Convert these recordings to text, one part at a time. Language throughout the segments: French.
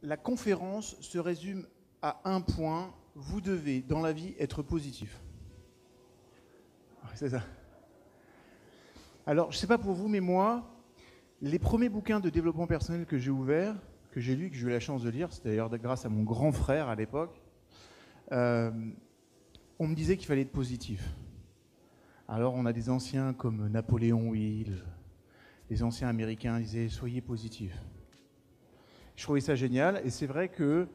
la conférence se résume à un point. Vous devez, dans la vie, être positif. C'est ça. Alors, je ne sais pas pour vous, mais moi, les premiers bouquins de développement personnel que j'ai ouverts, que j'ai lus, que j'ai eu la chance de lire, c'était d'ailleurs grâce à mon grand frère à l'époque, on me disait qu'il fallait être positif. Alors, on a des anciens comme Napoléon Hill, les anciens américains disaient « soyez positifs ». Je trouvais ça génial, et c'est vrai que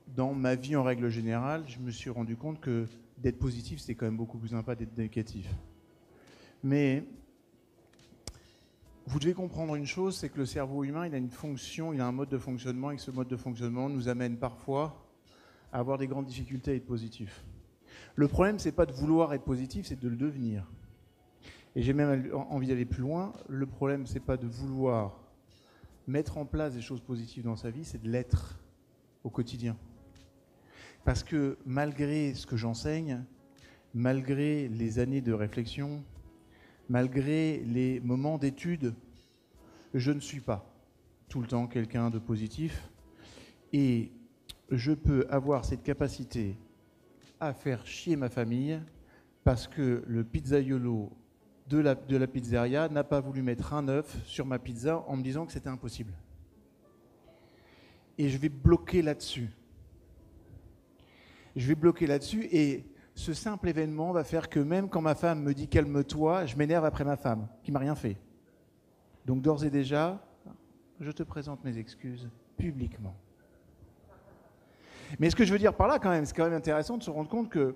dans ma vie en règle générale, je me suis rendu compte que d'être positif, c'est quand même beaucoup plus sympa d'être négatif. Mais vous devez comprendre une chose, c'est que le cerveau humain, il a une fonction, il a un mode de fonctionnement, et que ce mode de fonctionnement nous amène parfois à avoir des grandes difficultés à être positif. Le problème, c'est pas de vouloir être positif, c'est de le devenir. Et j'ai même envie d'aller plus loin. Le problème, c'est pas de vouloir mettre en place des choses positives dans sa vie, c'est de l'être au quotidien. Parce que malgré ce que j'enseigne, malgré les années de réflexion, malgré les moments d'étude, je ne suis pas tout le temps quelqu'un de positif. Et je peux avoir cette capacité à faire chier ma famille parce que le pizzaiolo de la pizzeria n'a pas voulu mettre un œuf sur ma pizza en me disant que c'était impossible. Et je vais bloquer là-dessus. Je vais bloquer là-dessus et ce simple événement va faire que même quand ma femme me dit calme-toi, je m'énerve après ma femme, qui m'a rien fait. Donc d'ores et déjà, je te présente mes excuses publiquement. Mais ce que je veux dire par là quand même, c'est quand même intéressant de se rendre compte que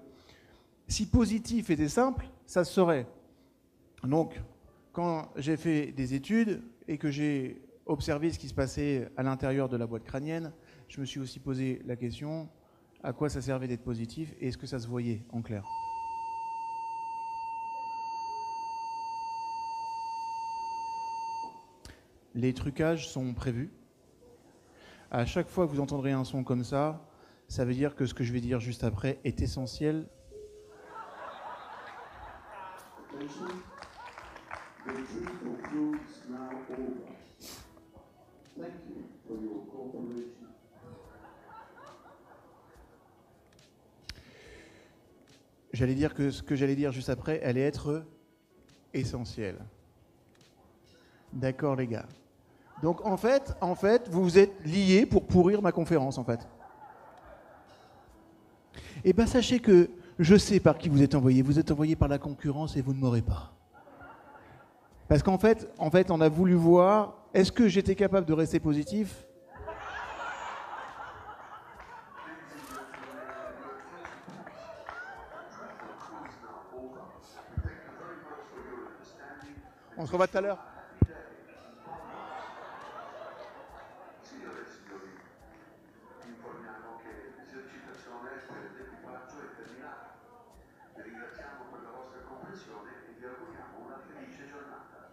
si positif était simple, ça se saurait. Donc, quand j'ai fait des études et que j'ai observé ce qui se passait à l'intérieur de la boîte crânienne, je me suis aussi posé la question à quoi ça servait d'être positif et est-ce que ça se voyait en clair. Les trucages sont prévus. À chaque fois que vous entendrez un son comme ça, ça veut dire que ce que je vais dire juste après est essentiel. J'allais dire que ce que j'allais dire juste après allait être essentiel. D'accord les gars. Donc en fait, vous vous êtes liés pour pourrir ma conférence en fait. Et bien sachez que je sais par qui vous êtes envoyé. Vous êtes envoyé par la concurrence et vous ne m'aurez pas. Parce qu'en fait, on a voulu voir, est-ce que j'étais capable de rester positif ? On se revoit tout à l'heure.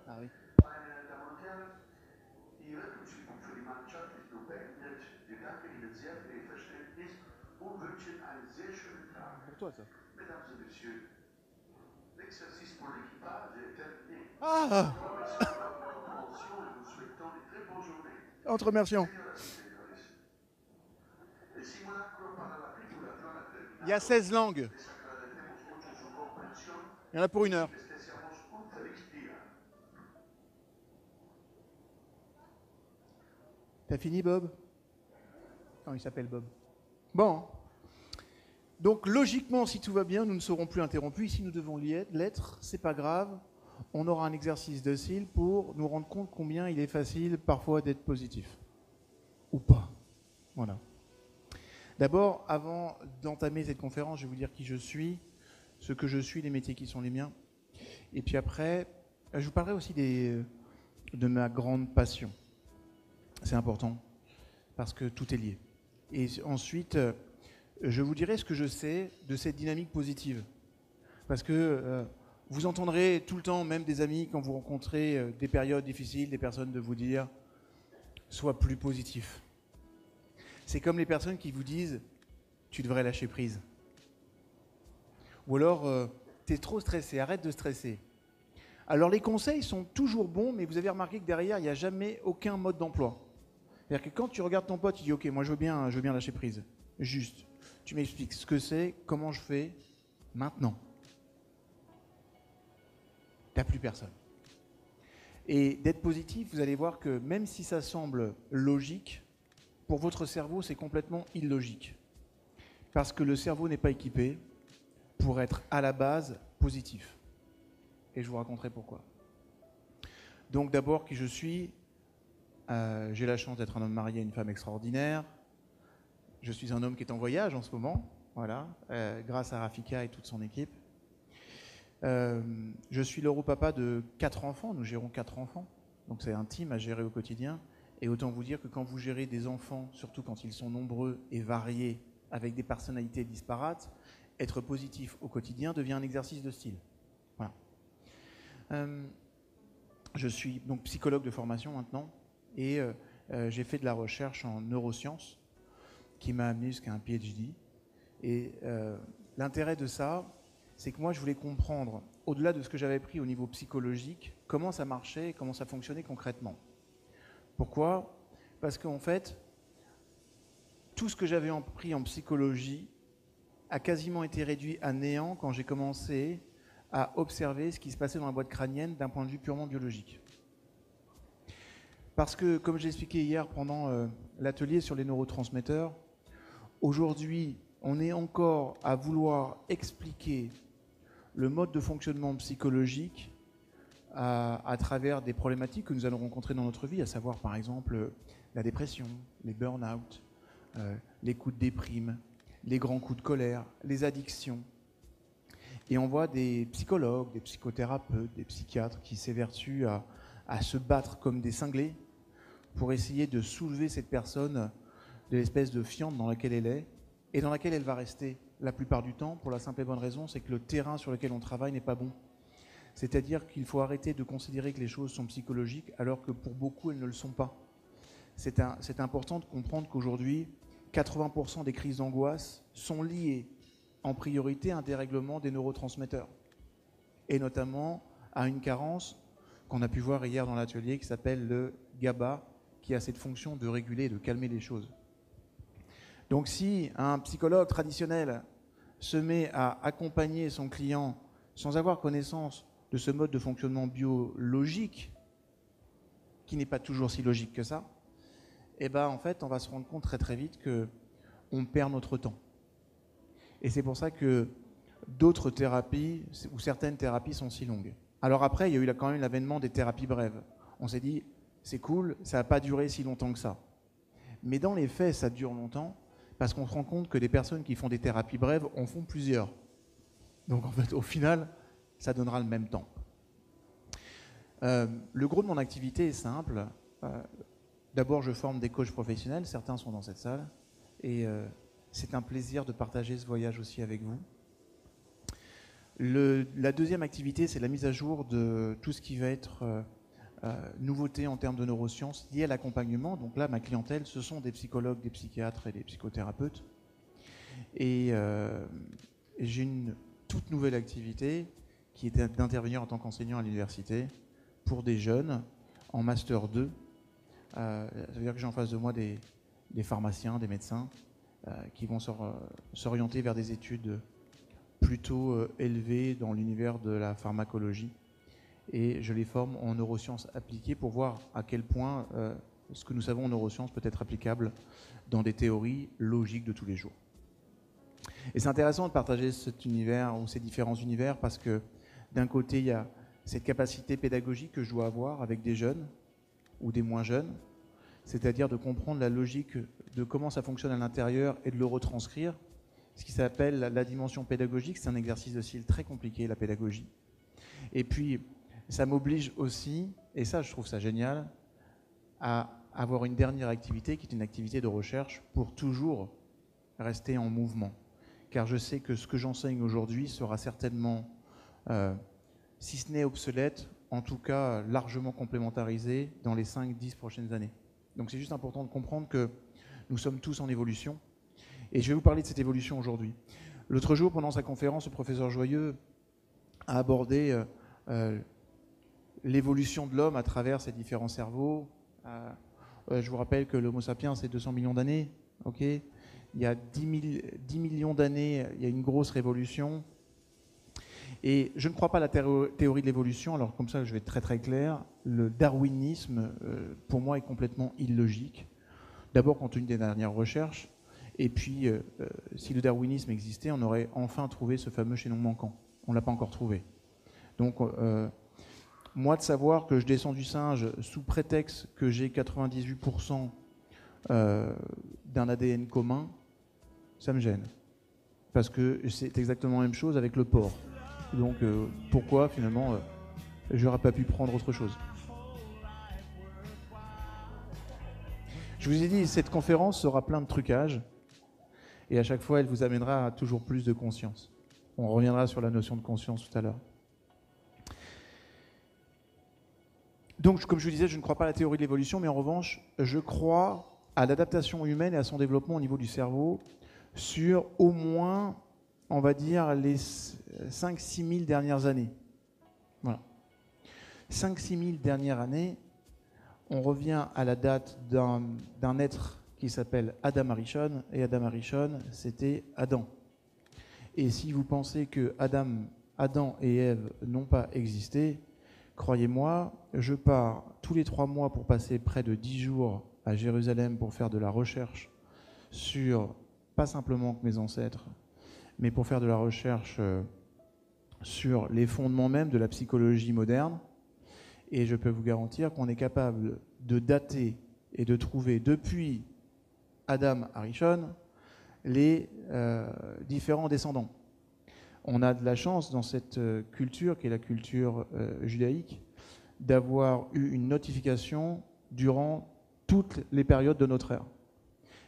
Ah oui. Pour toi, ça. Ah Entre remercions. Il y a 16 langues. Il y en a pour 1 heure. T'as fini, Bob ? Non, il s'appelle Bob. Bon. Donc, logiquement, si tout va bien, nous ne serons plus interrompus. Ici, nous devons l'être. C'est pas grave. On aura un exercice docile pour nous rendre compte combien il est facile parfois d'être positif. Ou pas. Voilà. D'abord, avant d'entamer cette conférence, je vais vous dire qui je suis, ce que je suis, les métiers qui sont les miens. Et puis après, je vous parlerai aussi de ma grande passion. C'est important, parce que tout est lié. Et ensuite, je vous dirai ce que je sais de cette dynamique positive. Parce que vous entendrez tout le temps, même des amis, quand vous rencontrez des périodes difficiles, des personnes de vous dire « sois plus positif ». C'est comme les personnes qui vous disent « tu devrais lâcher prise ». Ou alors « t'es trop stressé, arrête de stresser ». Alors les conseils sont toujours bons, mais vous avez remarqué que derrière, il n'y a jamais aucun mode d'emploi. C'est-à-dire que quand tu regardes ton pote, tu dis ok, moi je veux bien lâcher prise. Juste, tu m'expliques ce que c'est, comment je fais, maintenant. T'as plus personne. Et d'être positif, vous allez voir que même si ça semble logique, pour votre cerveau, c'est complètement illogique. Parce que le cerveau n'est pas équipé pour être à la base positif. Et je vous raconterai pourquoi. Donc d'abord, qui je suis, j'ai la chance d'être un homme marié à une femme extraordinaire. Je suis un homme qui est en voyage en ce moment, voilà, grâce à Rafika et toute son équipe. Je suis l'europapa de 4 enfants, nous gérons 4 enfants, donc c'est un team à gérer au quotidien. Et autant vous dire que quand vous gérez des enfants, surtout quand ils sont nombreux et variés, avec des personnalités disparates, être positif au quotidien devient un exercice de style. Voilà. Je suis donc psychologue de formation maintenant, et j'ai fait de la recherche en neurosciences, qui m'a amené jusqu'à un PhD. Et l'intérêt de ça, c'est que moi je voulais comprendre, au-delà de ce que j'avais pris au niveau psychologique, comment ça marchait et comment ça fonctionnait concrètement. Pourquoi ? Parce qu'en fait, tout ce que j'avais appris en psychologie a quasiment été réduit à néant quand j'ai commencé à observer ce qui se passait dans la boîte crânienne d'un point de vue purement biologique. Parce que, comme j'ai expliqué hier pendant l'atelier sur les neurotransmetteurs, aujourd'hui, on est encore à vouloir expliquer le mode de fonctionnement psychologique à travers des problématiques que nous allons rencontrer dans notre vie, à savoir par exemple la dépression, les burn-out, les coups de déprime, les grands coups de colère, les addictions. Et on voit des psychologues, des psychothérapeutes, des psychiatres qui s'évertuent à se battre comme des cinglés pour essayer de soulever cette personne de l'espèce de fiente dans laquelle elle est et dans laquelle elle va rester la plupart du temps, pour la simple et bonne raison, c'est que le terrain sur lequel on travaille n'est pas bon. C'est-à-dire qu'il faut arrêter de considérer que les choses sont psychologiques alors que pour beaucoup, elles ne le sont pas. C'est important de comprendre qu'aujourd'hui, 80% des crises d'angoisse sont liées en priorité à un dérèglement des neurotransmetteurs, et notamment à une carence qu'on a pu voir hier dans l'atelier qui s'appelle le GABA, qui a cette fonction de réguler et de calmer les choses. Donc si un psychologue traditionnel se met à accompagner son client sans avoir connaissance de ce mode de fonctionnement biologique, qui n'est pas toujours si logique que ça, et ben en fait on va se rendre compte très très vite qu'on perd notre temps. Et c'est pour ça que d'autres thérapies, ou certaines thérapies sont si longues. Alors après, il y a eu quand même l'avènement des thérapies brèves. On s'est dit, c'est cool, ça n'a pas duré si longtemps que ça. Mais dans les faits, ça dure longtemps, parce qu'on se rend compte que des personnes qui font des thérapies brèves en font plusieurs. Donc en fait, au final, ça donnera le même temps. Le gros de mon activité est simple. D'abord, je forme des coachs professionnels, certains sont dans cette salle, et c'est un plaisir de partager ce voyage aussi avec vous. La deuxième activité, c'est la mise à jour de tout ce qui va être nouveauté en termes de neurosciences liées à l'accompagnement. Donc là, ma clientèle, ce sont des psychologues, des psychiatres et des psychothérapeutes. Et j'ai une toute nouvelle activité qui est d'intervenir en tant qu'enseignant à l'université pour des jeunes en Master 2. Ça veut dire que j'ai en face de moi des pharmaciens, des médecins qui vont s'orienter vers des études plutôt élevées dans l'univers de la pharmacologie. Et je les forme en neurosciences appliquées pour voir à quel point ce que nous savons en neurosciences peut être applicable dans des théories logiques de tous les jours. Et c'est intéressant de partager cet univers ou ces différents univers parce que d'un côté, il y a cette capacité pédagogique que je dois avoir avec des jeunes ou des moins jeunes, c'est-à-dire de comprendre la logique de comment ça fonctionne à l'intérieur et de le retranscrire. Ce qui s'appelle la dimension pédagogique, c'est un exercice de style très compliqué, la pédagogie. Et puis, ça m'oblige aussi, et ça je trouve ça génial, à avoir une dernière activité qui est une activité de recherche pour toujours rester en mouvement. Car je sais que ce que j'enseigne aujourd'hui sera certainement, si ce n'est obsolète, en tout cas largement complémentarisé dans les 5-10 prochaines années. Donc c'est juste important de comprendre que nous sommes tous en évolution. Et je vais vous parler de cette évolution aujourd'hui. L'autre jour, pendant sa conférence, le professeur Joyeux a abordé l'évolution de l'homme à travers ses différents cerveaux. Je vous rappelle que l'Homo sapiens, c'est 200 millions d'années. Okay, il y a 10 millions d'années, il y a une grosse révolution. Et je ne crois pas à la théorie de l'évolution. Alors comme ça, je vais être très très clair. Le darwinisme, pour moi, est complètement illogique. D'abord, compte tenu des dernières recherches. Et puis, si le darwinisme existait, on aurait enfin trouvé ce fameux chaînon manquant. On ne l'a pas encore trouvé. Donc, moi, de savoir que je descends du singe sous prétexte que j'ai 98% d'un ADN commun, ça me gêne. Parce que c'est exactement la même chose avec le porc. Donc, pourquoi, finalement, je n'aurais pas pu prendre autre chose? Je vous ai dit, cette conférence sera plein de trucages. Et à chaque fois, elle vous amènera à toujours plus de conscience. On reviendra sur la notion de conscience tout à l'heure. Donc, comme je vous disais, je ne crois pas à la théorie de l'évolution, mais en revanche, je crois à l'adaptation humaine et à son développement au niveau du cerveau sur au moins, on va dire, les 5-6 000 dernières années. Voilà. 5-6 000 dernières années, on revient à la date d'un être qui s'appelle Adam Arishon, et Adam Arishon, c'était Adam. Et si vous pensez que Adam et Ève n'ont pas existé, croyez-moi, je pars tous les 3 mois pour passer près de 10 jours à Jérusalem pour faire de la recherche sur, pas simplement que mes ancêtres, mais pour faire de la recherche sur les fondements même de la psychologie moderne. Et je peux vous garantir qu'on est capable de dater et de trouver depuis Adam Arishon les différents descendants. On a de la chance dans cette culture, qui est la culture judaïque, d'avoir eu une notification durant toutes les périodes de notre ère.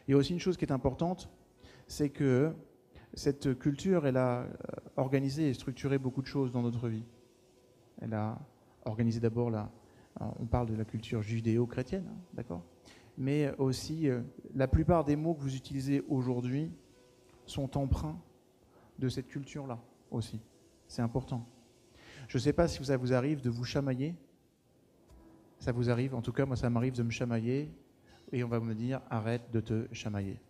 Il y a aussi une chose qui est importante, c'est que cette culture, elle a organisé et structuré beaucoup de choses dans notre vie. Elle a organisé d'abord on parle de la culture judéo-chrétienne, hein, d'accord ? Mais aussi, la plupart des mots que vous utilisez aujourd'hui sont empreints de cette culture-là aussi. C'est important. Je ne sais pas si ça vous arrive de vous chamailler. Ça vous arrive, en tout cas, moi ça m'arrive de me chamailler et on va me dire arrête de te chamailler.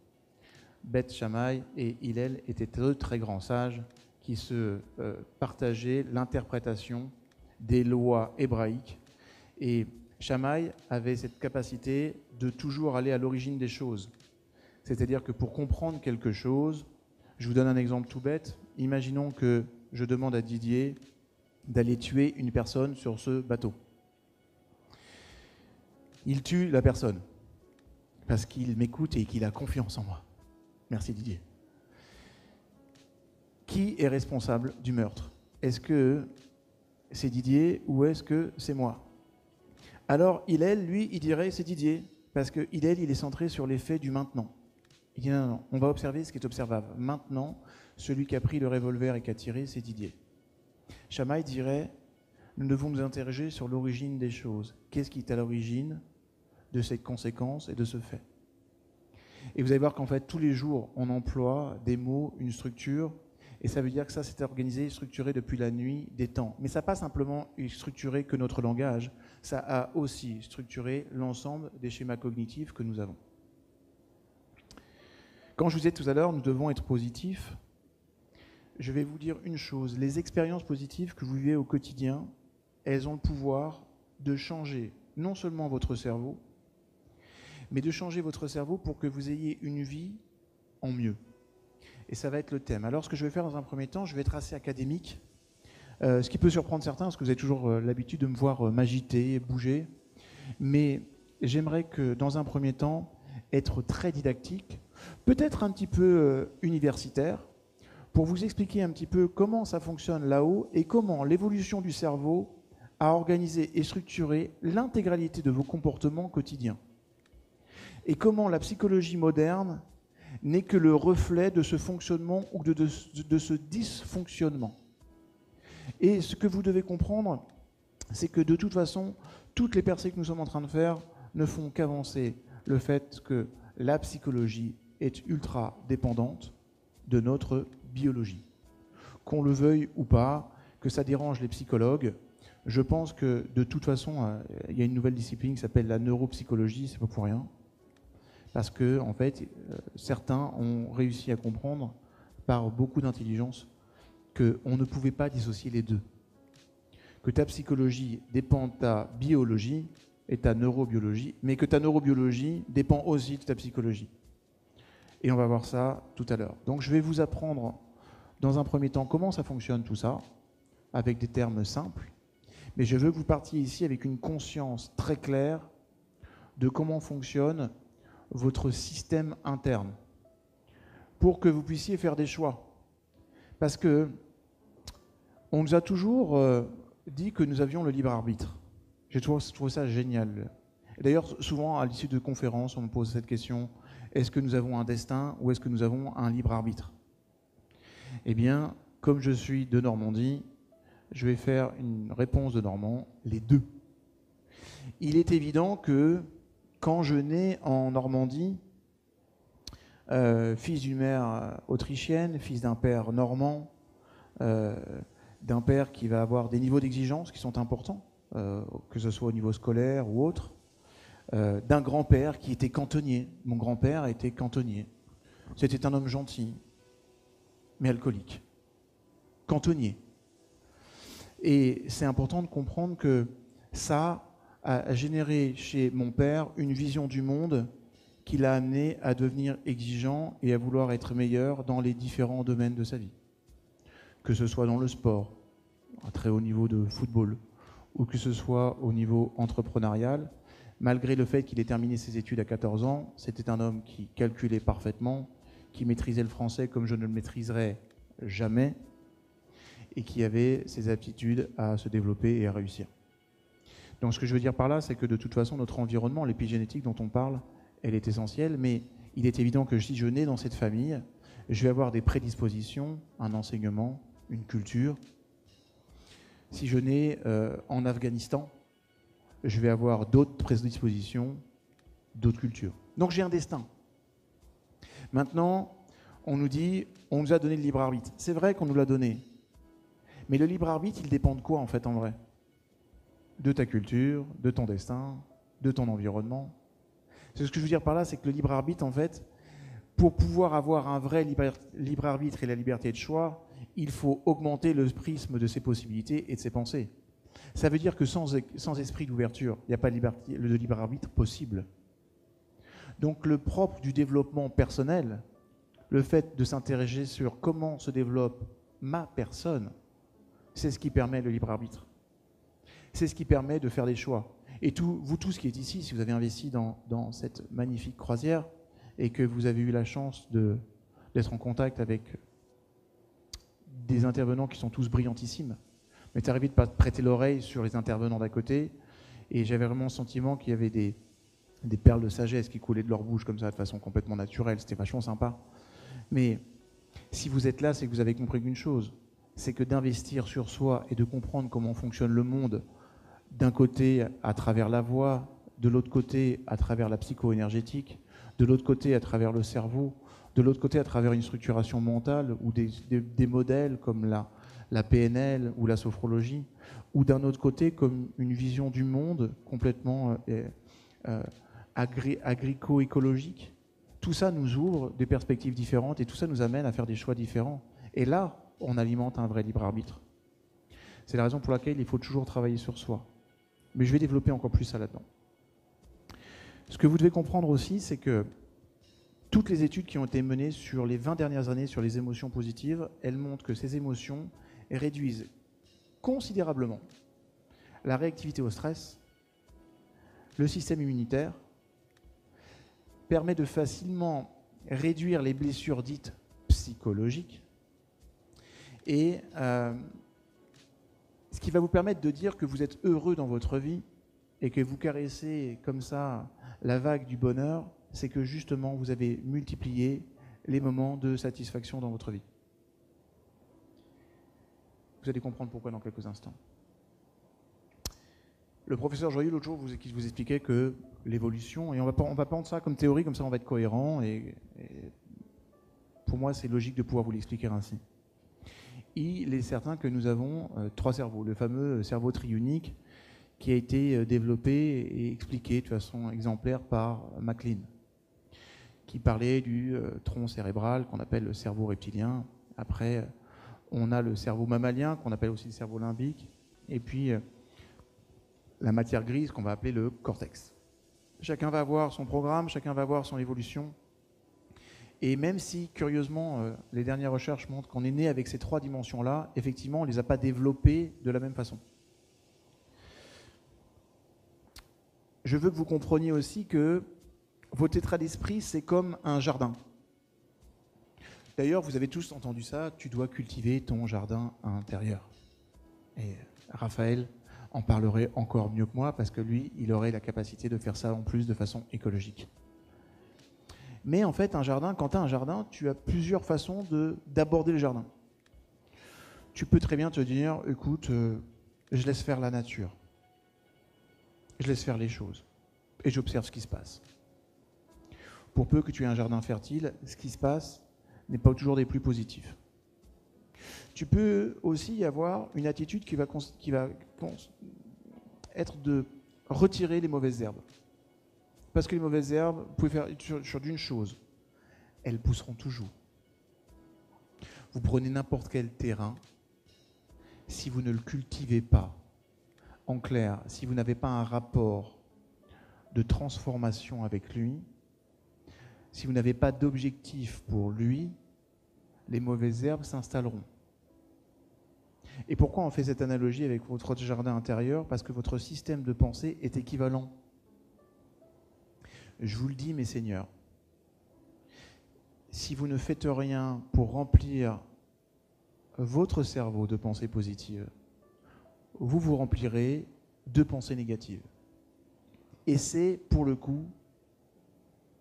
Beth Shammai et Hillel étaient deux très grands sages qui se partageaient l'interprétation des lois hébraïques. Et Shammai avait cette capacité de toujours aller à l'origine des choses. C'est-à-dire que pour comprendre quelque chose, je vous donne un exemple tout bête. Imaginons que je demande à Didier d'aller tuer une personne sur ce bateau. Il tue la personne parce qu'il m'écoute et qu'il a confiance en moi. Merci Didier. Qui est responsable du meurtre? Est-ce que c'est Didier ou est-ce que c'est moi? Alors Hillel, lui, il dirait c'est Didier, parce que Hillel, il est centré sur les faits du maintenant. Il dit non, on va observer ce qui est observable. Maintenant, celui qui a pris le revolver et qui a tiré, c'est Didier. Shammai dirait, nous devons nous interroger sur l'origine des choses. Qu'est-ce qui est à l'origine de cette conséquence et de ce fait? Et vous allez voir qu'en fait, tous les jours, on emploie des mots, une structure, et ça veut dire que ça, c'est organisé, structuré depuis la nuit des temps. Mais ça n'a pas simplement structuré que notre langage, ça a aussi structuré l'ensemble des schémas cognitifs que nous avons. Quand je vous disais tout à l'heure, nous devons être positifs, je vais vous dire une chose, les expériences positives que vous vivez au quotidien, elles ont le pouvoir de changer non seulement votre cerveau, mais de changer votre cerveau pour que vous ayez une vie en mieux. Et ça va être le thème. Alors ce que je vais faire dans un premier temps, je vais être assez académique, ce qui peut surprendre certains, parce que vous avez toujours l'habitude de me voir m'agiter, bouger, mais j'aimerais que dans un premier temps, être très didactique, peut-être un petit peu universitaire, pour vous expliquer un petit peu comment ça fonctionne là-haut et comment l'évolution du cerveau a organisé et structuré l'intégralité de vos comportements quotidiens. Et comment la psychologie moderne n'est que le reflet de ce fonctionnement ou de ce dysfonctionnement. Et ce que vous devez comprendre, c'est que de toute façon, toutes les percées que nous sommes en train de faire ne font qu'avancer le fait que la psychologie est ultra dépendante de notre biologie. Qu'on le veuille ou pas, que ça dérange les psychologues, Je pense que de toute façon, il y a une nouvelle discipline qui s'appelle la neuropsychologie, c'est pas pour rien. Parce que, en fait, certains ont réussi à comprendre par beaucoup d'intelligence qu'on ne pouvait pas dissocier les deux. Que ta psychologie dépend de ta biologie et ta neurobiologie, mais que ta neurobiologie dépend aussi de ta psychologie. Et on va voir ça tout à l'heure. Donc je vais vous apprendre dans un premier temps comment ça fonctionne tout ça, avec des termes simples, mais je veux que vous partiez ici avec une conscience très claire de comment fonctionne votre système interne, pour que vous puissiez faire des choix. Parce que on nous a toujours dit que nous avions le libre arbitre. J'ai trouvé ça génial. D'ailleurs, souvent, à l'issue de conférences, on me pose cette question, est-ce que nous avons un destin ou est-ce que nous avons un libre arbitre? Eh bien, comme je suis de Normandie, je vais faire une réponse de Normand, les deux. Il est évident que quand je nais en Normandie, fils d'une mère autrichienne, fils d'un père normand, d'un père qui va avoir des niveaux d'exigence qui sont importants, que ce soit au niveau scolaire ou autre, d'un grand-père qui était cantonnier. Mon grand-père était cantonnier. C'était un homme gentil, mais alcoolique. Cantonnier. Et c'est important de comprendre que ça a généré chez mon père une vision du monde qui l'a amené à devenir exigeant et à vouloir être meilleur dans les différents domaines de sa vie. Que ce soit dans le sport, à très haut niveau de football, ou que ce soit au niveau entrepreneurial, malgré le fait qu'il ait terminé ses études à 14 ans, c'était un homme qui calculait parfaitement, qui maîtrisait le français comme je ne le maîtriserai jamais, et qui avait ses aptitudes à se développer et à réussir. Donc ce que je veux dire par là, c'est que de toute façon, notre environnement, l'épigénétique dont on parle, elle est essentielle, mais il est évident que si je nais dans cette famille, je vais avoir des prédispositions, un enseignement, une culture. Si je nais en Afghanistan, je vais avoir d'autres prédispositions, d'autres cultures. Donc j'ai un destin. Maintenant, on nous dit, on nous a donné le libre arbitre. C'est vrai qu'on nous l'a donné. Mais le libre arbitre, il dépend de quoi en fait en vrai? De ta culture, de ton destin, de ton environnement. Ce que je veux dire par là, c'est que le libre arbitre, en fait, pour pouvoir avoir un vrai libre arbitre et la liberté de choix, il faut augmenter le prisme de ses possibilités et de ses pensées. Ça veut dire que sans esprit d'ouverture, il n'y a pas de libre arbitre possible. Donc le propre du développement personnel, le fait de s'interroger sur comment se développe ma personne, c'est ce qui permet le libre arbitre. C'est ce qui permet de faire des choix. Et vous tous qui êtes ici, si vous avez investi dans cette magnifique croisière et que vous avez eu la chance d'être en contact avec des intervenants qui sont tous brillantissimes, mais c'est arrivé de ne pas prêter l'oreille sur les intervenants d'à côté, et j'avais vraiment le sentiment qu'il y avait des perles de sagesse qui coulaient de leur bouche comme ça, de façon complètement naturelle. C'était vachement sympa. Mais si vous êtes là, c'est que vous avez compris une chose, c'est que d'investir sur soi et de comprendre comment fonctionne le monde, d'un côté à travers la voix, de l'autre côté à travers la psycho-énergétique, de l'autre côté à travers le cerveau, de l'autre côté à travers une structuration mentale ou des modèles comme la PNL ou la sophrologie, ou d'un autre côté comme une vision du monde complètement agrico-écologique. Tout ça nous ouvre des perspectives différentes et tout ça nous amène à faire des choix différents. Et là, on alimente un vrai libre arbitre. C'est la raison pour laquelle il faut toujours travailler sur soi. Mais je vais développer encore plus ça là-dedans. Ce que vous devez comprendre aussi, c'est que toutes les études qui ont été menées sur les 20 dernières années sur les émotions positives, elles montrent que ces émotions réduisent considérablement la réactivité au stress, le système immunitaire, permet de facilement réduire les blessures dites psychologiques et ce qui va vous permettre de dire que vous êtes heureux dans votre vie et que vous caressez comme ça la vague du bonheur, c'est que justement vous avez multiplié les moments de satisfaction dans votre vie. Vous allez comprendre pourquoi dans quelques instants. Le professeur Joyeux, l'autre jour, qui vous expliquait que l'évolution, et on va prendre ça comme théorie, comme ça on va être cohérent, et pour moi c'est logique de pouvoir vous l'expliquer ainsi. il est certain que nous avons 3 cerveaux. Le fameux cerveau triunique qui a été développé et expliqué de façon exemplaire par MacLean, qui parlait du tronc cérébral qu'on appelle le cerveau reptilien. Après, on a le cerveau mammalien qu'on appelle aussi le cerveau limbique. Et puis, la matière grise qu'on va appeler le cortex. Chacun va avoir son programme, chacun va avoir son évolution. Et même si, curieusement, les dernières recherches montrent qu'on est né avec ces 3 dimensions-là, effectivement, on ne les a pas développées de la même façon. Je veux que vous compreniez aussi que votre état d'esprit, c'est comme un jardin. D'ailleurs, vous avez tous entendu ça, tu dois cultiver ton jardin intérieur. Et Raphaël en parlerait encore mieux que moi, parce que lui, il aurait la capacité de faire ça en plus de façon écologique. Mais en fait, un jardin, quand tu as un jardin, tu as plusieurs façons d'aborder le jardin. Tu peux très bien te dire, écoute, je laisse faire la nature. Je laisse faire les choses. Et j'observe ce qui se passe. Pour peu que tu aies un jardin fertile, ce qui se passe n'est pas toujours des plus positifs. Tu peux aussi avoir une attitude qui va être de retirer les mauvaises herbes. Parce que les mauvaises herbes, vous pouvez faire sur d'une chose, elles pousseront toujours. Vous prenez n'importe quel terrain, si vous ne le cultivez pas, en clair, si vous n'avez pas un rapport de transformation avec lui, si vous n'avez pas d'objectif pour lui, les mauvaises herbes s'installeront. Et pourquoi on fait cette analogie avec votre jardin intérieur? Parce que votre système de pensée est équivalent. Je vous le dis, mes seigneurs, si vous ne faites rien pour remplir votre cerveau de pensées positives, vous vous remplirez de pensées négatives. Et c'est, pour le coup,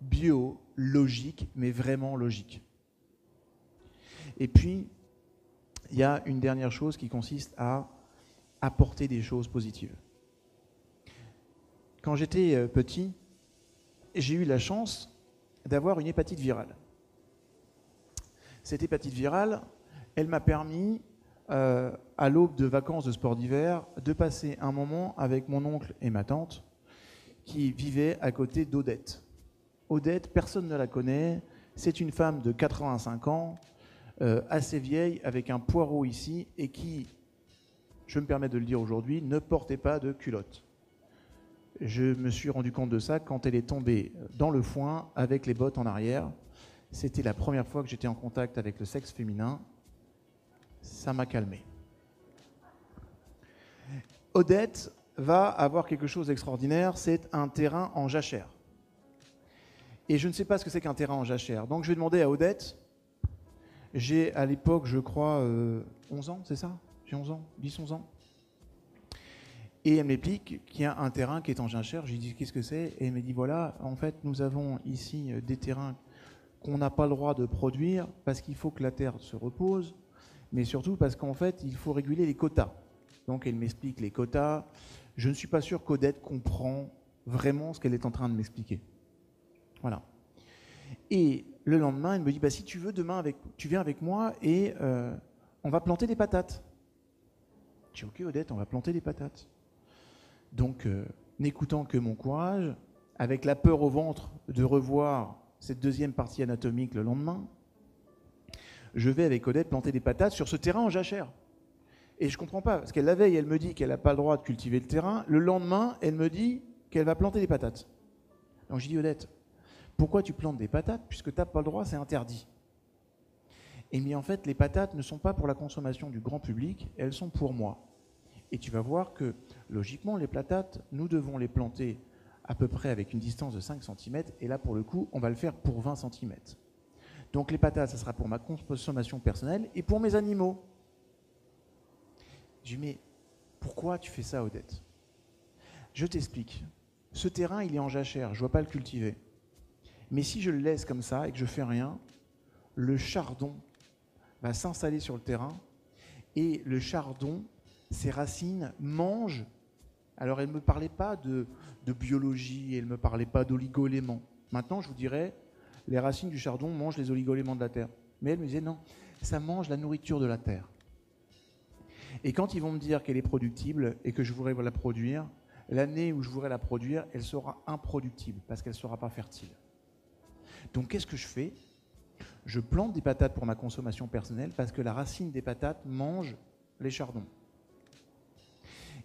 biologique, mais vraiment logique. Et puis, il y a une dernière chose qui consiste à apporter des choses positives. Quand j'étais petit, j'ai eu la chance d'avoir une hépatite virale. Cette hépatite virale, elle m'a permis, à l'aube de vacances de sport d'hiver, de passer un moment avec mon oncle et ma tante qui vivaient à côté d'Odette. Odette, personne ne la connaît, c'est une femme de 85 ans, assez vieille, avec un poireau ici, et qui, je me permets de le dire aujourd'hui, ne portait pas de culotte. Je me suis rendu compte de ça quand elle est tombée dans le foin avec les bottes en arrière. C'était la première fois que j'étais en contact avec le sexe féminin. Ça m'a calmé. Odette va avoir quelque chose d'extraordinaire, c'est un terrain en jachère. Et je ne sais pas ce que c'est qu'un terrain en jachère. Donc je vais demander à Odette, j'ai à l'époque, je crois, 11 ans, c'est ça? J'ai 11 ans, 10-11 ans. Et elle m'explique qu'il y a un terrain qui est en jachère. Je lui dis, qu'est-ce que c'est? Et elle me dit, voilà, en fait, nous avons ici des terrains qu'on n'a pas le droit de produire parce qu'il faut que la terre se repose, mais surtout parce qu'en fait, il faut réguler les quotas. Donc elle m'explique les quotas. Je ne suis pas sûr qu'Odette comprend vraiment ce qu'elle est en train de m'expliquer. Voilà. Et le lendemain, elle me dit, bah, si tu veux, demain, tu viens avec moi et on va planter des patates. Je dis, ok Odette, on va planter des patates. Donc, n'écoutant que mon courage, avec la peur au ventre de revoir cette deuxième partie anatomique le lendemain, je vais avec Odette planter des patates sur ce terrain en jachère. Et je ne comprends pas, parce qu'elle la veille, elle me dit qu'elle n'a pas le droit de cultiver le terrain. Le lendemain, elle me dit qu'elle va planter des patates. Donc je dis, Odette, pourquoi tu plantes des patates? Puisque tu n'as pas le droit, c'est interdit. Et bien en fait, les patates ne sont pas pour la consommation du grand public, elles sont pour moi. Et tu vas voir que, logiquement, les patates, nous devons les planter à peu près avec une distance de 5 cm, et là, pour le coup, on va le faire pour 20 cm. Donc les patates, ça sera pour ma consommation personnelle et pour mes animaux. Je dis, mais pourquoi tu fais ça, Odette? Je t'explique. Ce terrain, il est en jachère, je ne dois pas le cultiver. Mais si je le laisse comme ça et que je ne fais rien, le chardon va s'installer sur le terrain et le chardon, ses racines mangent. Alors elle ne me parlait pas de biologie, elle ne me parlait pas d'oligo-éléments. Maintenant, je vous dirais, les racines du chardon mangent les oligo-éléments de la terre. Mais elle me disait non, ça mange la nourriture de la terre. Et quand ils vont me dire qu'elle est productible et que je voudrais la produire, l'année où je voudrais la produire, elle sera improductible parce qu'elle ne sera pas fertile. Donc qu'est-ce que je fais? Je plante des patates pour ma consommation personnelle parce que la racine des patates mange les chardons.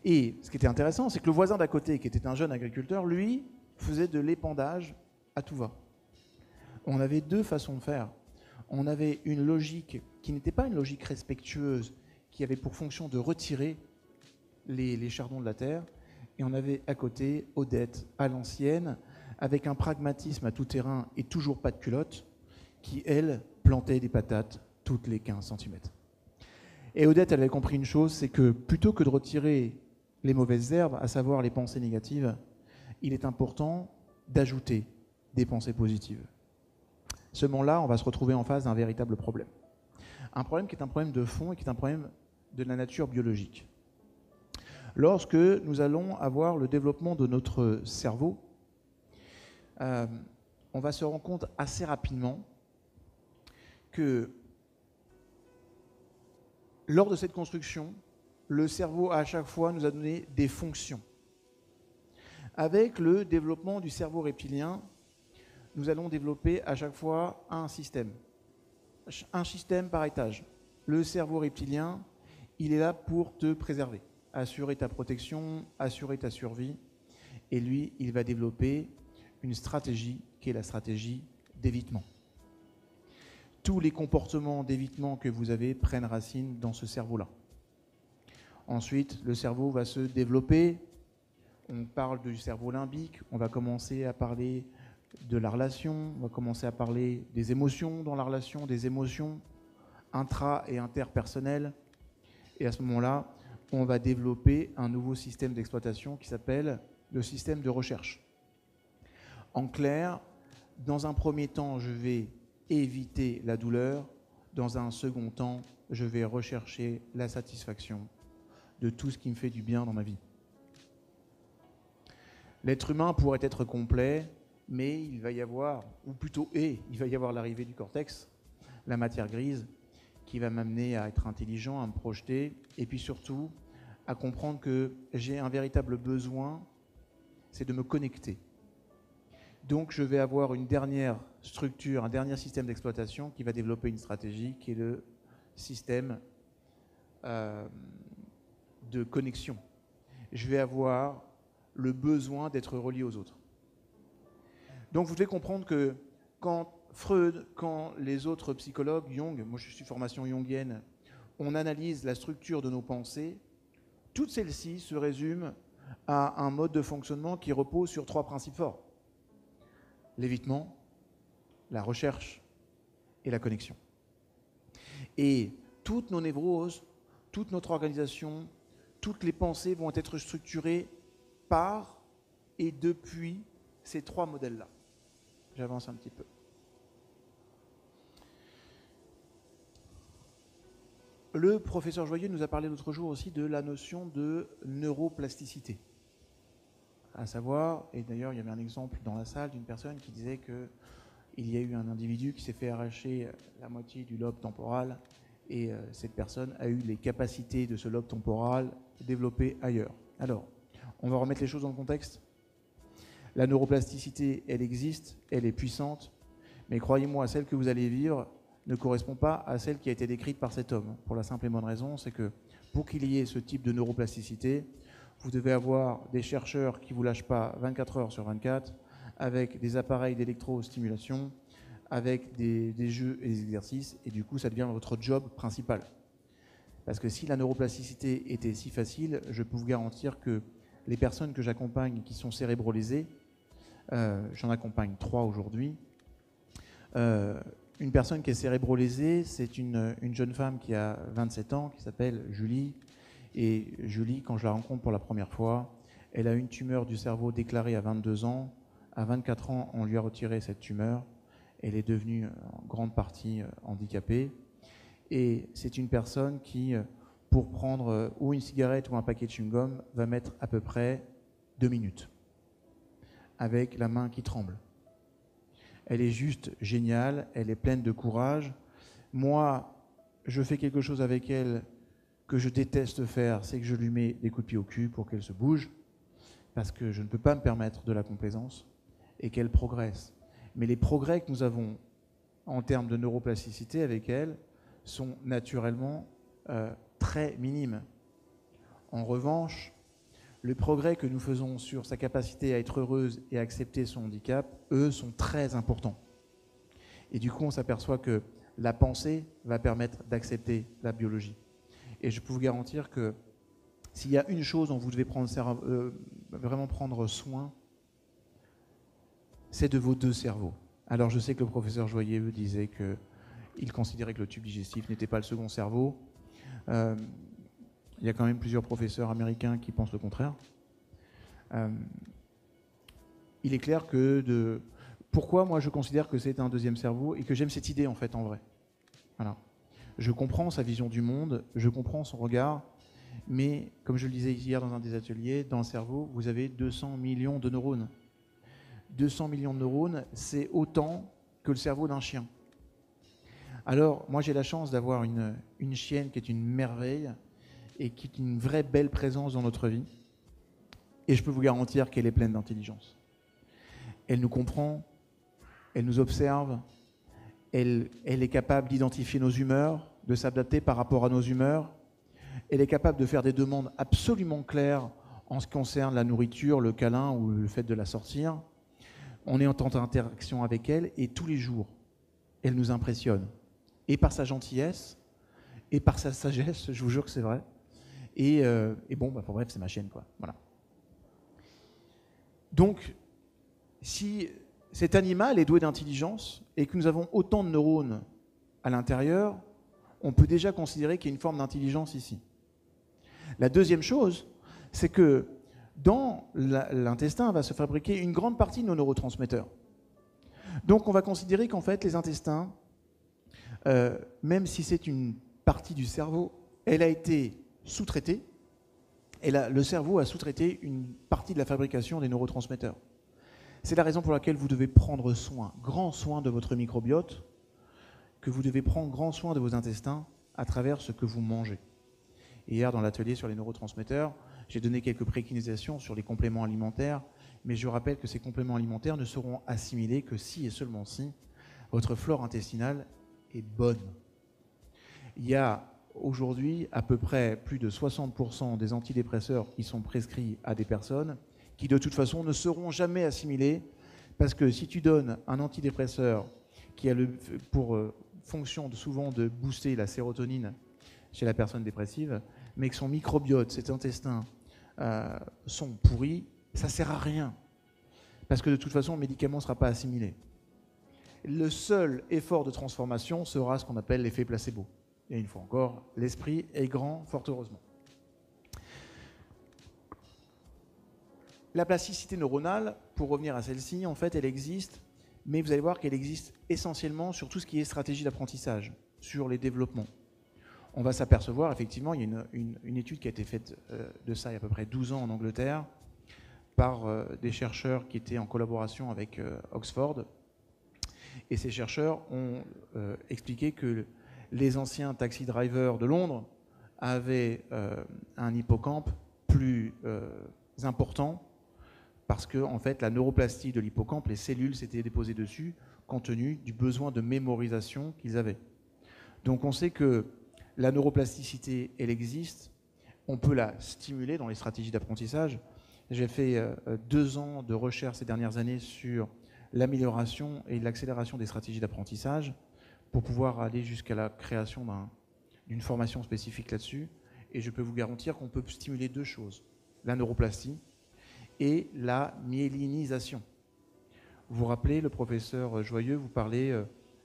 Et ce qui était intéressant, c'est que le voisin d'à côté, qui était un jeune agriculteur, lui, faisait de l'épandage à tout va. On avait deux façons de faire. On avait une logique qui n'était pas une logique respectueuse, qui avait pour fonction de retirer les chardons de la terre, et on avait à côté Odette, à l'ancienne, avec un pragmatisme à tout terrain et toujours pas de culotte, qui, elle, plantait des patates toutes les 15 cm. Et Odette, elle avait compris une chose, c'est que plutôt que de retirer les mauvaises herbes, à savoir les pensées négatives, il est important d'ajouter des pensées positives. Ce moment-là, on va se retrouver en face d'un véritable problème. Un problème qui est un problème de fond et qui est un problème de la nature biologique. Lorsque nous allons avoir le développement de notre cerveau, on va se rendre compte assez rapidement que lors de cette construction, le cerveau à chaque fois nous a donné des fonctions. Avec le développement du cerveau reptilien, nous allons développer à chaque fois un système par étage. Le cerveau reptilien, il est là pour te préserver, assurer ta protection, assurer ta survie. Et lui, il va développer une stratégie qui est la stratégie d'évitement. Tous les comportements d'évitement que vous avez prennent racine dans ce cerveau-là. Ensuite, le cerveau va se développer. On parle du cerveau limbique, on va commencer à parler de la relation, on va commencer à parler des émotions dans la relation, des émotions intra- et interpersonnelles. Et à ce moment-là, on va développer un nouveau système d'exploitation qui s'appelle le système de recherche. En clair, dans un premier temps, je vais éviter la douleur. Dans un second temps, je vais rechercher la satisfaction de tout ce qui me fait du bien dans ma vie. L'être humain pourrait être complet, mais il va y avoir, ou plutôt il va y avoir l'arrivée du cortex, la matière grise, qui va m'amener à être intelligent, à me projeter, et puis surtout à comprendre que j'ai un véritable besoin, c'est de me connecter. Donc je vais avoir une dernière structure, un dernier système d'exploitation qui va développer une stratégie qui est le système de connexion. Je vais avoir le besoin d'être relié aux autres. Donc vous devez comprendre que quand Freud, quand les autres psychologues, Jung, moi je suis formation jungienne, on analyse la structure de nos pensées, toutes celles-ci se résument à un mode de fonctionnement qui repose sur 3 principes forts. L'évitement, la recherche et la connexion. Et toutes nos névroses, toute notre organisation, toutes les pensées vont être structurées par et depuis ces 3 modèles-là. J'avance un petit peu. Le professeur Joyeux nous a parlé l'autre jour aussi de la notion de neuroplasticité. À savoir, et d'ailleurs il y avait un exemple dans la salle d'une personne qui disait qu'il y a eu un individu qui s'est fait arracher la moitié du lobe temporal et cette personne a eu les capacités de ce lobe temporal développées ailleurs. Alors, on va remettre les choses dans le contexte. La neuroplasticité, elle existe, elle est puissante, mais croyez-moi, celle que vous allez vivre ne correspond pas à celle qui a été décrite par cet homme. Pour la simple et bonne raison, c'est que pour qu'il y ait ce type de neuroplasticité, vous devez avoir des chercheurs qui ne vous lâchent pas 24 heures sur 24, avec des appareils d'électrostimulation, avec des jeux et des exercices, et du coup, ça devient votre job principal. Parce que si la neuroplasticité était si facile, je peux vous garantir que les personnes que j'accompagne qui sont cérébrolésées, j'en accompagne 3 aujourd'hui, une personne qui est cérébrolésée, c'est une jeune femme qui a 27 ans, qui s'appelle Julie. Et Julie, quand je la rencontre pour la première fois, elle a une tumeur du cerveau déclarée à 22 ans. À 24 ans, on lui a retiré cette tumeur. Elle est devenue en grande partie handicapée. Et c'est une personne qui, pour prendre ou une cigarette ou un paquet de chewing-gum, va mettre à peu près 2 minutes, avec la main qui tremble. Elle est juste géniale, elle est pleine de courage. Moi, je fais quelque chose avec elle, que je déteste faire, c'est que je lui mets des coups de pied au cul pour qu'elle se bouge, parce que je ne peux pas me permettre de la complaisance, et qu'elle progresse. Mais les progrès que nous avons en termes de neuroplasticité avec elle sont naturellement très minimes. En revanche, les progrès que nous faisons sur sa capacité à être heureuse et à accepter son handicap, eux, sont très importants. Et du coup, on s'aperçoit que la pensée va permettre d'accepter la biologie. Et je peux vous garantir que s'il y a une chose dont vous devez vraiment prendre soin, c'est de vos deux cerveaux. Alors je sais que le professeur Joyeux disait qu'il considérait que le tube digestif n'était pas le second cerveau. Il y a quand même plusieurs professeurs américains qui pensent le contraire. Il est clair que pourquoi moi je considère que c'est un deuxième cerveau et que j'aime cette idée en fait en vrai. Voilà. Je comprends sa vision du monde, je comprends son regard, mais comme je le disais hier dans un des ateliers, dans le cerveau, vous avez 200 millions de neurones. 200 millions de neurones, c'est autant que le cerveau d'un chien. Alors, moi j'ai la chance d'avoir une chienne qui est une merveille et qui est une vraie belle présence dans notre vie. Et je peux vous garantir qu'elle est pleine d'intelligence. Elle nous comprend, elle nous observe, elle est capable d'identifier nos humeurs, de s'adapter par rapport à nos humeurs. Elle est capable de faire des demandes absolument claires en ce qui concerne la nourriture, le câlin ou le fait de la sortir. On est en interaction avec elle et tous les jours, elle nous impressionne. Et par sa gentillesse, et par sa sagesse, je vous jure que c'est vrai. Et bon, bref, c'est ma chienne, quoi. Voilà. Donc, si cet animal est doué d'intelligence et que nous avons autant de neurones à l'intérieur, on peut déjà considérer qu'il y a une forme d'intelligence ici. La deuxième chose, c'est que dans l'intestin va se fabriquer une grande partie de nos neurotransmetteurs. Donc on va considérer qu'en fait les intestins, même si c'est une partie du cerveau, elle a été sous-traitée, et le cerveau a sous-traité une partie de la fabrication des neurotransmetteurs. C'est la raison pour laquelle vous devez prendre soin, grand soin de votre microbiote, que vous devez prendre grand soin de vos intestins à travers ce que vous mangez. Hier, dans l'atelier sur les neurotransmetteurs, j'ai donné quelques préconisations sur les compléments alimentaires, mais je rappelle que ces compléments alimentaires ne seront assimilés que si et seulement si votre flore intestinale est bonne. Il y a aujourd'hui à peu près plus de 60% des antidépresseurs qui sont prescrits à des personnes qui de toute façon ne seront jamais assimilés, parce que si tu donnes un antidépresseur qui a pour fonction souvent de booster la sérotonine chez la personne dépressive, mais que son microbiote, ses intestins sont pourris, ça ne sert à rien. Parce que de toute façon, le médicament ne sera pas assimilé. Le seul effort de transformation sera ce qu'on appelle l'effet placebo. Et une fois encore, l'esprit est grand, fort heureusement. La plasticité neuronale, pour revenir à celle-ci, en fait, elle existe, mais vous allez voir qu'elle existe essentiellement sur tout ce qui est stratégie d'apprentissage, sur les développements. On va s'apercevoir, effectivement, il y a une étude qui a été faite de ça il y a à peu près 12 ans en Angleterre par des chercheurs qui étaient en collaboration avec Oxford. Et ces chercheurs ont expliqué que les anciens taxi drivers de Londres avaient un hippocampe plus important parce que, en fait, la neuroplastie de l'hippocampe, les cellules s'étaient déposées dessus compte tenu du besoin de mémorisation qu'ils avaient. Donc on sait que la neuroplasticité, elle existe, on peut la stimuler dans les stratégies d'apprentissage. J'ai fait 2 ans de recherche ces dernières années sur l'amélioration et l'accélération des stratégies d'apprentissage pour pouvoir aller jusqu'à la création d'une formation spécifique là-dessus. Et je peux vous garantir qu'on peut stimuler 2 choses, la neuroplastie et la myélinisation. Vous vous rappelez, le professeur Joyeux vous parlait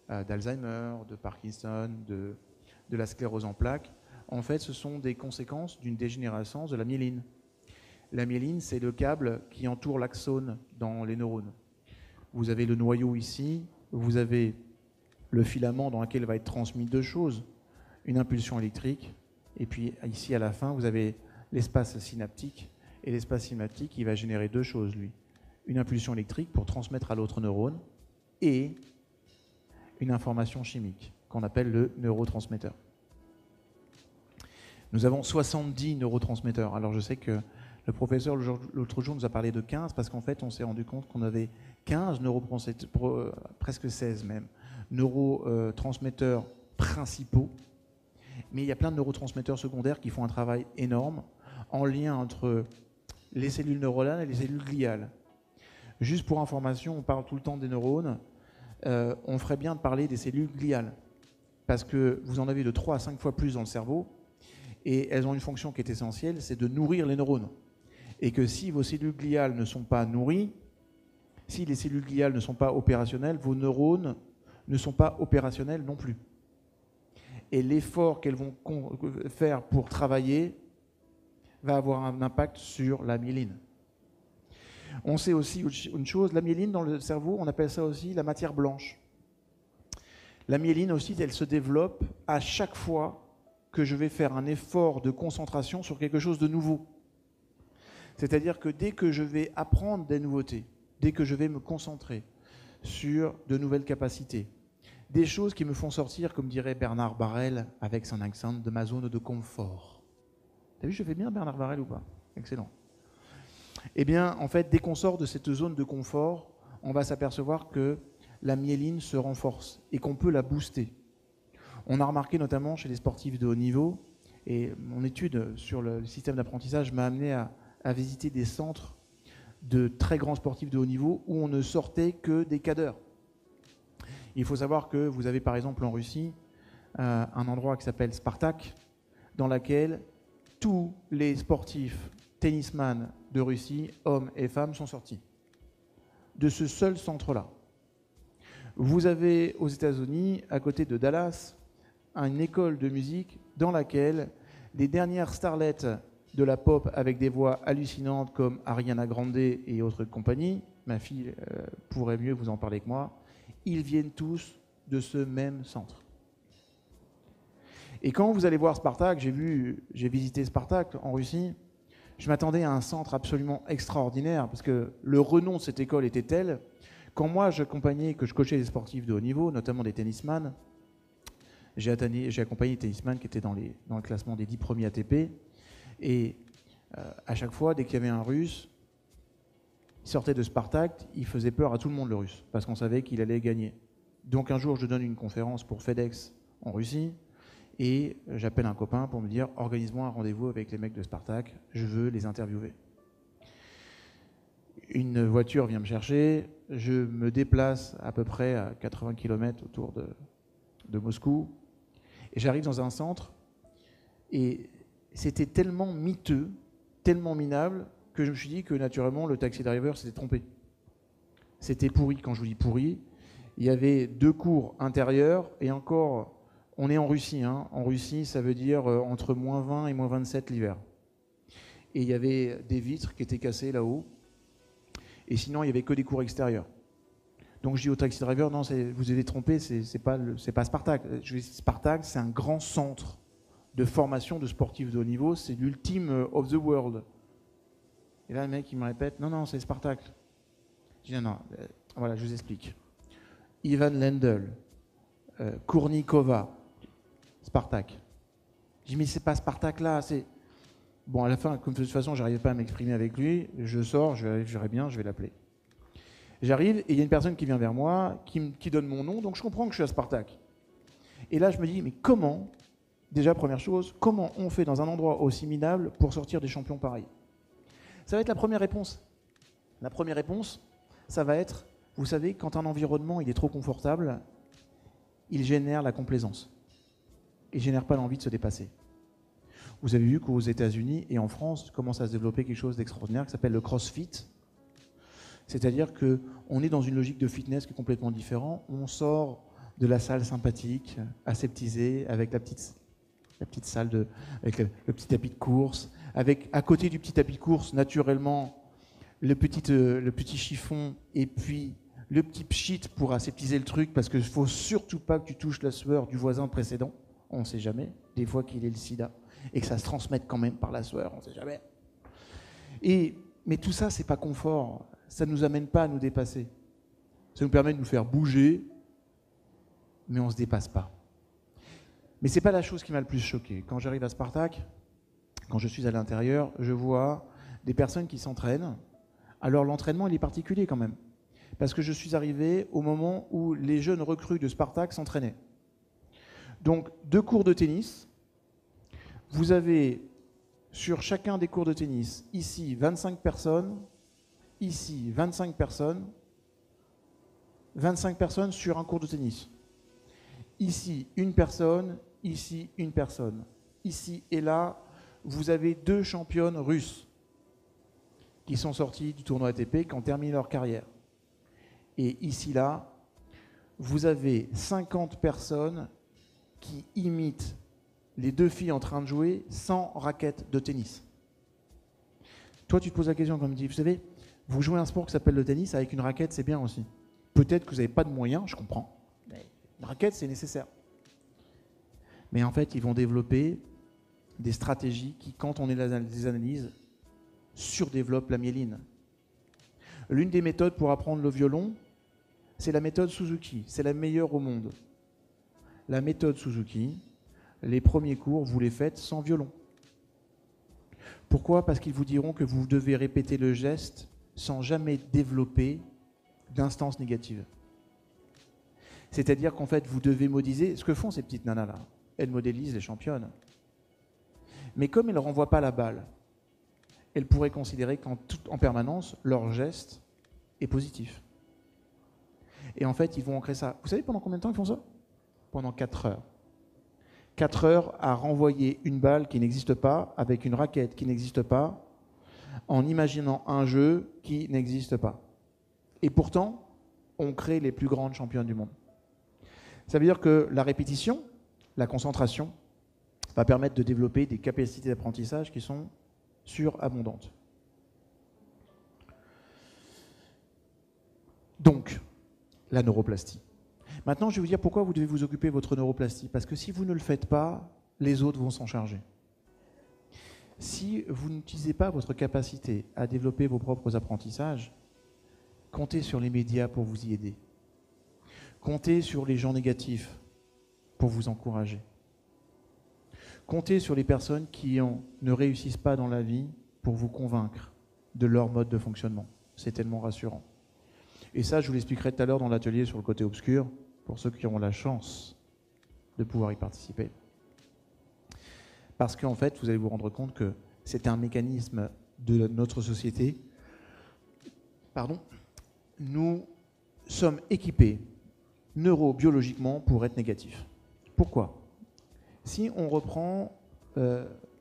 d'Alzheimer, de Parkinson, de la sclérose en plaques. En fait, ce sont des conséquences d'une dégénérescence de la myéline. La myéline, c'est le câble qui entoure l'axone dans les neurones. Vous avez le noyau ici, vous avez le filament dans lequel va être transmis 2 choses, une impulsion électrique, et puis ici à la fin, vous avez l'espace synaptique, et l'espace synaptique, il va générer 2 choses, lui. Une impulsion électrique pour transmettre à l'autre neurone, et une information chimique, qu'on appelle le neurotransmetteur. Nous avons 70 neurotransmetteurs. Alors je sais que le professeur l'autre jour nous a parlé de 15 parce qu'en fait on s'est rendu compte qu'on avait 15 neurotransmetteurs, presque 16 même, neurotransmetteurs principaux. Mais il y a plein de neurotransmetteurs secondaires qui font un travail énorme en lien entre les cellules neuronales et les cellules gliales. Juste pour information, on parle tout le temps des neurones. On ferait bien de parler des cellules gliales parce que vous en avez de 3 à 5 fois plus dans le cerveau et elles ont une fonction qui est essentielle, c'est de nourrir les neurones. Et que si vos cellules gliales ne sont pas nourries, si les cellules gliales ne sont pas opérationnelles, vos neurones ne sont pas opérationnels non plus. Et l'effort qu'elles vont faire pour travailler va avoir un impact sur la myéline. On sait aussi une chose, la myéline dans le cerveau, on appelle ça aussi la matière blanche. La myéline aussi, elle se développe à chaque fois que je vais faire un effort de concentration sur quelque chose de nouveau. C'est-à-dire que dès que je vais apprendre des nouveautés, dès que je vais me concentrer sur de nouvelles capacités, des choses qui me font sortir, comme dirait Bernard Barrel, avec son accent, de ma zone de confort. T'as vu, je fais bien Bernard Barrel ou pas? Excellent. Eh bien, en fait, dès qu'on sort de cette zone de confort, on va s'apercevoir que la myéline se renforce et qu'on peut la booster. On a remarqué notamment chez les sportifs de haut niveau, et mon étude sur le système d'apprentissage m'a amené à visiter des centres de très grands sportifs de haut niveau où on ne sortait que des cadeurs. Il faut savoir que vous avez par exemple en Russie un endroit qui s'appelle Spartak, dans lequel tous les sportifs tennisman de Russie, hommes et femmes, sont sortis de ce seul centre-là. Vous avez aux États-Unis, à côté de Dallas, une école de musique dans laquelle les dernières starlettes de la pop avec des voix hallucinantes comme Ariana Grande et autres compagnies, ma fille pourrait mieux vous en parler que moi, ils viennent tous de ce même centre. Et quand vous allez voir Spartak, j'ai visité Spartak en Russie, je m'attendais à un centre absolument extraordinaire parce que le renom de cette école était tel. Quand moi que je coachais des sportifs de haut niveau, notamment des tennisman, j'ai accompagné des tennisman qui étaient dans le classement des 10 premiers ATP. Et à chaque fois, dès qu'il y avait un Russe, il sortait de Spartak, il faisait peur à tout le monde, le Russe, parce qu'on savait qu'il allait gagner. Donc un jour, je donne une conférence pour FedEx en Russie, et j'appelle un copain pour me dire « Organise-moi un rendez-vous avec les mecs de Spartak, je veux les interviewer ». Une voiture vient me chercher, je me déplace à peu près à 80 km autour de Moscou, et j'arrive dans un centre, et c'était tellement miteux, tellement minable, que je me suis dit que naturellement le taxi driver s'était trompé. C'était pourri, quand je vous dis pourri. Il y avait 2 cours intérieurs, et encore, on est en Russie. Hein. En Russie, ça veut dire entre moins 20 et moins 27 l'hiver. Et il y avait des vitres qui étaient cassées là-haut, et sinon il n'y avait que des cours extérieurs. Donc je dis au taxi driver, non, vous avez trompé, c'est pas Spartak. Je dis, Spartak, c'est un grand centre de formation de sportifs de haut niveau, c'est l'ultime of the world. Et là, le mec, il me répète, non, c'est Spartak. Je dis, non, voilà, je vous explique. Ivan Lendl, Kournikova, Spartak. Je dis, mais c'est pas Spartak là, c'est... Bon, à la fin, comme de toute façon, j'arrivais pas à m'exprimer avec lui, je sors, je vais l'appeler. J'arrive, et il y a une personne qui vient vers moi, qui donne mon nom, donc je comprends que je suis à Spartak. Et là, je me dis, mais comment, déjà, première chose, comment on fait dans un endroit aussi minable pour sortir des champions pareils? Ça va être la première réponse. La première réponse, ça va être, vous savez, quand un environnement il est trop confortable, il génère la complaisance. Il ne génère pas l'envie de se dépasser. Vous avez vu qu'aux États-Unis et en France commence à se développer quelque chose d'extraordinaire qui s'appelle le CrossFit. C'est-à-dire qu'on est dans une logique de fitness qui est complètement différente. On sort de la salle sympathique, aseptisée, avec la petite salle, avec le petit tapis de course, avec à côté du petit tapis de course, naturellement, le petit chiffon et puis le petit pchit pour aseptiser le truc, parce qu'il ne faut surtout pas que tu touches la sueur du voisin précédent. On ne sait jamais, des fois qu'il ait le sida, et que ça se transmette quand même par la sueur, on ne sait jamais. Mais tout ça, ce n'est pas confort, ça ne nous amène pas à nous dépasser. Ça nous permet de nous faire bouger, mais on ne se dépasse pas. Mais ce n'est pas la chose qui m'a le plus choqué. Quand j'arrive à Spartak, quand je suis à l'intérieur, je vois des personnes qui s'entraînent. Alors l'entraînement, il est particulier quand même. Parce que je suis arrivé au moment où les jeunes recrues de Spartak s'entraînaient. Donc 2 cours de tennis. Vous avez sur chacun des cours de tennis, ici 25 personnes, ici 25 personnes, 25 personnes sur un cours de tennis. Ici une personne, ici une personne. Ici et là, vous avez 2 championnes russes qui sont sorties du tournoi ATP, qui ont terminé leur carrière. Et ici, là, vous avez 50 personnes qui imitent les 2 filles en train de jouer sans raquette de tennis. Toi, tu te poses la question, comme tu dis, vous savez, vous jouez un sport qui s'appelle le tennis, avec une raquette, c'est bien aussi. Peut-être que vous n'avez pas de moyens, je comprends, mais une raquette, c'est nécessaire. Mais en fait, ils vont développer des stratégies qui, quand on les analyse, surdéveloppent la myéline. L'une des méthodes pour apprendre le violon, c'est la méthode Suzuki. C'est la meilleure au monde. La méthode Suzuki, les premiers cours, vous les faites sans violon. Pourquoi ? Parce qu'ils vous diront que vous devez répéter le geste sans jamais développer d'instance négative. C'est-à-dire qu'en fait, vous devez modéliser ce que font ces petites nanas-là. Elles modélisent les championnes. Mais comme elles ne renvoient pas la balle, elles pourraient considérer qu'en permanence, leur geste est positif. Et en fait, ils vont ancrer ça. Vous savez pendant combien de temps ils font ça ? Pendant 4 heures. 4 heures à renvoyer une balle qui n'existe pas, avec une raquette qui n'existe pas, en imaginant un jeu qui n'existe pas. Et pourtant, on crée les plus grandes championnes du monde. Ça veut dire que la répétition, la concentration, va permettre de développer des capacités d'apprentissage qui sont surabondantes. Donc, la neuroplastie. Maintenant, je vais vous dire pourquoi vous devez vous occuper de votre neuroplastie. Parce que si vous ne le faites pas, les autres vont s'en charger. Si vous n'utilisez pas votre capacité à développer vos propres apprentissages, comptez sur les médias pour vous y aider. Comptez sur les gens négatifs pour vous encourager. Comptez sur les personnes qui ne réussissent pas dans la vie pour vous convaincre de leur mode de fonctionnement. C'est tellement rassurant. Et ça, je vous l'expliquerai tout à l'heure dans l'atelier sur le côté obscur, pour ceux qui auront la chance de pouvoir y participer. Parce qu'en fait, vous allez vous rendre compte que c'est un mécanisme de notre société. Pardon. Nous sommes équipés neurobiologiquement pour être négatifs. Pourquoi ? Si on reprend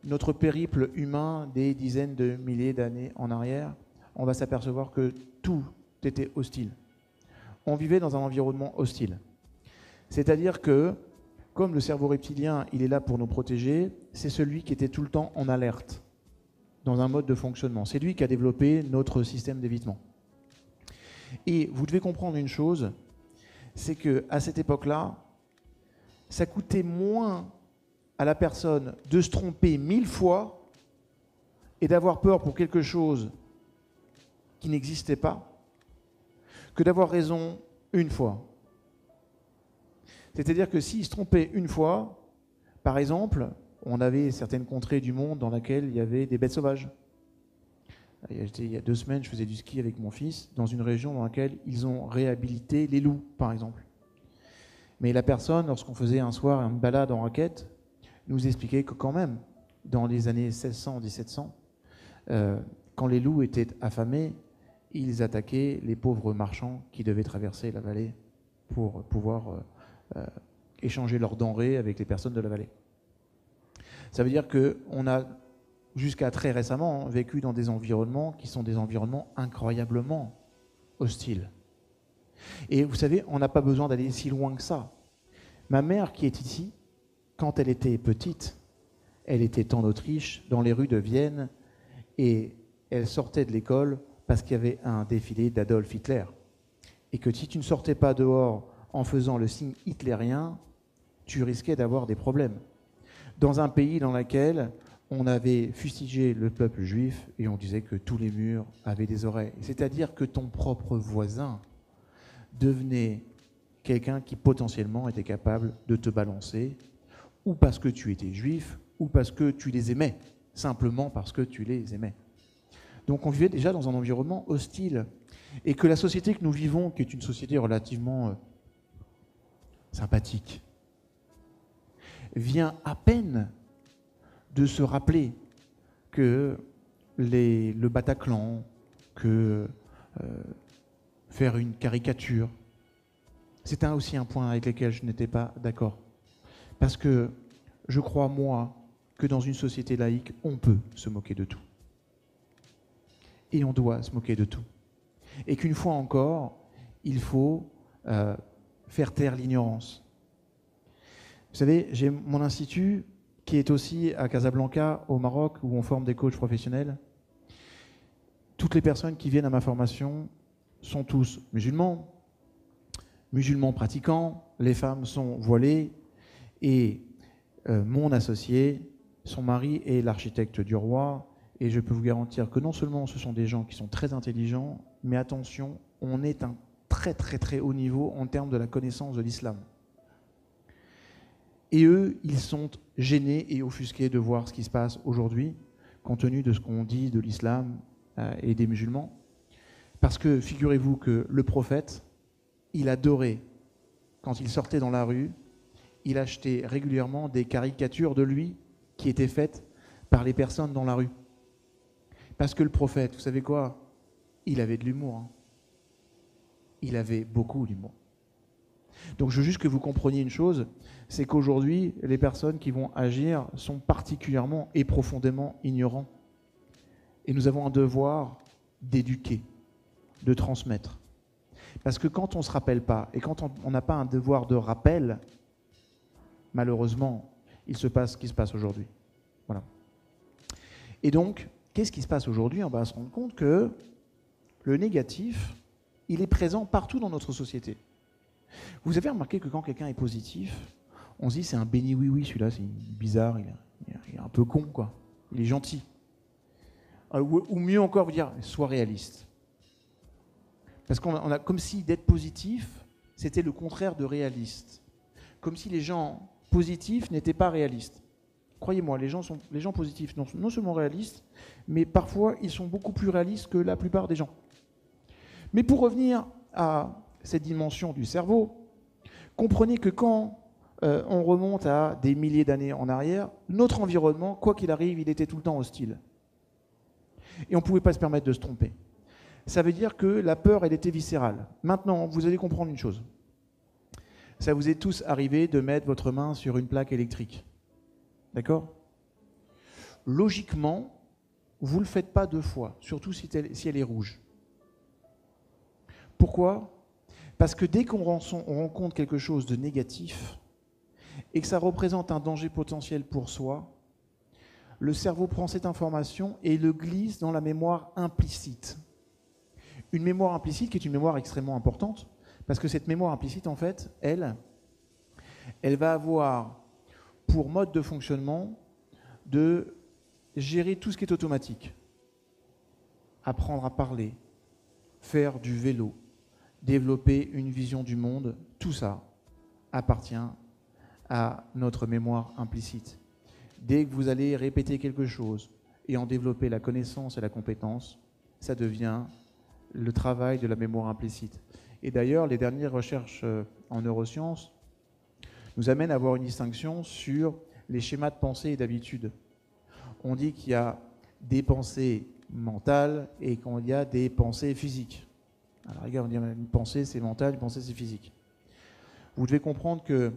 notre périple humain des dizaines de milliers d'années en arrière, on va s'apercevoir que tout était hostile. On vivait dans un environnement hostile. C'est-à-dire que, comme le cerveau reptilien, il est là pour nous protéger, c'est celui qui était tout le temps en alerte, dans un mode de fonctionnement. C'est lui qui a développé notre système d'évitement. Et vous devez comprendre une chose, c'est qu'à cette époque-là, ça coûtait moins à la personne de se tromper 1000 fois et d'avoir peur pour quelque chose qui n'existait pas, que d'avoir raison une fois. C'est-à-dire que s'il se trompait une fois, par exemple, on avait certaines contrées du monde dans lesquelles il y avait des bêtes sauvages. Il y a 2 semaines, je faisais du ski avec mon fils dans une région dans laquelle ils ont réhabilité les loups, par exemple. Mais la personne, lorsqu'on faisait un soir une balade en raquette, nous expliquait que quand même, dans les années 1600-1700, quand les loups étaient affamés, ils attaquaient les pauvres marchands qui devaient traverser la vallée pour pouvoir échanger leurs denrées avec les personnes de la vallée. Ça veut dire qu'on a, jusqu'à très récemment, vécu dans des environnements qui sont des environnements incroyablement hostiles. Et vous savez, on n'a pas besoin d'aller si loin que ça. Ma mère qui est ici, quand elle était petite, elle était en Autriche, dans les rues de Vienne, et elle sortait de l'école parce qu'il y avait un défilé d'Adolf Hitler. Et que si tu ne sortais pas dehors en faisant le signe hitlérien, tu risquais d'avoir des problèmes. Dans un pays dans lequel on avait fustigé le peuple juif et on disait que tous les murs avaient des oreilles. C'est-à-dire que ton propre voisin devenait quelqu'un qui potentiellement était capable de te balancer, ou parce que tu étais juif, ou parce que tu les aimais. simplement parce que tu les aimais. Donc on vivait déjà dans un environnement hostile. Et que la société que nous vivons, qui est une société relativement sympathique, vient à peine de se rappeler que le Bataclan, que faire une caricature, c'est aussi un point avec lequel je n'étais pas d'accord. Parce que je crois, moi, que dans une société laïque, on peut se moquer de tout. Et on doit se moquer de tout. Et qu'une fois encore, il faut faire taire l'ignorance. Vous savez, j'ai mon institut qui est aussi à Casablanca, au Maroc, où on forme des coachs professionnels. Toutes les personnes qui viennent à ma formation sont tous musulmans pratiquants, les femmes sont voilées, et mon associé, son mari est l'architecte du roi, et je peux vous garantir que non seulement ce sont des gens qui sont très intelligents, mais attention, on est un très très très haut niveau en termes de la connaissance de l'islam. Et eux, ils sont gênés et offusqués de voir ce qui se passe aujourd'hui, compte tenu de ce qu'on dit de l'islam et des musulmans. Parce que figurez-vous que le prophète, il adorait, quand il sortait dans la rue, il achetait régulièrement des caricatures de lui qui étaient faites par les personnes dans la rue. Parce que le prophète, vous savez quoi? Il avait de l'humour. Hein. Il avait beaucoup d'humour. Donc je veux juste que vous compreniez une chose, c'est qu'aujourd'hui, les personnes qui vont agir sont particulièrement et profondément ignorants. Et nous avons un devoir d'éduquer, de transmettre. Parce que quand on ne se rappelle pas, et quand on n'a pas un devoir de rappel, malheureusement, il se passe ce qui se passe aujourd'hui. Voilà. Et donc, qu'est-ce qui se passe aujourd'hui? On va se rendre compte que le négatif, il est présent partout dans notre société. Vous avez remarqué que quand quelqu'un est positif, on se dit c'est un béni oui-oui, celui-là, c'est bizarre, il est un peu con, quoi. Il est gentil. Ou mieux encore, vous dire, sois réaliste. Parce qu'on a comme si d'être positif, c'était le contraire de réaliste. Comme si les gens positifs n'étaient pas réalistes. Croyez-moi, les gens positifs non seulement réalistes, mais parfois ils sont beaucoup plus réalistes que la plupart des gens. Mais pour revenir à cette dimension du cerveau, comprenez que quand on remonte à des milliers d'années en arrière, notre environnement, quoi qu'il arrive, il était tout le temps hostile. Et on ne pouvait pas se permettre de se tromper. Ça veut dire que la peur, elle était viscérale. Maintenant, vous allez comprendre une chose. Ça vous est tous arrivé de mettre votre main sur une plaque électrique. D'accord? Logiquement, vous ne le faites pas 2 fois, surtout si elle est rouge. Pourquoi? Parce que dès qu'on rencontre quelque chose de négatif et que ça représente un danger potentiel pour soi, le cerveau prend cette information et le glisse dans la mémoire implicite. Une mémoire implicite qui est une mémoire extrêmement importante, parce que cette mémoire implicite, en fait, elle va avoir pour mode de fonctionnement de gérer tout ce qui est automatique. Apprendre à parler, faire du vélo, développer une vision du monde, tout ça appartient à notre mémoire implicite. Dès que vous allez répéter quelque chose et en développer la connaissance et la compétence, ça devient le travail de la mémoire implicite. Et d'ailleurs, les dernières recherches en neurosciences nous amènent à avoir une distinction sur les schémas de pensée et d'habitude. On dit qu'il y a des pensées mentales et qu'il y a des pensées physiques. Alors regarde, on dit une pensée c'est mental, une pensée c'est physique. Vous devez comprendre que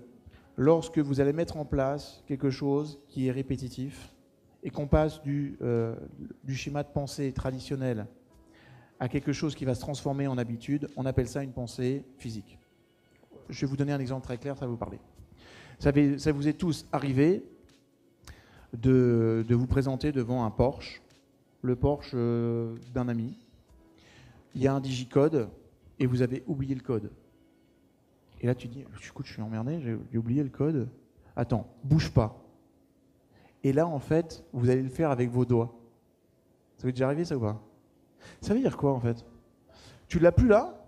lorsque vous allez mettre en place quelque chose qui est répétitif et qu'on passe du schéma de pensée traditionnel à quelque chose qui va se transformer en habitude, on appelle ça une pensée physique. Je vais vous donner un exemple très clair, ça va vous parler. Ça vous est tous arrivé de vous présenter devant un Porsche, le Porsche d'un ami. Il y a un digicode et vous avez oublié le code. Et là tu dis, écoute, je suis emmerdé, j'ai oublié le code. Attends, bouge pas. Et là en fait, vous allez le faire avec vos doigts. Ça vous est déjà arrivé ça ou pas? Ça veut dire quoi en fait? Tu l'as plus là,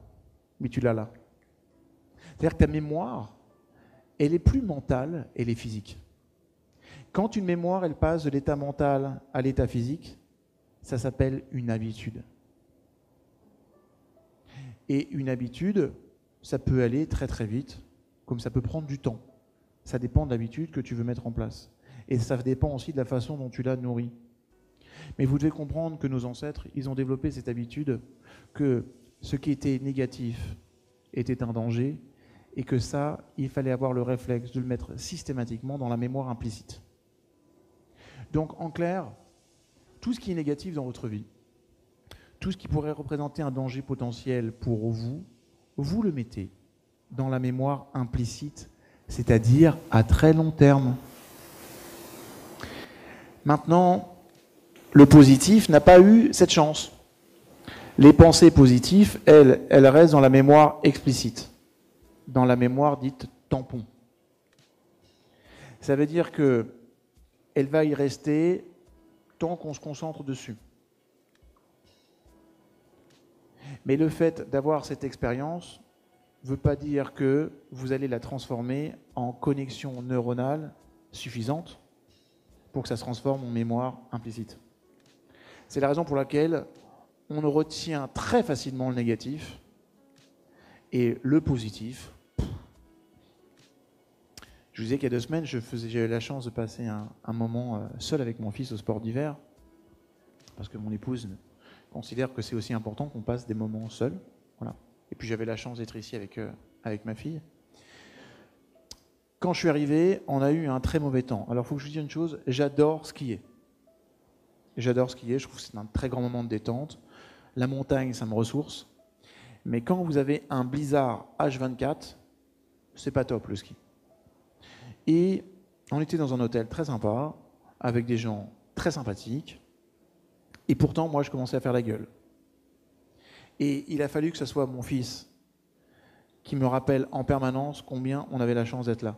mais tu l'as là. C'est-à-dire que ta mémoire, elle est plus mentale, elle est physique. Quand une mémoire, elle passe de l'état mental à l'état physique, ça s'appelle une habitude. Et une habitude, ça peut aller très très vite, comme ça peut prendre du temps. Ça dépend de l'habitude que tu veux mettre en place. Et ça dépend aussi de la façon dont tu la nourris. Mais vous devez comprendre que nos ancêtres, ils ont développé cette habitude que ce qui était négatif était un danger et que ça, il fallait avoir le réflexe de le mettre systématiquement dans la mémoire implicite. Donc en clair, tout ce qui est négatif dans votre vie, tout ce qui pourrait représenter un danger potentiel pour vous, vous le mettez dans la mémoire implicite, c'est-à-dire à très long terme. Maintenant, le positif n'a pas eu cette chance. Les pensées positives, elles restent dans la mémoire explicite, dans la mémoire dite tampon. Ça veut dire qu'elle va y rester tant qu'on se concentre dessus. Mais le fait d'avoir cette expérience ne veut pas dire que vous allez la transformer en connexion neuronale suffisante pour que ça se transforme en mémoire implicite. C'est la raison pour laquelle on retient très facilement le négatif et le positif. Je vous disais qu'il y a 2 semaines, j'ai eu la chance de passer un moment seul avec mon fils au sport d'hiver, parce que mon épouse considère que c'est aussi important qu'on passe des moments seuls. Voilà. Et puis j'avais la chance d'être ici avec ma fille. Quand je suis arrivé, on a eu un très mauvais temps. Alors il faut que je vous dise une chose, j'adore skier. J'adore skier, je trouve que c'est un très grand moment de détente. La montagne, ça me ressource. Mais quand vous avez un blizzard H24, c'est pas top le ski. Et on était dans un hôtel très sympa, avec des gens très sympathiques. Et pourtant, moi, je commençais à faire la gueule. Et il a fallu que ce soit mon fils qui me rappelle en permanence combien on avait la chance d'être là.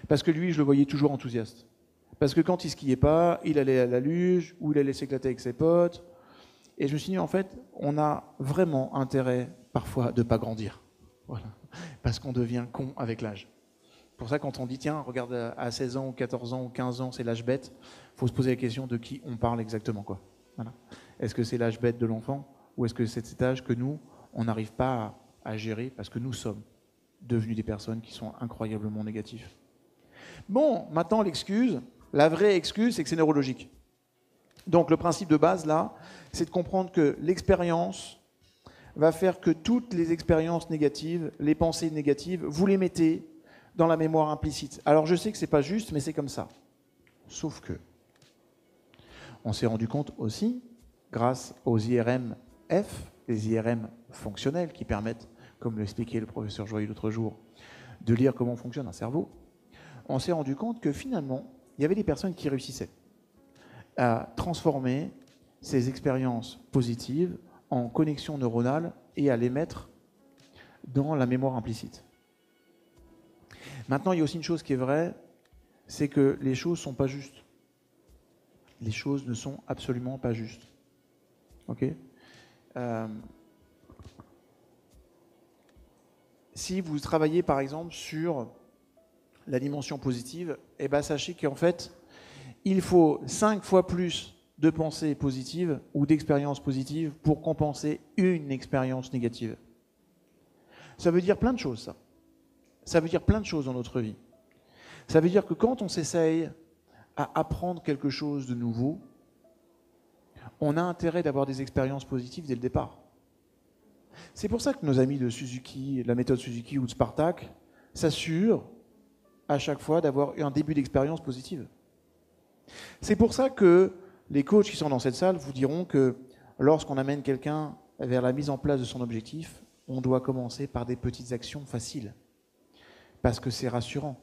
Parce que lui, je le voyais toujours enthousiaste. Parce que quand il skiait pas, il allait à la luge, ou il allait s'éclater avec ses potes. Et je me suis dit, en fait, on a vraiment intérêt, parfois, de ne pas grandir. Voilà. Parce qu'on devient con avec l'âge. Pour ça, quand on dit, tiens, regarde, à 16 ans, ou 14 ans, ou 15 ans, c'est l'âge bête, il faut se poser la question de qui on parle exactement, quoi. Voilà. Est-ce que c'est l'âge bête de l'enfant, ou est-ce que c'est cet âge que nous, on n'arrive pas à gérer, parce que nous sommes devenus des personnes qui sont incroyablement négatives. Bon, maintenant, l'excuse, la vraie excuse, c'est que c'est neurologique. Donc, le principe de base, là, c'est de comprendre que l'expérience va faire que toutes les expériences négatives, les pensées négatives, vous les mettez dans la mémoire implicite. Alors, je sais que c'est pas juste, mais c'est comme ça. Sauf que, on s'est rendu compte aussi, grâce aux IRM-F, les IRM fonctionnels qui permettent, comme l'expliquait le professeur Joyeux l'autre jour, de lire comment fonctionne un cerveau, on s'est rendu compte que finalement, il y avait des personnes qui réussissaient à transformer ces expériences positives en connexions neuronales et à les mettre dans la mémoire implicite. Maintenant, il y a aussi une chose qui est vraie, c'est que les choses ne sont pas justes. Les choses ne sont absolument pas justes. Ok ? Si vous travaillez par exemple sur la dimension positive, eh ben, sachez qu'en fait, il faut 5 fois plus de pensées positives ou d'expériences positives pour compenser une expérience négative. Ça veut dire plein de choses, ça. Ça veut dire plein de choses dans notre vie. Ça veut dire que quand on s'essaye à apprendre quelque chose de nouveau, on a intérêt d'avoir des expériences positives dès le départ. C'est pour ça que nos amis de Suzuki, de la méthode Suzuki ou de Spartak, s'assurent à chaque fois d'avoir un début d'expérience positive. C'est pour ça que les coachs qui sont dans cette salle vous diront que lorsqu'on amène quelqu'un vers la mise en place de son objectif, on doit commencer par des petites actions faciles. Parce que c'est rassurant.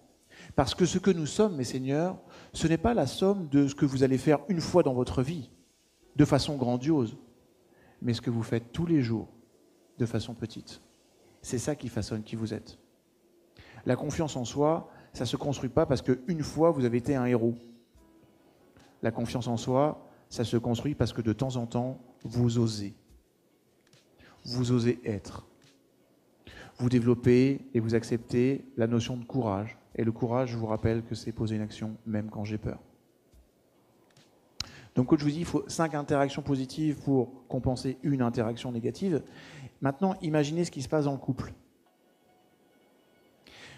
Parce que ce que nous sommes, mes seigneurs, ce n'est pas la somme de ce que vous allez faire une fois dans votre vie, de façon grandiose, mais ce que vous faites tous les jours, de façon petite. C'est ça qui façonne qui vous êtes. La confiance en soi, ça ne se construit pas parce qu'une fois, vous avez été un héros. La confiance en soi, ça se construit parce que de temps en temps, vous osez. Vous osez être. Vous développez et vous acceptez la notion de courage. Et le courage, je vous rappelle que c'est poser une action, même quand j'ai peur. Donc, quand je vous dis, il faut 5 interactions positives pour compenser une interaction négative. Maintenant, imaginez ce qui se passe dans le couple.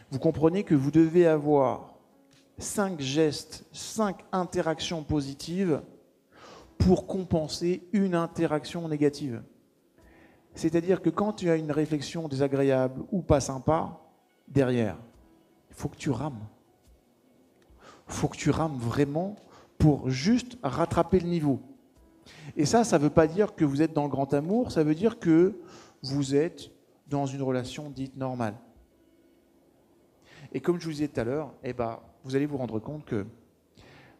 Vous comprenez que vous devez avoir 5 gestes, 5 interactions positives pour compenser une interaction négative. C'est-à-dire que quand tu as une réflexion désagréable ou pas sympa, derrière, il faut que tu rames. Il faut que tu rames vraiment pour juste rattraper le niveau. Et ça ne veut pas dire que vous êtes dans le grand amour, ça veut dire que vous êtes dans une relation dite normale. Et comme je vous disais tout à l'heure, vous allez vous rendre compte que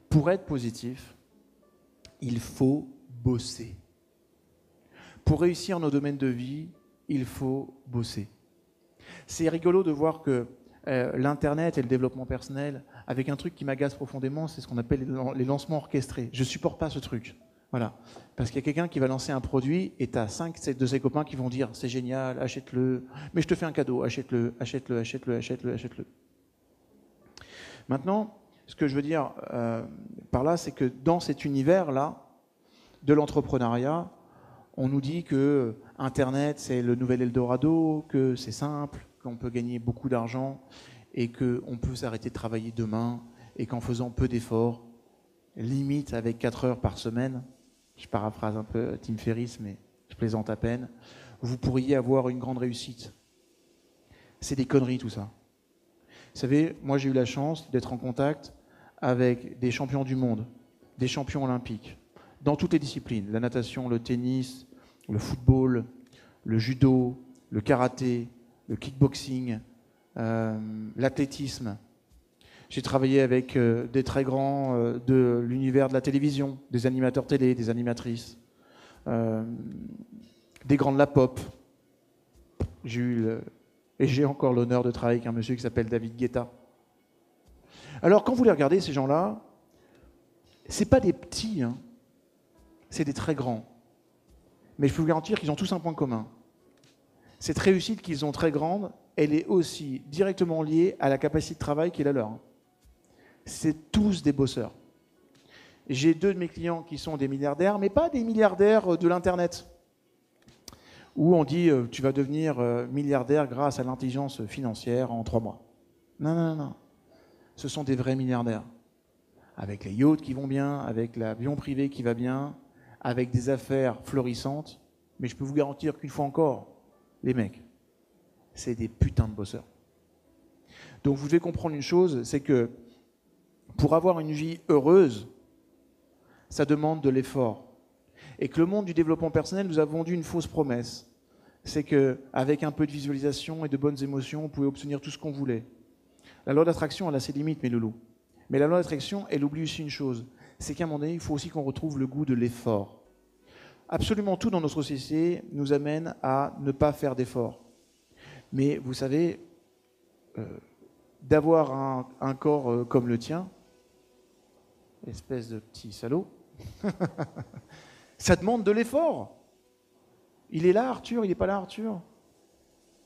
pour être positif, il faut bosser. Pour réussir nos domaines de vie, il faut bosser. C'est rigolo de voir que l'Internet et le développement personnel, avec un truc qui m'agace profondément, c'est ce qu'on appelle les lancements orchestrés. Je ne supporte pas ce truc. Voilà. Parce qu'il y a quelqu'un qui va lancer un produit et tu as 5 de ses copains qui vont dire « c'est génial, achète-le, mais je te fais un cadeau, achète-le, achète-le, achète-le, achète-le, achète-le ». Maintenant, ce que je veux dire par là, c'est que dans cet univers-là de l'entrepreneuriat, on nous dit que Internet, c'est le nouvel Eldorado, que c'est simple, qu'on peut gagner beaucoup d'argent et qu'on peut s'arrêter de travailler demain et qu'en faisant peu d'efforts, limite avec 4 heures par semaine, je paraphrase un peu Tim Ferriss, mais je plaisante à peine, vous pourriez avoir une grande réussite. C'est des conneries tout ça. Vous savez, moi j'ai eu la chance d'être en contact avec des champions du monde, des champions olympiques, dans toutes les disciplines, la natation, le tennis, le football, le judo, le karaté, le kickboxing, l'athlétisme. J'ai travaillé avec des très grands de l'univers de la télévision, des animateurs télé, des animatrices, des grands de la pop. J'ai encore l'honneur de travailler avec un monsieur qui s'appelle David Guetta. Alors quand vous les regardez, ces gens-là, c'est pas des petits, hein, c'est des très grands. Mais je peux vous garantir qu'ils ont tous un point commun. Cette réussite qu'ils ont très grande, elle est aussi directement liée à la capacité de travail qui est la leur. C'est tous des bosseurs. J'ai 2 de mes clients qui sont des milliardaires, mais pas des milliardaires de l'Internet, où on dit tu vas devenir milliardaire grâce à l'intelligence financière en 3 mois. Non, non, non. Ce sont des vrais milliardaires. Avec les yachts qui vont bien, avec l'avion privé qui va bien, avec des affaires florissantes. Mais je peux vous garantir qu'une fois encore, les mecs, c'est des putains de bosseurs. Donc vous devez comprendre une chose, c'est que pour avoir une vie heureuse, ça demande de l'effort. Et que le monde du développement personnel nous a vendu une fausse promesse. C'est qu'avec un peu de visualisation et de bonnes émotions, on pouvait obtenir tout ce qu'on voulait. La loi d'attraction, elle a ses limites, mes loulous. Mais la loi d'attraction, elle oublie aussi une chose. C'est qu'à un moment donné, il faut aussi qu'on retrouve le goût de l'effort. Absolument tout dans notre société nous amène à ne pas faire d'efforts. Mais vous savez, d'avoir un corps comme le tien, espèce de petit salaud, ça demande de l'effort. Il est là, Arthur, il n'est pas là, Arthur.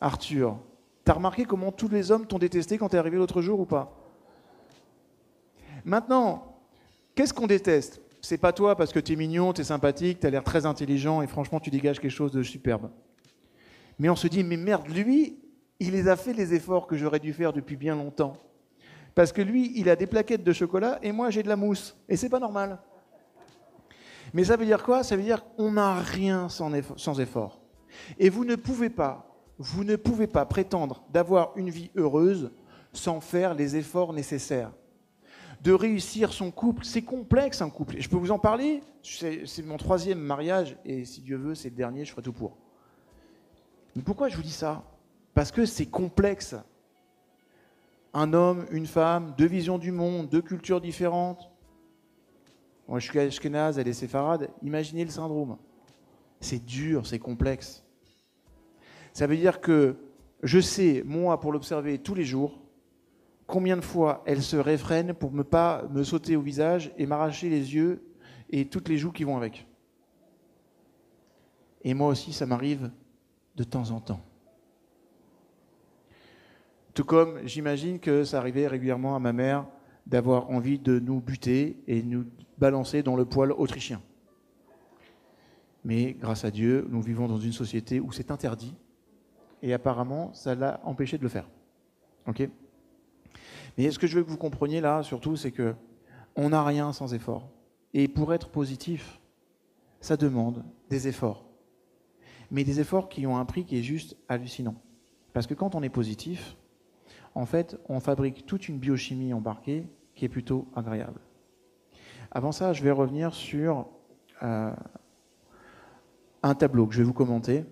Arthur, t'as remarqué comment tous les hommes t'ont détesté quand t'es arrivé l'autre jour ou pas? Maintenant, qu'est-ce qu'on déteste? C'est pas toi parce que t'es mignon, t'es sympathique, t'as l'air très intelligent et franchement tu dégages quelque chose de superbe. Mais on se dit, mais merde, lui, il les a fait les efforts que j'aurais dû faire depuis bien longtemps. Parce que lui, il a des plaquettes de chocolat et moi j'ai de la mousse. Et c'est pas normal. Mais ça veut dire quoi? Ça veut dire qu'on n'a rien sans effort. Et vous ne pouvez pas prétendre d'avoir une vie heureuse sans faire les efforts nécessaires. De réussir son couple, c'est complexe un couple. Je peux vous en parler, c'est mon 3e mariage et si Dieu veut, c'est le dernier, je ferai tout pour. Mais pourquoi je vous dis ça? Parce que c'est complexe. Un homme, une femme, 2 visions du monde, 2 cultures différentes. Moi, je suis ashkénaze, elle est séfarade. Imaginez le syndrome. C'est dur, c'est complexe. Ça veut dire que je sais, moi, pour l'observer tous les jours, combien de fois elle se réfrène pour ne pas me sauter au visage et m'arracher les yeux et toutes les joues qui vont avec. Et moi aussi, ça m'arrive de temps en temps. Tout comme j'imagine que ça arrivait régulièrement à ma mère d'avoir envie de nous buter et nous balancer dans le poêle autrichien. Mais grâce à Dieu, nous vivons dans une société où c'est interdit et apparemment, ça l'a empêché de le faire. Ok ? Mais ce que je veux que vous compreniez là, surtout, c'est que on n'a rien sans effort. Et pour être positif, ça demande des efforts. Mais des efforts qui ont un prix qui est juste hallucinant. Parce que quand on est positif, en fait, on fabrique toute une biochimie embarquée qui est plutôt agréable. Avant ça, je vais revenir sur un tableau que je vais vous commenter.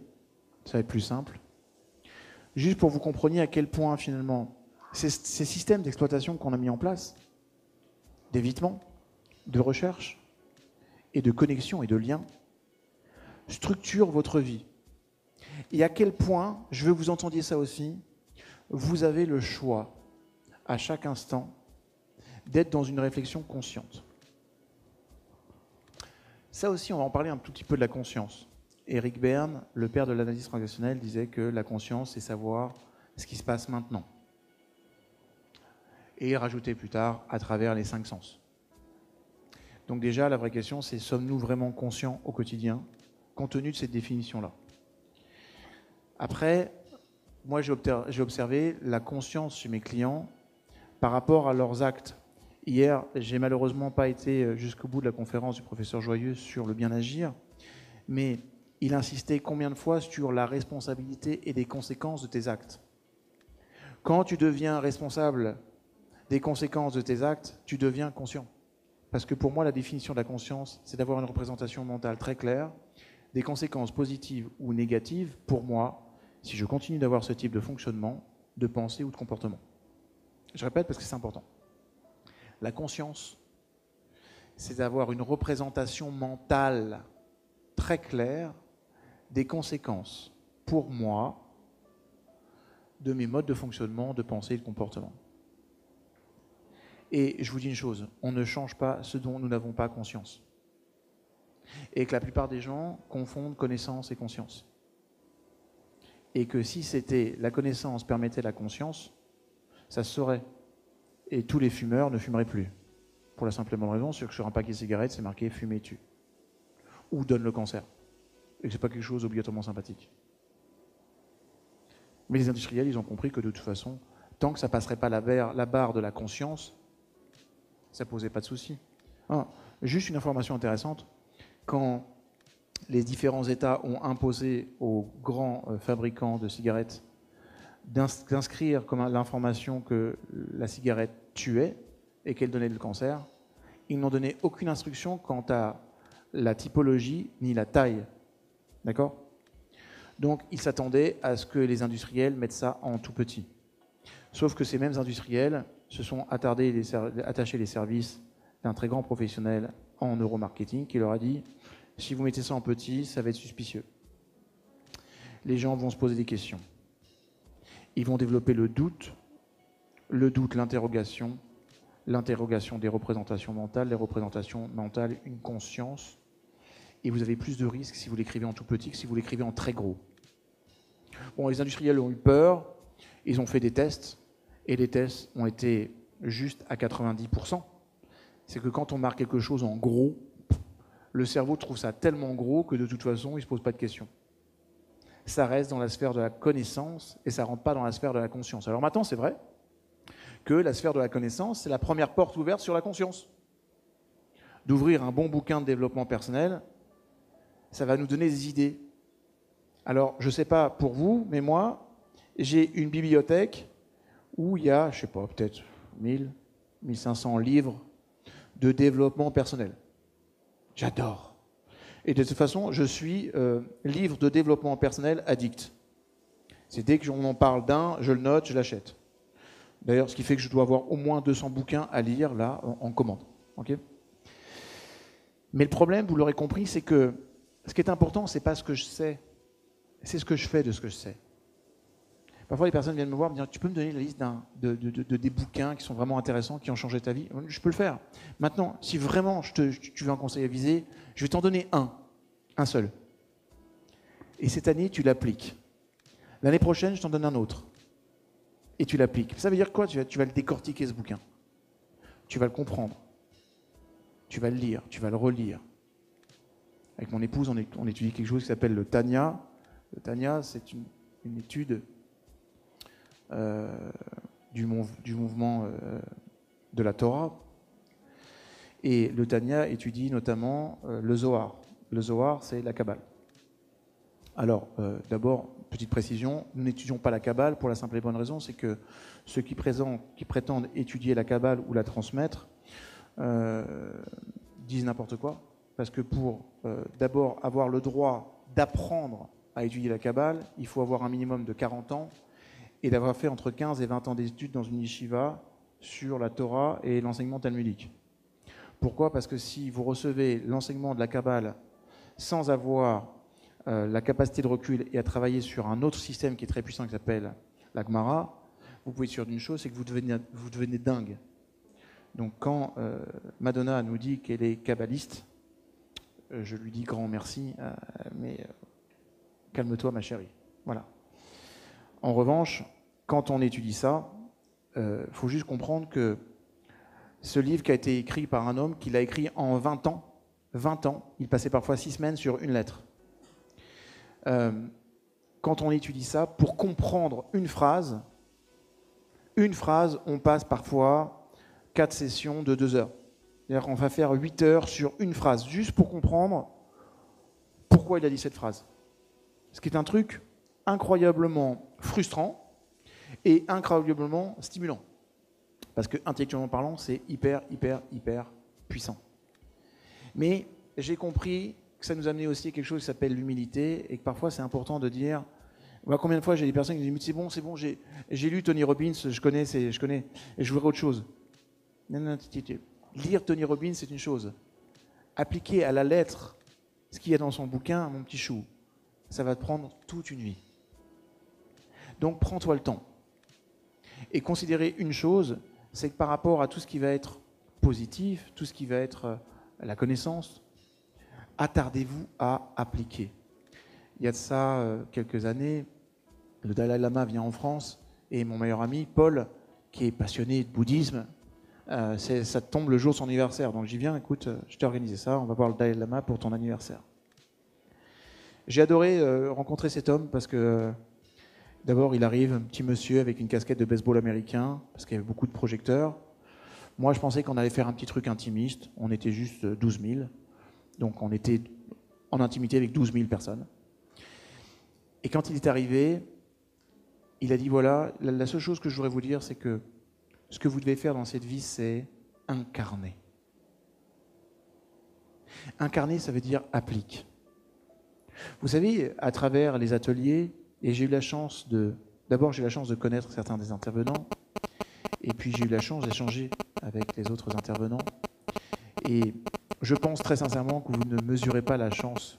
Ça va être plus simple. Juste pour que vous compreniez à quel point, finalement, ces systèmes d'exploitation qu'on a mis en place, d'évitement, de recherche et de connexion et de lien, structurent votre vie. Et à quel point, je veux que vous entendiez ça aussi, vous avez le choix, à chaque instant, d'être dans une réflexion consciente. Ça aussi, on va en parler un tout petit peu de la conscience. Eric Berne, le père de l'analyse transactionnelle, disait que la conscience, c'est savoir ce qui se passe maintenant. Et rajouter plus tard, à travers les 5 sens. Donc déjà, la vraie question, c'est sommes-nous vraiment conscients au quotidien, compte tenu de cette définition-là? Après, moi, j'ai observé la conscience chez mes clients par rapport à leurs actes. Hier, j'ai malheureusement pas été jusqu'au bout de la conférence du professeur Joyeux sur le bien agir, mais il insistait combien de fois sur la responsabilité et des conséquences de tes actes. Quand tu deviens responsable des conséquences de tes actes, tu deviens conscient. Parce que pour moi, la définition de la conscience, c'est d'avoir une représentation mentale très claire, des conséquences positives ou négatives, pour moi, si je continue d'avoir ce type de fonctionnement, de pensée ou de comportement. Je répète parce que c'est important. La conscience, c'est d'avoir une représentation mentale très claire des conséquences, pour moi, de mes modes de fonctionnement, de pensée et de comportement. Et je vous dis une chose, on ne change pas ce dont nous n'avons pas conscience. Et que la plupart des gens confondent connaissance et conscience. Et que si c'était la connaissance permettait la conscience, ça se saurait. Et tous les fumeurs ne fumeraient plus. Pour la simple et bonne raison, c'est que sur un paquet de cigarettes, c'est marqué « fumer tue » ou « donne le cancer ». Et que ce n'est pas quelque chose d'obligatoirement sympathique. Mais les industriels, ils ont compris que de toute façon, tant que ça ne passerait pas la barre de la conscience, ça ne posait pas de souci. Juste une information intéressante, quand les différents États ont imposé aux grands fabricants de cigarettes d'inscrire comme l'information que la cigarette tuait et qu'elle donnait le cancer, ils n'ont donné aucune instruction quant à la typologie ni la taille. D'accord ? Donc, ils s'attendaient à ce que les industriels mettent ça en tout petit. Sauf que ces mêmes industriels se sont attachés les services d'un très grand professionnel en neuromarketing qui leur a dit « si vous mettez ça en petit, ça va être suspicieux ». Les gens vont se poser des questions. Ils vont développer le doute, l'interrogation des représentations mentales, les représentations mentales, une conscience. Et vous avez plus de risques si vous l'écrivez en tout petit que si vous l'écrivez en très gros. Bon, les industriels ont eu peur, ils ont fait des tests, et les tests ont été juste à 90%. C'est que quand on marque quelque chose en gros, le cerveau trouve ça tellement gros que de toute façon, il ne se pose pas de questions. Ça reste dans la sphère de la connaissance et ça ne rentre pas dans la sphère de la conscience. Alors maintenant, c'est vrai que la sphère de la connaissance, c'est la première porte ouverte sur la conscience. D'ouvrir un bon bouquin de développement personnel, ça va nous donner des idées. Alors, je ne sais pas pour vous, mais moi, j'ai une bibliothèque où il y a, je ne sais pas, peut-être 1000, 1500 livres de développement personnel. J'adore. Et de toute façon, je suis livre de développement personnel addict. C'est dès qu'on en parle d'un, je le note, je l'achète. D'ailleurs, ce qui fait que je dois avoir au moins 200 bouquins à lire, là, en commande. Okay ? Mais le problème, vous l'aurez compris, c'est que ce qui est important, ce n'est pas ce que je sais, c'est ce que je fais de ce que je sais. Parfois, les personnes viennent me voir et me dire « Tu peux me donner la liste des bouquins qui sont vraiment intéressants, qui ont changé ta vie ?» Je peux le faire. Maintenant, si vraiment tu veux un conseil avisé, je vais t'en donner un seul. Et cette année, tu l'appliques. L'année prochaine, je t'en donne un autre. et tu l'appliques. Ça veut dire quoi? Tu vas le décortiquer, ce bouquin. Tu vas le comprendre. Tu vas le lire, tu vas le relire. Avec mon épouse, on étudie quelque chose qui s'appelle le Tanya. Le Tanya, c'est une étude du mouvement de la Torah. Et le Tanya étudie notamment le Zohar. Le Zohar, c'est la Kabbale. Alors, d'abord, petite précision, nous n'étudions pas la Kabbale pour la simple et bonne raison, c'est que ceux qui prétendent étudier la Kabbale ou la transmettre disent n'importe quoi. Parce que pour d'abord avoir le droit d'apprendre à étudier la Kabbale, il faut avoir un minimum de 40 ans et d'avoir fait entre 15 et 20 ans d'études dans une yeshiva sur la Torah et l'enseignement talmudique. Pourquoi? Parce que si vous recevez l'enseignement de la Kabbale sans avoir la capacité de recul et à travailler sur un autre système qui est très puissant qui s'appelle la Gemara, vous pouvez être sûr d'une chose, c'est que vous devenez dingue. Donc quand Madonna nous dit qu'elle est kabbaliste, je lui dis grand merci, mais calme-toi ma chérie. Voilà. En revanche, quand on étudie ça, faut juste comprendre que ce livre qui a été écrit par un homme, qui l'a écrit en 20 ans, il passait parfois 6 semaines sur une lettre. Quand on étudie ça, pour comprendre une phrase, on passe parfois 4 sessions de 2 heures. C'est-à-dire qu'on va faire 8 heures sur une phrase, juste pour comprendre pourquoi il a dit cette phrase. Ce qui est un truc incroyablement frustrant et incroyablement stimulant. Parce que, intellectuellement parlant, c'est hyper puissant. Mais j'ai compris que ça nous amenait aussi à quelque chose qui s'appelle l'humilité et que parfois c'est important de dire... Combien de fois j'ai des personnes qui disent « c'est bon, j'ai lu Tony Robbins, je connais, et je voudrais autre chose. » Non, lire Tony Robbins, c'est une chose. Appliquer à la lettre ce qu'il y a dans son bouquin, mon petit chou, ça va te prendre toute une vie. Donc prends-toi le temps. Et considérer une chose, c'est que par rapport à tout ce qui va être positif, tout ce qui va être la connaissance, attardez-vous à appliquer. Il y a de ça quelques années, le Dalai Lama vient en France et mon meilleur ami, Paul, qui est passionné de bouddhisme, ça tombe le jour de son anniversaire. Donc j'y viens, écoute, je t'ai organisé ça, on va voir le Dalai Lama pour ton anniversaire. J'ai adoré rencontrer cet homme parce que d'abord il arrive, un petit monsieur avec une casquette de baseball américain, parce qu'il y avait beaucoup de projecteurs. Moi je pensais qu'on allait faire un petit truc intimiste, on était juste 12 000, donc on était en intimité avec 12 000 personnes. Et quand il est arrivé, il a dit voilà, la seule chose que je voudrais vous dire, c'est que ce que vous devez faire dans cette vie, c'est incarner. Incarner, ça veut dire applique. Vous savez, à travers les ateliers, et j'ai eu la chance d'abord j'ai eu la chance de connaître certains des intervenants, et puis j'ai eu la chance d'échanger avec les autres intervenants. Et je pense très sincèrement que vous ne mesurez pas la chance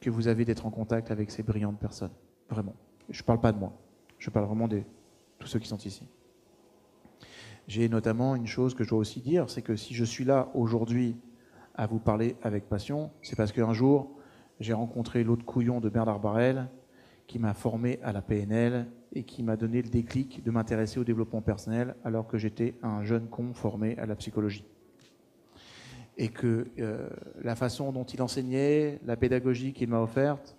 que vous avez d'être en contact avec ces brillantes personnes. Vraiment. Je ne parle pas de moi. Je parle vraiment de tous ceux qui sont ici. J'ai notamment une chose que je dois aussi dire, c'est que si je suis là aujourd'hui à vous parler avec passion, c'est parce qu'un jour, j'ai rencontré l'autre couillon de Bernard Barrel qui m'a formé à la PNL et qui m'a donné le déclic de m'intéresser au développement personnel alors que j'étais un jeune con formé à la psychologie. Et que la façon dont il enseignait, la pédagogie qu'il m'a offerte,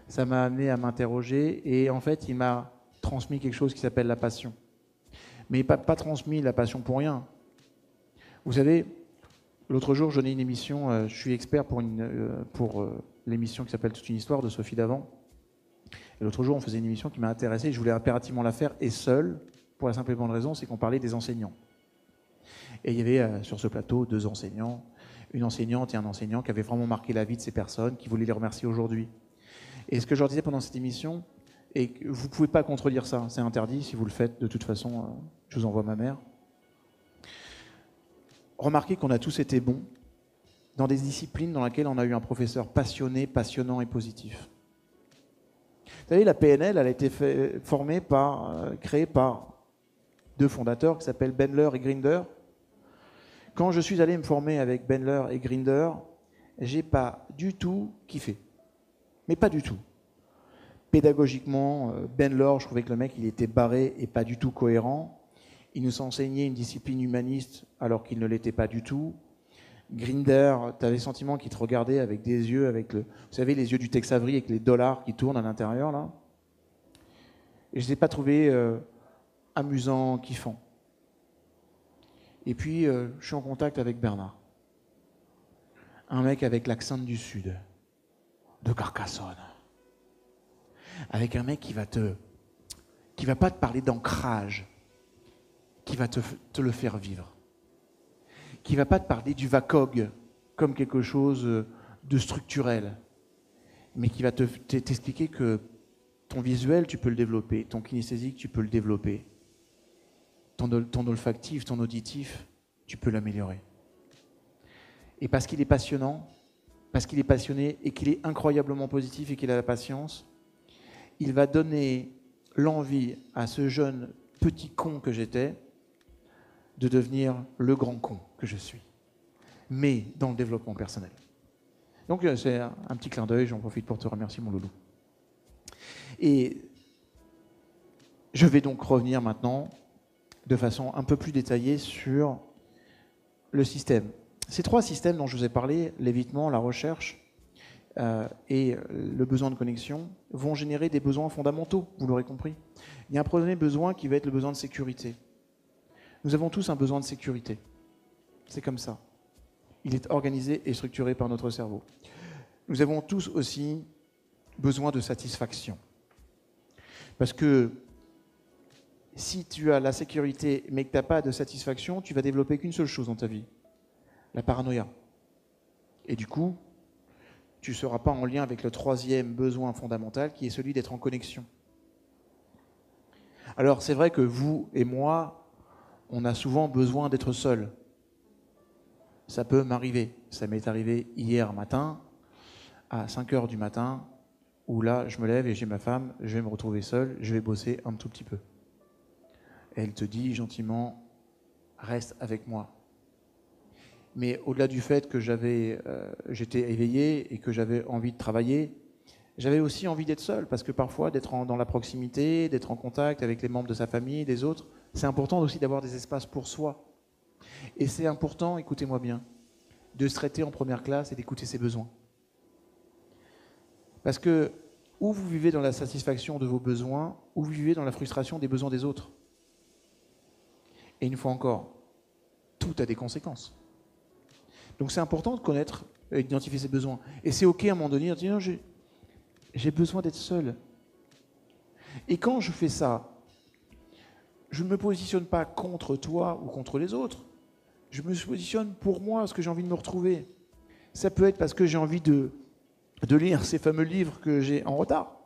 ça m'a amené à m'interroger et en fait, il m'a transmis quelque chose qui s'appelle la passion. Mais pas transmis la passion pour rien. Vous savez, l'autre jour, je donnais une émission, je suis expert pour l'émission qui s'appelle Toute une histoire de Sophie Davant. Et l'autre jour, on faisait une émission qui m'a intéressé, je voulais impérativement la faire, et seul, pour la simple et bonne raison, c'est qu'on parlait des enseignants. Et il y avait sur ce plateau 2 enseignants, une enseignante et un enseignant qui avaient vraiment marqué la vie de ces personnes, qui voulaient les remercier aujourd'hui. Et ce que je leur disais pendant cette émission, et que vous ne pouvez pas contredire ça, c'est interdit, si vous le faites, de toute façon, je vous envoie ma mère. Remarquez qu'on a tous été bons dans des disciplines dans lesquelles on a eu un professeur passionné, passionnant et positif. Vous savez, la PNL, elle a été créée par 2 fondateurs qui s'appellent Bandler et Grinder. Quand je suis allé me former avec Bandler et Grinder, j'ai pas du tout kiffé. Mais pas du tout. Pédagogiquement, Ben Lor, je trouvais que le mec, il était barré et pas du tout cohérent. Il nous enseignait une discipline humaniste alors qu'il ne l'était pas du tout. Grinder, tu avais le sentiment qu'il te regardait avec des yeux, vous savez, les yeux du Tex Avery avec les dollars qui tournent à l'intérieur, là. Et je ne les ai pas trouvés amusants, kiffants. Et puis, je suis en contact avec Bernard. Un mec avec l'accent du Sud, de Carcassonne. Avec un mec qui va pas te parler d'ancrage, qui va te le faire vivre. Qui va pas te parler du VACOG comme quelque chose de structurel, mais qui va t'expliquer que ton visuel, tu peux le développer, ton kinesthésique, tu peux le développer, ton olfactif, ton auditif, tu peux l'améliorer. Et parce qu'il est passionnant, parce qu'il est passionné et qu'il est incroyablement positif et qu'il a la patience, il va donner l'envie à ce jeune petit con que j'étais de devenir le grand con que je suis, mais dans le développement personnel. Donc c'est un petit clin d'œil, j'en profite pour te remercier mon loulou. Et je vais donc revenir maintenant de façon un peu plus détaillée sur le système. Ces trois systèmes dont je vous ai parlé, l'évitement, la recherche et le besoin de connexion, vont générer des besoins fondamentaux, vous l'aurez compris. Il y a un premier besoin qui va être le besoin de sécurité. Nous avons tous un besoin de sécurité. C'est comme ça. Il est organisé et structuré par notre cerveau. Nous avons tous aussi besoin de satisfaction. Parce que si tu as la sécurité mais que tu n'as pas de satisfaction, tu vas développer qu'une seule chose dans ta vie, la paranoïa. Et du coup, tu ne seras pas en lien avec le troisième besoin fondamental qui est celui d'être en connexion. Alors c'est vrai que vous et moi, on a souvent besoin d'être seul. Ça peut m'arriver. Ça m'est arrivé hier matin, à 5h du matin, où là, je me lève et j'ai ma femme, je vais me retrouver seul, je vais bosser un tout petit peu. Elle te dit gentiment, reste avec moi. Mais au-delà du fait que j'étais éveillé et que j'avais envie de travailler, j'avais aussi envie d'être seul, parce que parfois, d'être dans la proximité, d'être en contact avec les membres de sa famille, des autres, c'est important aussi d'avoir des espaces pour soi. Et c'est important, écoutez-moi bien, de se traiter en première classe et d'écouter ses besoins. Parce que, ou vous vivez dans la satisfaction de vos besoins, ou vous vivez dans la frustration des besoins des autres. Et une fois encore, tout a des conséquences. Donc c'est important de connaître et d'identifier ses besoins. Et c'est OK à un moment donné de dire, j'ai besoin d'être seul. Et quand je fais ça, je ne me positionne pas contre toi ou contre les autres. Je me positionne pour moi, parce que j'ai envie de me retrouver. Ça peut être parce que j'ai envie de lire ces fameux livres que j'ai en retard.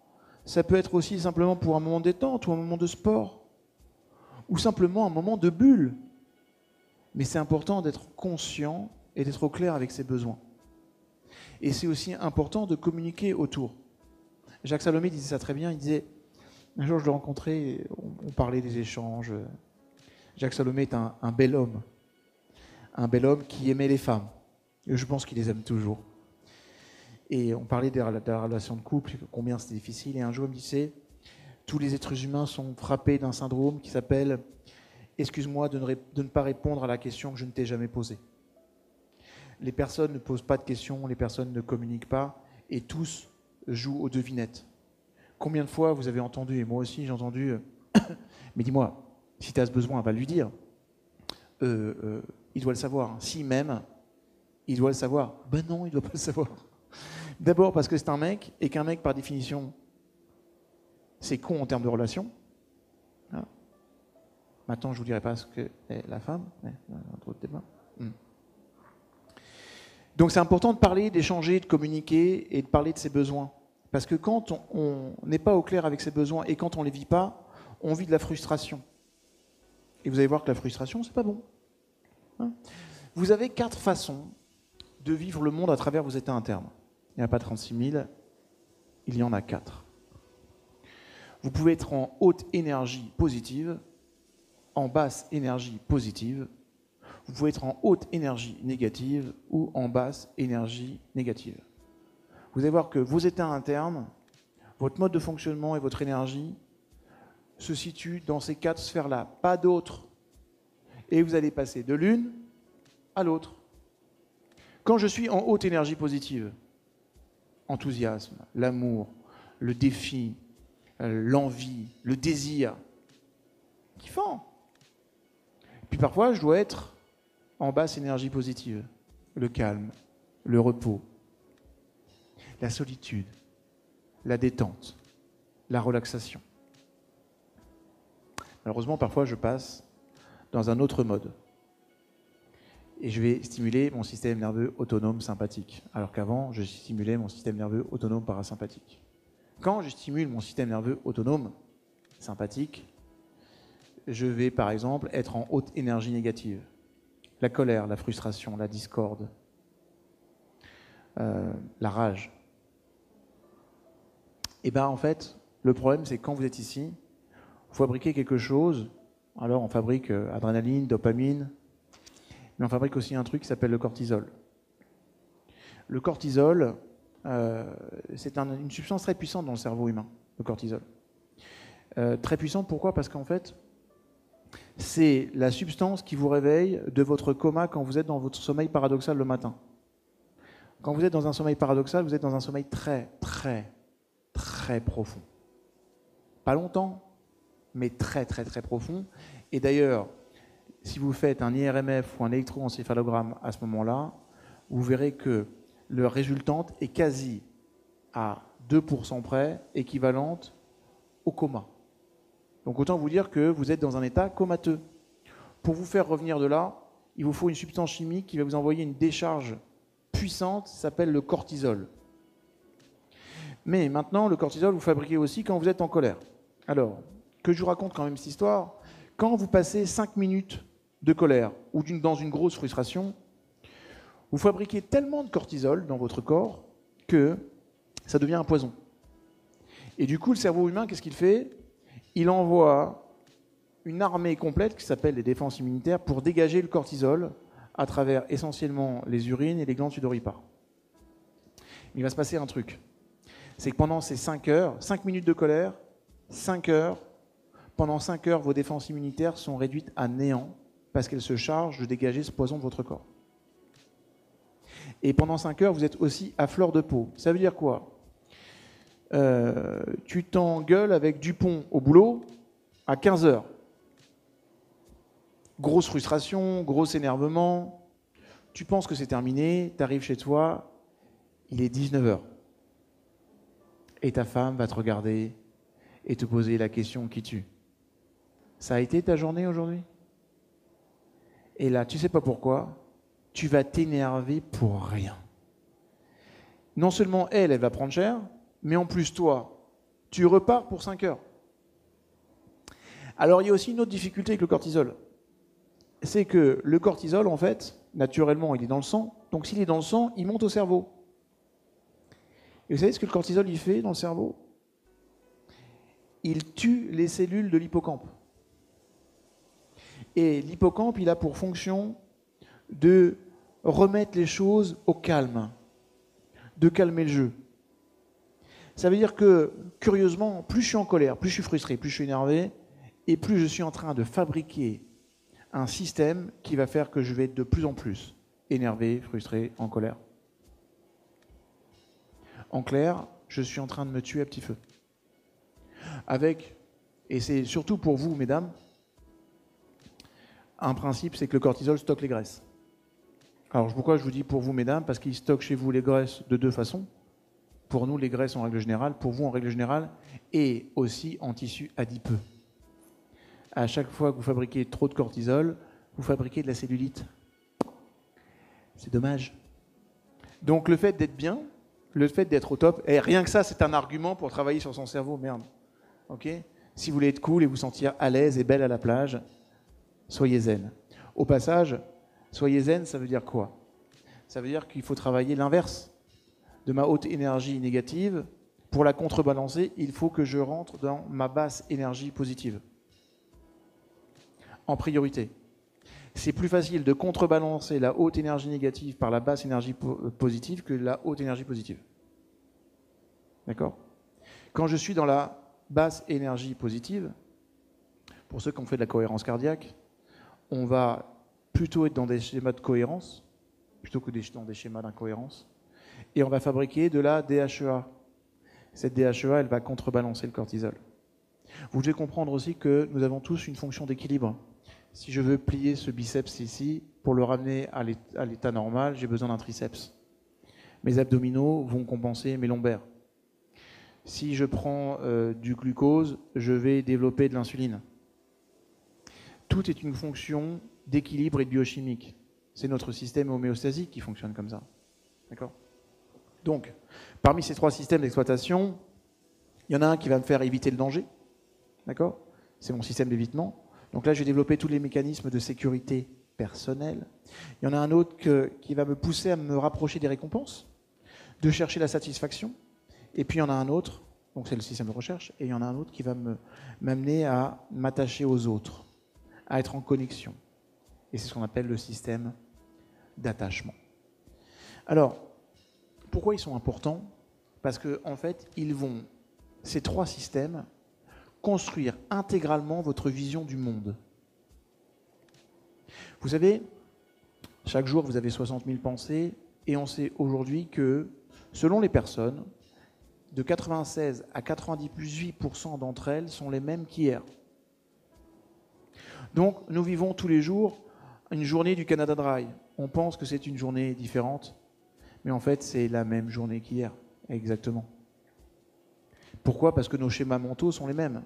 Ça peut être aussi simplement pour un moment de détente ou un moment de sport. Ou simplement un moment de bulle. Mais c'est important d'être conscient et d'être au clair avec ses besoins. Et c'est aussi important de communiquer autour. Jacques Salomé disait ça très bien, il disait, un jour je le rencontrais, on parlait des échanges. Jacques Salomé est un bel homme qui aimait les femmes. Et je pense qu'il les aime toujours. Et on parlait de la relation de couple, combien c'était difficile. Et un jour il me disait, tous les êtres humains sont frappés d'un syndrome qui s'appelle « Excuse-moi de ne pas répondre à la question que je ne t'ai jamais posée ». Les personnes ne posent pas de questions, les personnes ne communiquent pas, et tous jouent aux devinettes. Combien de fois vous avez entendu, et moi aussi j'ai entendu, mais dis-moi, si tu as ce besoin, va lui dire. Il doit le savoir. S'il m'aime, il doit le savoir. Ben non, il ne doit pas le savoir. D'abord parce que c'est un mec, et qu'un mec, par définition, c'est con en termes de relation. Ah. Maintenant, je ne vous dirai pas ce qu'est la femme. Un autre débat. Donc c'est important de parler, d'échanger, de communiquer et de parler de ses besoins. Parce que quand on n'est pas au clair avec ses besoins et quand on ne les vit pas, on vit de la frustration. Et vous allez voir que la frustration, c'est pas bon. Hein ? Vous avez 4 façons de vivre le monde à travers vos états internes. Il n'y en a pas 36 000, il y en a 4. Vous pouvez être en haute énergie positive, en basse énergie positive, vous pouvez être en haute énergie négative ou en basse énergie négative. Vous allez voir que vos états internes Votre mode de fonctionnement et votre énergie se situent dans ces 4 sphères-là, pas d'autres. Et vous allez passer de l'une à l'autre. Quand je suis en haute énergie positive, enthousiasme, l'amour, le défi, l'envie, le désir, kiffant. Puis parfois, je dois être en basse énergie positive, le calme, le repos, la solitude, la détente, la relaxation. Malheureusement, parfois, je passe dans un autre mode. Et je vais stimuler mon système nerveux autonome sympathique, alors qu'avant, je stimulais mon système nerveux autonome parasympathique. Quand je stimule mon système nerveux autonome sympathique, je vais par exemple être en haute énergie négative. La colère, la frustration, la discorde, la rage. Et bien en fait, le problème c'est que quand vous êtes ici, vous fabriquez quelque chose, alors on fabrique adrénaline, dopamine, mais on fabrique aussi un truc qui s'appelle le cortisol. Le cortisol, c'est une substance très puissante dans le cerveau humain, le cortisol. Très puissante, pourquoi? Parce qu'en fait, c'est la substance qui vous réveille de votre coma quand vous êtes dans votre sommeil paradoxal le matin. Quand vous êtes dans un sommeil paradoxal, vous êtes dans un sommeil très, très, très profond. Pas longtemps, mais très, très, très profond. Et d'ailleurs, si vous faites un IRMF ou un électroencéphalogramme à ce moment-là, vous verrez que le résultante est quasi à 2% près, équivalente au coma. Donc autant vous dire que vous êtes dans un état comateux. Pour vous faire revenir de là, il vous faut une substance chimique qui va vous envoyer une décharge puissante, ça s'appelle le cortisol. Mais maintenant, le cortisol, vous fabriquez aussi quand vous êtes en colère. Alors, que je vous raconte quand même cette histoire, quand vous passez 5 minutes de colère ou dans une grosse frustration, vous fabriquez tellement de cortisol dans votre corps que ça devient un poison. Et du coup, le cerveau humain, qu'est-ce qu'il fait? Il envoie une armée complète qui s'appelle les défenses immunitaires pour dégager le cortisol à travers essentiellement les urines et les glandes sudoripares. Il va se passer un truc. C'est que pendant ces 5 heures, 5 minutes de colère, 5 heures, pendant 5 heures, vos défenses immunitaires sont réduites à néant parce qu'elles se chargent de dégager ce poison de votre corps. Et pendant 5 heures, vous êtes aussi à fleur de peau. Ça veut dire quoi? Tu t'engueules avec Dupont au boulot à 15 heures. Grosse frustration, gros énervement. Tu penses que c'est terminé, tu arrives chez toi, il est 19 heures. Et ta femme va te regarder et te poser la question qui tue. Ça a été ta journée aujourd'hui? Et là, tu sais pas pourquoi, tu vas t'énerver pour rien. Non seulement elle va prendre cher, mais en plus toi, tu repars pour 5 heures. Alors il y a aussi une autre difficulté avec le cortisol. C'est que le cortisol, en fait, naturellement, il est dans le sang. Donc s'il est dans le sang, il monte au cerveau. Et vous savez ce que le cortisol il fait dans le cerveau? Il tue les cellules de l'hippocampe. Et l'hippocampe, il a pour fonction de remettre les choses au calme, de calmer le jeu. Ça veut dire que, curieusement, plus je suis en colère, plus je suis frustré, plus je suis énervé, et plus je suis en train de fabriquer un système qui va faire que je vais être de plus en plus énervé, frustré, en colère. En clair, je suis en train de me tuer à petit feu. Avec, et c'est surtout pour vous, mesdames, un principe, c'est que le cortisol stocke les graisses. Alors pourquoi je vous dis pour vous, mesdames? Parce qu'il stocke chez vous les graisses de 2 façons. Pour nous, les graisses en règle générale, pour vous en règle générale, et aussi en tissu adipeux. À chaque fois que vous fabriquez trop de cortisol, vous fabriquez de la cellulite. C'est dommage. Donc le fait d'être bien, le fait d'être au top, et rien que ça, c'est un argument pour travailler sur son cerveau, merde. Ok? Si vous voulez être cool et vous sentir à l'aise et belle à la plage, soyez zen. Au passage, soyez zen, ça veut dire quoi? Ça veut dire qu'il faut travailler l'inverse de ma haute énergie négative. Pour la contrebalancer, il faut que je rentre dans ma basse énergie positive. En priorité. C'est plus facile de contrebalancer la haute énergie négative par la basse énergie positive que la haute énergie positive. D'accord? Quand je suis dans la basse énergie positive, pour ceux qui ont fait de la cohérence cardiaque, on va plutôt être dans des schémas de cohérence, plutôt que dans des schémas d'incohérence, et on va fabriquer de la DHEA. Cette DHEA, elle va contrebalancer le cortisol. Vous devez comprendre aussi que nous avons tous une fonction d'équilibre. Si je veux plier ce biceps ici, pour le ramener à l'état normal, j'ai besoin d'un triceps. Mes abdominaux vont compenser mes lombaires. Si je prends du glucose, je vais développer de l'insuline. Tout est une fonction d'équilibre et de biochimique. C'est notre système homéostasique qui fonctionne comme ça. D'accord ? Donc, parmi ces 3 systèmes d'exploitation, il y en a un qui va me faire éviter le danger. D'accord ? C'est mon système d'évitement. Donc là, je vais développer tous les mécanismes de sécurité personnelle. Il y en a un autre qui va me pousser à me rapprocher des récompenses, de chercher la satisfaction. Et puis il y en a un autre, donc c'est le système de recherche, et il y en a un autre qui va m'amener à m'attacher aux autres, à être en connexion. Et c'est ce qu'on appelle le système d'attachement. Alors, pourquoi ils sont importants ? Parce qu'en fait, ces 3 systèmes, construire intégralement votre vision du monde. Vous savez, chaque jour, vous avez 60 000 pensées, et on sait aujourd'hui que, selon les personnes, de 96 à 98% d'entre elles sont les mêmes qu'hier. Donc, nous vivons tous les jours une journée du Canada Dry. On pense que c'est une journée différente, mais en fait, c'est la même journée qu'hier, exactement. Pourquoi ? Parce que nos schémas mentaux sont les mêmes.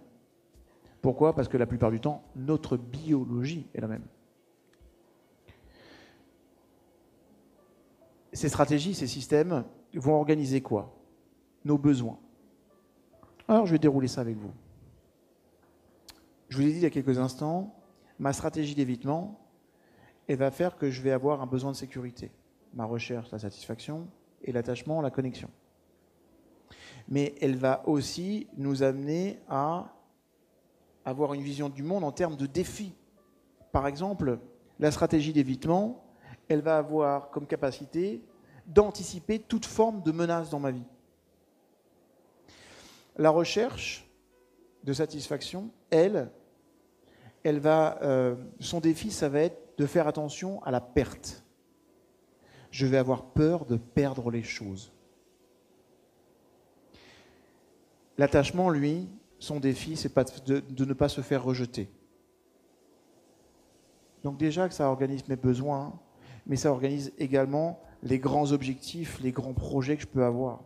Pourquoi ? Parce que la plupart du temps, notre biologie est la même. Ces stratégies, ces systèmes vont organiser quoi ? Nos besoins. Alors, je vais dérouler ça avec vous. Je vous l'ai dit il y a quelques instants, ma stratégie d'évitement, elle va faire que je vais avoir un besoin de sécurité. Ma recherche, la satisfaction, et l'attachement, la connexion. Mais elle va aussi nous amener à avoir une vision du monde en termes de défis. Par exemple, la stratégie d'évitement, elle va avoir comme capacité d'anticiper toute forme de menace dans ma vie. La recherche de satisfaction, elle va, son défi, ça va être de faire attention à la perte. Je vais avoir peur de perdre les choses. L'attachement, lui, son défi, c'est de ne pas se faire rejeter. Donc déjà que ça organise mes besoins, mais ça organise également les grands objectifs, les grands projets que je peux avoir.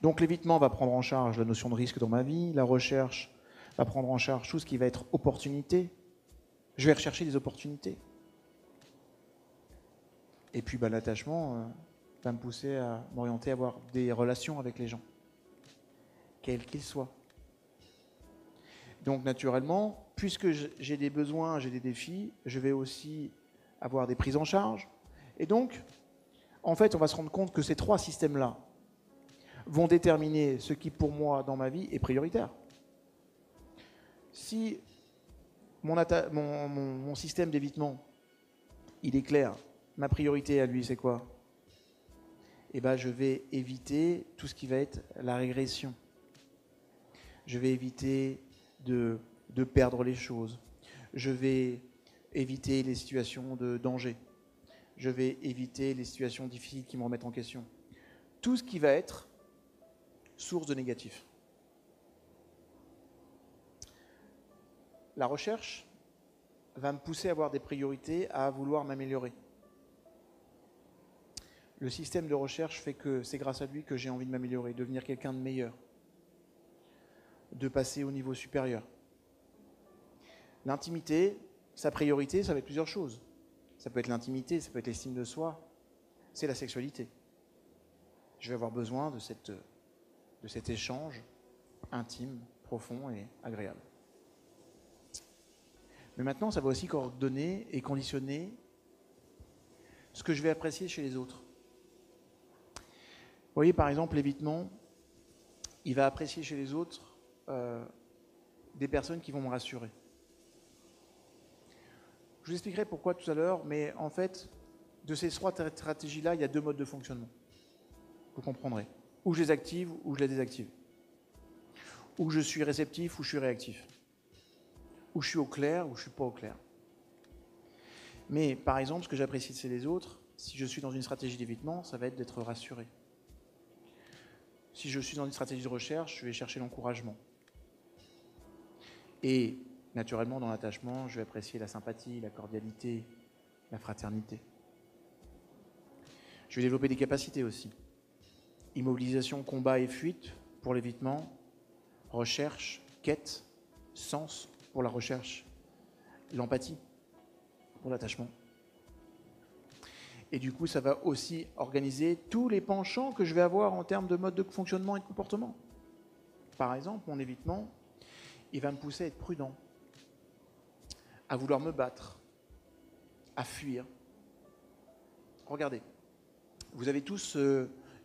Donc l'évitement va prendre en charge la notion de risque dans ma vie, la recherche va prendre en charge tout ce qui va être opportunité. Je vais rechercher des opportunités. Et puis l'attachement va me pousser à m'orienter à avoir des relations avec les gens, quels qu'ils soient. Donc naturellement, puisque j'ai des besoins, j'ai des défis, je vais aussi avoir des prises en charge. Et donc, en fait, on va se rendre compte que ces 3 systèmes-là vont déterminer ce qui, pour moi, dans ma vie, est prioritaire. Si mon système d'évitement, il est clair, ma priorité à lui, c'est quoi ? Eh bien, je vais éviter tout ce qui va être la régression. Je vais éviter de perdre les choses. Je vais éviter les situations de danger. Je vais éviter les situations difficiles qui me remettent en question. Tout ce qui va être source de négatif. La recherche va me pousser à avoir des priorités, à vouloir m'améliorer. Le système de recherche fait que c'est grâce à lui que j'ai envie de m'améliorer, de devenir quelqu'un de meilleur, de passer au niveau supérieur. L'intimité, sa priorité, ça va être plusieurs choses. Ça peut être l'intimité, ça peut être l'estime de soi, c'est la sexualité. Je vais avoir besoin de cet échange intime, profond et agréable. Mais maintenant, ça va aussi coordonner et conditionner ce que je vais apprécier chez les autres. Vous voyez, par exemple, l'évitement, il va apprécier chez les autres des personnes qui vont me rassurer. Je vous expliquerai pourquoi tout à l'heure, mais en fait, de ces 3 stratégies-là, il y a 2 modes de fonctionnement. Vous comprendrez. ou je les active ou je les désactive, ou je suis réceptif ou je suis réactif, ou je suis au clair ou je ne suis pas au clair. Mais par exemple, ce que j'apprécie chez les autres, si je suis dans une stratégie d'évitement, ça va être d'être rassuré. Si je suis dans une stratégie de recherche, je vais chercher l'encouragement. Et naturellement, dans l'attachement, je vais apprécier la sympathie, la cordialité, la fraternité. Je vais développer des capacités aussi. Immobilisation, combat et fuite pour l'évitement, recherche, quête, sens pour la recherche, l'empathie pour l'attachement. Et du coup, ça va aussi organiser tous les penchants que je vais avoir en termes de mode de fonctionnement et de comportement. Par exemple, mon évitement, il va me pousser à être prudent, à vouloir me battre, à fuir. Regardez, vous avez tous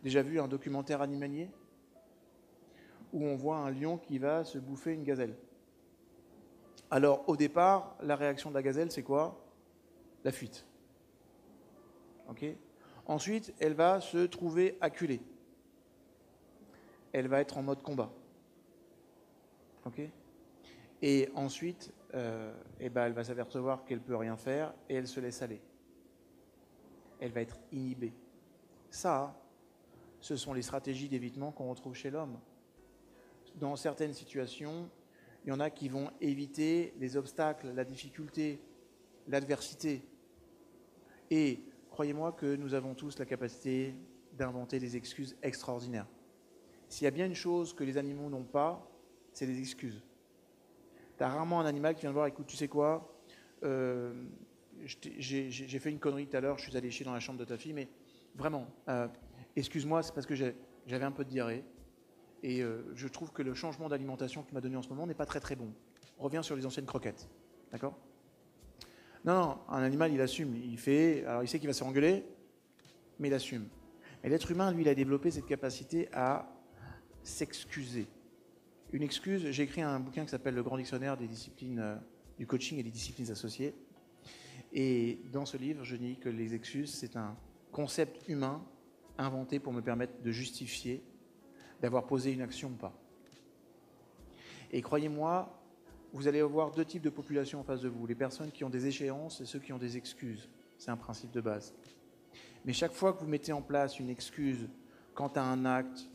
déjà vu un documentaire animalier où on voit un lion qui va se bouffer une gazelle. Alors, au départ, la réaction de la gazelle, c'est quoi? La fuite. Okay. Ensuite, elle va se trouver acculée. Elle va être en mode combat. Okay. Et ensuite, elle va s'apercevoir qu'elle ne peut rien faire et elle se laisse aller. Elle va être inhibée. Ça, ce sont les stratégies d'évitement qu'on retrouve chez l'homme. Dans certaines situations, il y en a qui vont éviter les obstacles, la difficulté, l'adversité. Et croyez-moi que nous avons tous la capacité d'inventer des excuses extraordinaires. S'il y a bien une chose que les animaux n'ont pas, c'est des excuses. Tu as rarement un animal qui vient te voir, écoute, tu sais quoi, j'ai fait une connerie tout à l'heure, je suis allé chier dans la chambre de ta fille, mais vraiment, excuse-moi, c'est parce que j'avais un peu de diarrhée, et je trouve que le changement d'alimentation que tu m'as donné en ce moment n'est pas très très bon. Reviens sur les anciennes croquettes, d'accord ? Non, un animal, il assume, il sait qu'il va se faire engueuler, mais il assume. Et l'être humain, lui, il a développé cette capacité à s'excuser. Une excuse, j'ai écrit un bouquin qui s'appelle Le Grand Dictionnaire des disciplines du coaching et des disciplines associées. Et dans ce livre, je dis que les excuses, c'est un concept humain inventé pour me permettre de justifier d'avoir posé une action ou pas. Et croyez-moi, vous allez avoir deux types de populations en face de vous. Les personnes qui ont des échéances et ceux qui ont des excuses. C'est un principe de base. Mais chaque fois que vous mettez en place une excuse quant à un acte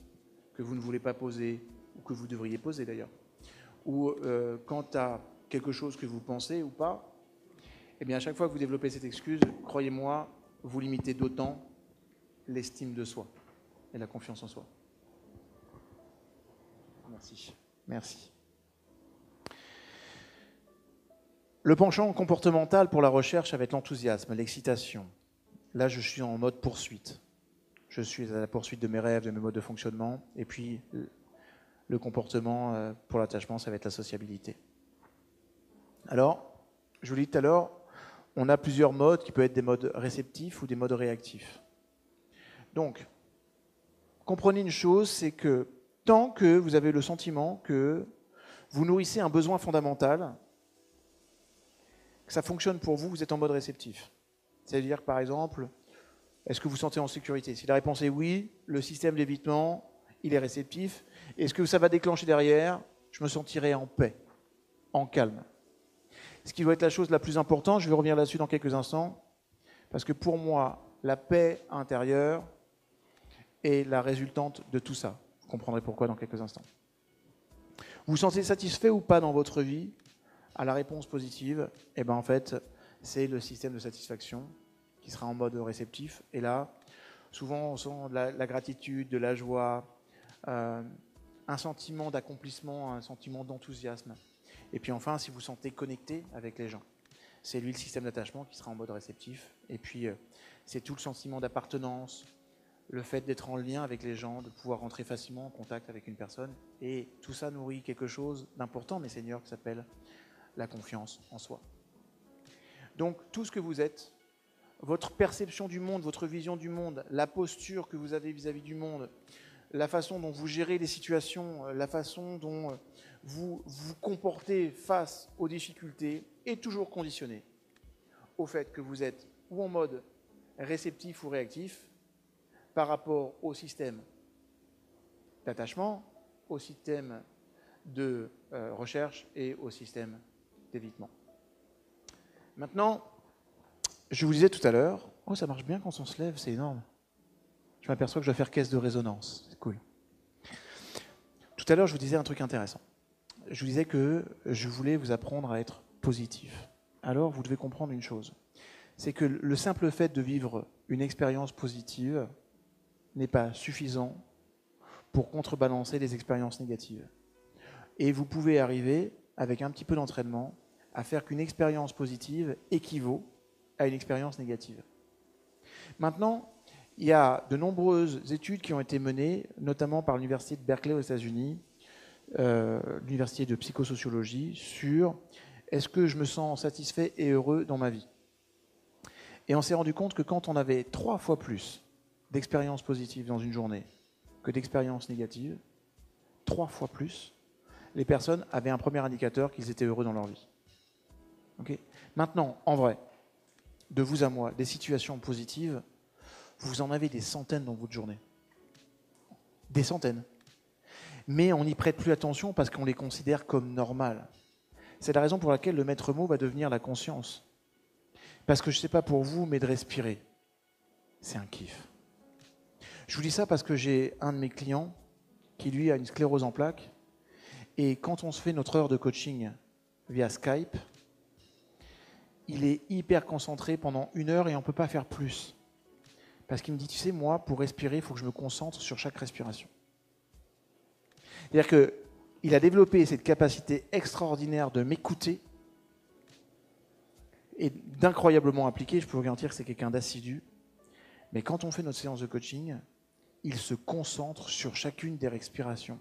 que vous ne voulez pas poser, ou que vous devriez poser d'ailleurs, ou quant à quelque chose que vous pensez ou pas, eh bien à chaque fois que vous développez cette excuse, croyez-moi, vous limitez d'autant l'estime de soi et la confiance en soi. Merci. Le penchant comportemental pour la recherche, ça va être l'enthousiasme, l'excitation. Là, je suis en mode poursuite. Je suis à la poursuite de mes rêves, de mes modes de fonctionnement. Et puis, le comportement pour l'attachement, ça va être la sociabilité. Alors, je vous l'ai dit tout à l'heure, on a plusieurs modes qui peuvent être des modes réceptifs ou des modes réactifs. Donc, comprenez une chose, c'est que tant que vous avez le sentiment que vous nourrissez un besoin fondamental, que ça fonctionne pour vous, vous êtes en mode réceptif. C'est-à-dire, par exemple, est-ce que vous vous sentez en sécurité? Si la réponse est oui, le système d'évitement, il est réceptif. Et ce que ça va déclencher derrière, je me sentirai en paix, en calme. Ce qui doit être la chose la plus importante, je vais revenir là-dessus dans quelques instants, parce que pour moi, la paix intérieure est la résultante de tout ça. Vous comprendrez pourquoi dans quelques instants. Vous vous sentez satisfait ou pas dans votre vie? À la réponse positive, eh ben en fait, c'est le système de satisfaction qui sera en mode réceptif. Et là, souvent, on sent de la gratitude, de la joie, un sentiment d'accomplissement, un sentiment d'enthousiasme. Et puis enfin, si vous vous sentez connecté avec les gens, c'est lui le système d'attachement qui sera en mode réceptif. Et puis, c'est tout le sentiment d'appartenance, le fait d'être en lien avec les gens, de pouvoir rentrer facilement en contact avec une personne. Et tout ça nourrit quelque chose d'important, mes seigneurs, qui s'appelle la confiance en soi. Donc, tout ce que vous êtes, votre perception du monde, votre vision du monde, la posture que vous avez vis-à-vis du monde, la façon dont vous gérez les situations, la façon dont vous vous comportez face aux difficultés est toujours conditionné au fait que vous êtes ou en mode réceptif ou réactif par rapport au système d'attachement, au système de recherche et au système d'évitement. Maintenant, je vous disais tout à l'heure, oh ça marche bien quand on se lève, c'est énorme. Je m'aperçois que je dois faire caisse de résonance, c'est cool. Tout à l'heure, je vous disais un truc intéressant. Je vous disais que je voulais vous apprendre à être positif. Alors, vous devez comprendre une chose, c'est que le simple fait de vivre une expérience positive n'est pas suffisant pour contrebalancer les expériences négatives. Et vous pouvez arriver, avec un petit peu d'entraînement, à faire qu'une expérience positive équivaut à une expérience négative. Maintenant, il y a de nombreuses études qui ont été menées, notamment par l'université de Berkeley aux États-Unis, l'université de psychosociologie, sur est-ce que je me sens satisfait et heureux dans ma vie. Et on s'est rendu compte que quand on avait 3 fois plus d'expériences positives dans une journée que d'expériences négatives, 3 fois plus, les personnes avaient un premier indicateur qu'ils étaient heureux dans leur vie. Okay ? Maintenant, en vrai, de vous à moi, des situations positives, vous en avez des centaines dans votre journée. Des centaines. Mais on n'y prête plus attention parce qu'on les considère comme normales. C'est la raison pour laquelle le maître mot va devenir la conscience. Parce que je ne sais pas pour vous, mais de respirer, c'est un kiff. Je vous dis ça parce que j'ai un de mes clients qui, lui, a une sclérose en plaques. Et quand on se fait notre heure de coaching via Skype, il est hyper concentré pendant 1 heure et on ne peut pas faire plus. Parce qu'il me dit, tu sais, moi, pour respirer, il faut que je me concentre sur chaque respiration. C'est-à-dire qu'il a développé cette capacité extraordinaire de m'écouter et d'incroyablement appliqué. Je peux vous garantir que c'est quelqu'un d'assidu. Mais quand on fait notre séance de coaching, il se concentre sur chacune des respirations.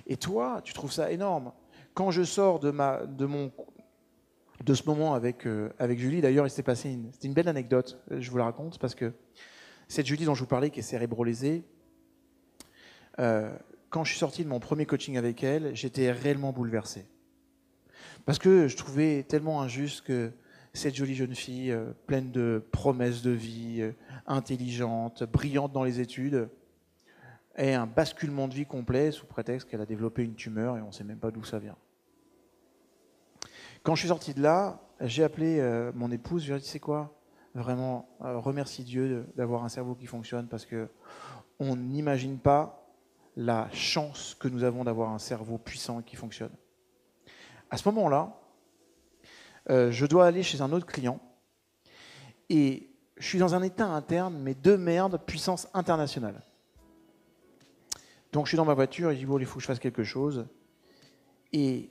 Et toi, tu trouves ça énorme. Quand je sors de ce moment avec Julie, d'ailleurs, il s'était passé c'était une belle anecdote, je vous la raconte, parce que cette Julie dont je vous parlais, qui est cérébrolésée, quand je suis sorti de mon premier coaching avec elle, j'étais réellement bouleversé. Parce que je trouvais tellement injuste que cette jolie jeune fille, pleine de promesses de vie, intelligente, brillante dans les études, ait un basculement de vie complet sous prétexte qu'elle a développé une tumeur et on ne sait même pas d'où ça vient. Quand je suis sorti de là, j'ai appelé mon épouse, je lui ai dit, c'est quoi ? Vraiment, remercie Dieu d'avoir un cerveau qui fonctionne parce qu'on n'imagine pas la chance que nous avons d'avoir un cerveau puissant qui fonctionne. À ce moment-là, je dois aller chez un autre client et je suis dans un état interne, mais de merde, puissance internationale. Donc je suis dans ma voiture et je dis, bon, il faut que je fasse quelque chose. Et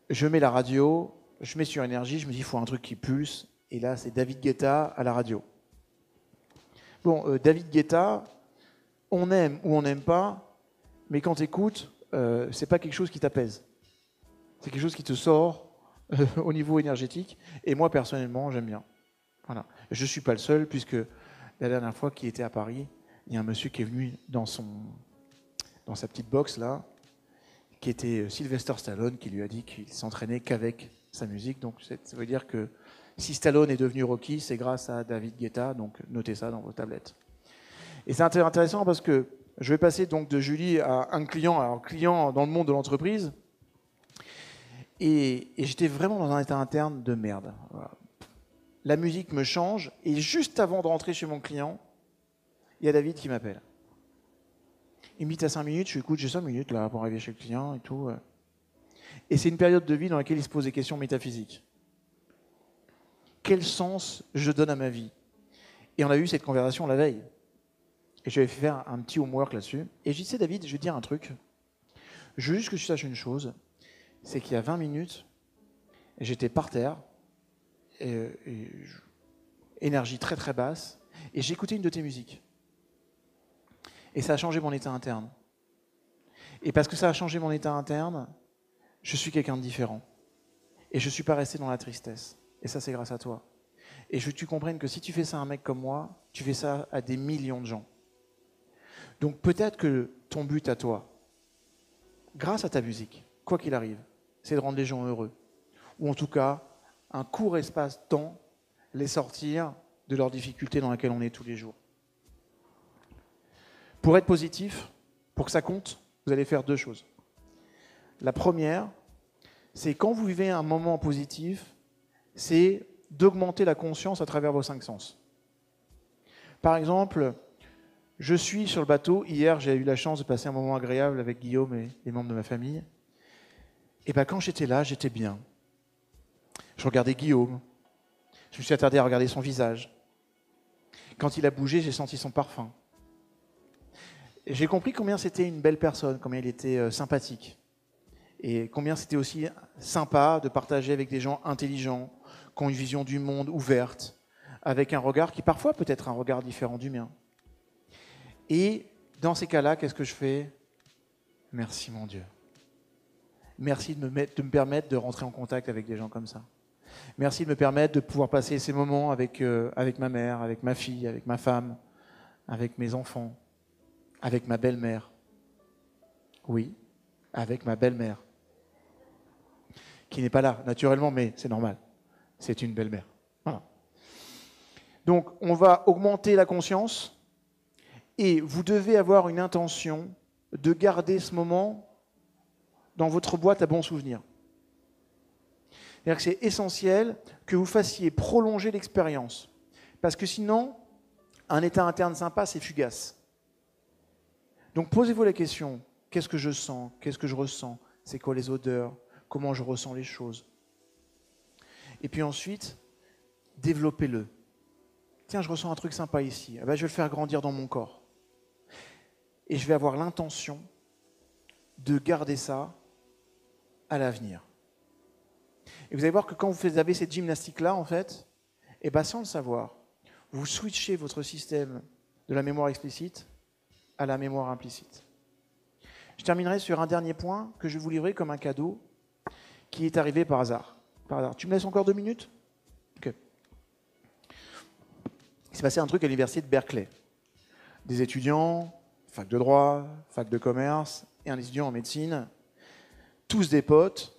je mets la radio, je mets sur énergie, je me dis, il faut un truc qui pulse. Et là, c'est David Guetta à la radio. Bon, David Guetta, on aime ou on n'aime pas, mais quand tu écoutes, c'est pas quelque chose qui t'apaise. C'est quelque chose qui te sort au niveau énergétique. Et moi, personnellement, j'aime bien. Voilà. Je ne suis pas le seul, puisque la dernière fois qu'il était à Paris, il y a un monsieur qui est venu dans sa petite box là, qui était Sylvester Stallone, qui lui a dit qu'il s'entraînait qu'avec sa musique. Donc ça veut dire que si Stallone est devenu Rocky, c'est grâce à David Guetta. Donc notez ça dans vos tablettes. Et c'est intéressant parce que je vais passer donc de Julie à un client, alors client dans le monde de l'entreprise. Et j'étais vraiment dans un état interne de merde. Voilà. La musique me change et juste avant de rentrer chez mon client, il y a David qui m'appelle. Il me dit, t'as 5 minutes, je lui écoute, j'ai 5 minutes là pour arriver chez le client et tout. Et c'est une période de vie dans laquelle il se pose des questions métaphysiques. Quel sens je donne à ma vie ? Et on a eu cette conversation la veille. Et j'avais fait faire un petit homework là-dessus. Et je dis, David, je vais te dire un truc. Je veux juste que tu saches une chose, c'est qu'il y a 20 minutes, j'étais par terre, énergie très très basse, et j'écoutais une de tes musiques. Et ça a changé mon état interne. Et parce que ça a changé mon état interne, je suis quelqu'un de différent. Et je ne suis pas resté dans la tristesse. Et ça, c'est grâce à toi. Et je veux que tu comprennes que si tu fais ça à un mec comme moi, tu fais ça à des millions de gens. Donc peut-être que ton but à toi, grâce à ta musique, quoi qu'il arrive, c'est de rendre les gens heureux. Ou en tout cas, un court espace-temps, les sortir de leurs difficultés dans lesquelles on est tous les jours. Pour être positif, pour que ça compte, vous allez faire deux choses. La première, c'est quand vous vivez un moment positif, c'est d'augmenter la conscience à travers vos 5 sens. Par exemple, je suis sur le bateau. Hier, j'ai eu la chance de passer un moment agréable avec Guillaume et les membres de ma famille. Et bien, quand j'étais là, j'étais bien. Je regardais Guillaume. Je me suis attardé à regarder son visage. Quand il a bougé, j'ai senti son parfum. Et j'ai compris combien c'était une belle personne, combien il était sympathique. Et combien c'était aussi sympa de partager avec des gens intelligents, qui ont une vision du monde ouverte, avec un regard qui parfois peut être un regard différent du mien. Et dans ces cas-là, qu'est-ce que je fais? Merci mon Dieu. Merci de me permettre de rentrer en contact avec des gens comme ça. Merci de me permettre de pouvoir passer ces moments avec ma mère, avec ma fille, avec ma femme, avec mes enfants, avec ma belle-mère. Oui, avec ma belle-mère. Qui n'est pas là, naturellement, mais c'est normal. C'est une belle-mère. Voilà. Donc, on va augmenter la conscience et vous devez avoir une intention de garder ce moment dans votre boîte à bons souvenirs. C'est-à-dire que c'est essentiel que vous fassiez prolonger l'expérience. Parce que sinon, un état interne sympa, c'est fugace. Donc, posez-vous la question, qu'est-ce que je sens? Qu'est-ce que je ressens? C'est quoi les odeurs? Comment je ressens les choses? Et puis ensuite, développez-le. Tiens, je ressens un truc sympa ici. Eh ben, je vais le faire grandir dans mon corps. Et je vais avoir l'intention de garder ça à l'avenir. Et vous allez voir que quand vous avez cette gymnastique-là, en fait, eh ben, sans le savoir, vous switchez votre système de la mémoire explicite à la mémoire implicite. Je terminerai sur un dernier point que je vais vous livrer comme un cadeau qui est arrivé par hasard. Tu me laisses encore 2 minutes? Ok. Il s'est passé un truc à l'université de Berkeley. Des étudiants, fac de droit, fac de commerce, et un étudiant en médecine, tous des potes,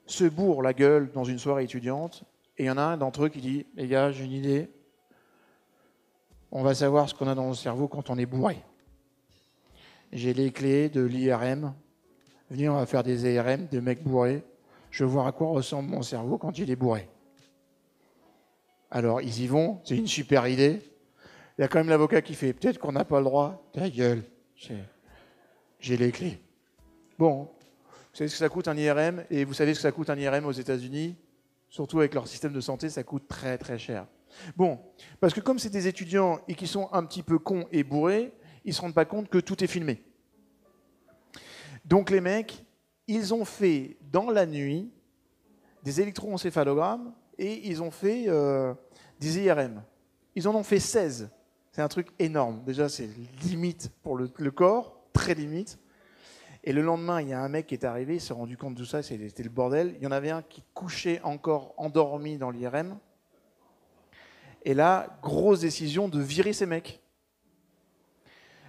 se bourrent la gueule dans une soirée étudiante, et il y en a un d'entre eux qui dit « Les gars, j'ai une idée, on va savoir ce qu'on a dans le cerveau quand on est bourré. J'ai les clés de l'IRM, venez, on va faire des IRM de mecs bourrés. Je veux voir à quoi ressemble mon cerveau quand il est bourré. » Alors, ils y vont, c'est une super idée. Il y a quand même l'avocat qui fait « Peut-être qu'on n'a pas le droit. » Ta gueule, j'ai les clés. Bon, vous savez ce que ça coûte un IRM? Et vous savez ce que ça coûte un IRM aux États-Unis? Surtout avec leur système de santé, ça coûte très très cher. Bon, parce que comme c'est des étudiants et qui sont un petit peu cons et bourrés, ils ne se rendent pas compte que tout est filmé. Donc les mecs, ils ont fait dans la nuit des électroencéphalogrammes et ils ont fait des IRM. Ils en ont fait 16. C'est un truc énorme. Déjà, c'est limite pour le corps, très limite. Et le lendemain, il y a un mec qui est arrivé, il s'est rendu compte de tout ça, c'était le bordel. Il y en avait un qui couchait encore endormi dans l'IRM. Et là, grosse décision de virer ces mecs.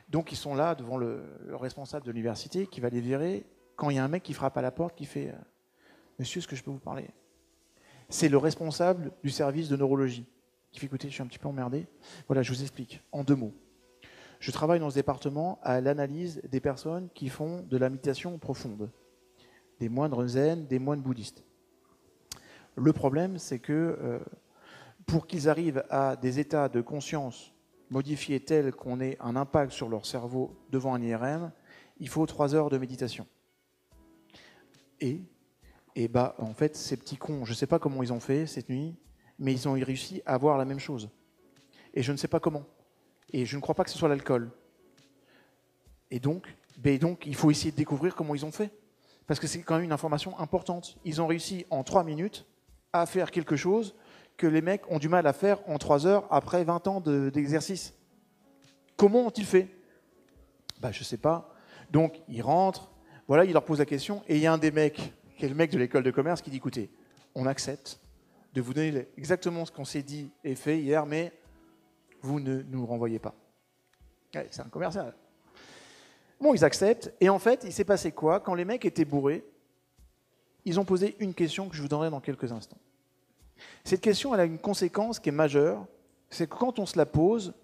Donc ils sont là devant le responsable de l'université qui va les virer quand il y a un mec qui frappe à la porte qui fait « Monsieur, est-ce que je peux vous parler ?» C'est le responsable du service de neurologie qui fait « Écoutez, je suis un petit peu emmerdé. Voilà, je vous explique en 2 mots. Je travaille dans ce département à l'analyse des personnes qui font de la méditation profonde, des moines zen, des moines bouddhistes. Le problème, c'est que pour qu'ils arrivent à des états de conscience modifiés tels qu'on ait un impact sur leur cerveau devant un IRM, il faut 3 heures de méditation. Et bah, en fait, ces petits cons, je ne sais pas comment ils ont fait cette nuit, mais ils ont réussi à avoir la même chose. Et je ne sais pas comment. Et je ne crois pas que ce soit l'alcool. Et donc, il faut essayer de découvrir comment ils ont fait. Parce que c'est quand même une information importante. Ils ont réussi en 3 minutes à faire quelque chose que les mecs ont du mal à faire en 3 heures après 20 ans d'exercice. Comment ont-ils fait? Bah, je ne sais pas. Donc, ils rentrent, voilà, ils leur posent la question, et il y a un des mecs, qui est le mec de l'école de commerce, qui dit, écoutez, on accepte de vous donner exactement ce qu'on s'est dit et fait hier, mais vous ne nous renvoyez pas. Ouais, c'est un commercial. Bon, ils acceptent, et en fait, il s'est passé quoi? Quand les mecs étaient bourrés, ils ont posé une question que je vous donnerai dans quelques instants. Cette question, elle a une conséquence qui est majeure, c'est que quand on se la pose,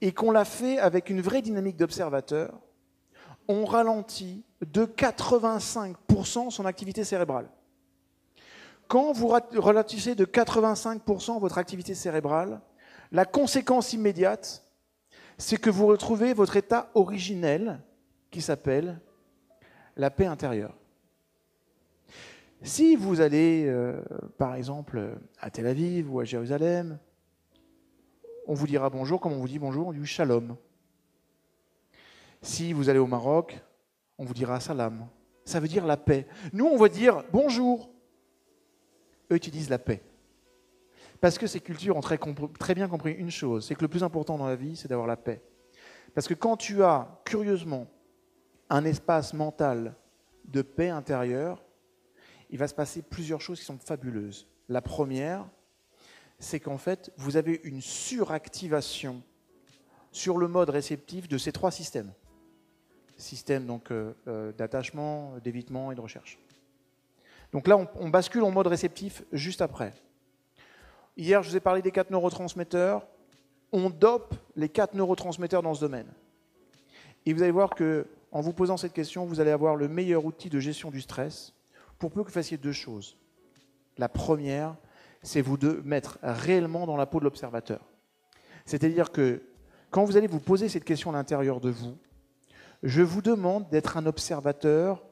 et qu'on l'a fait avec une vraie dynamique d'observateur, on ralentit de 85% son activité cérébrale. Quand vous ralentissez de 85% votre activité cérébrale, la conséquence immédiate, c'est que vous retrouvez votre état originel qui s'appelle la paix intérieure. Si vous allez, par exemple, à Tel Aviv ou à Jérusalem, on vous dira bonjour, comme on vous dit bonjour, on dit shalom. Si vous allez au Maroc, on vous dira salam. Ça veut dire la paix. Nous, on va dire bonjour. Eux utilisent la paix. Parce que ces cultures ont très bien compris une chose, c'est que le plus important dans la vie, c'est d'avoir la paix. Parce que quand tu as, curieusement, un espace mental de paix intérieure, il va se passer plusieurs choses qui sont fabuleuses. La première, c'est qu'en fait, vous avez une suractivation sur le mode réceptif de ces trois systèmes. Système donc d'attachement, d'évitement et de recherche. Donc là, on bascule en mode réceptif juste après. Hier, je vous ai parlé des 4 neurotransmetteurs. On dope les 4 neurotransmetteurs dans ce domaine. Et vous allez voir qu'en vous posant cette question, vous allez avoir le meilleur outil de gestion du stress pour peu que vous fassiez deux choses. La première, c'est vous de mettre réellement dans la peau de l'observateur. C'est-à-dire que quand vous allez vous poser cette question à l'intérieur de vous, je vous demande d'être un observateur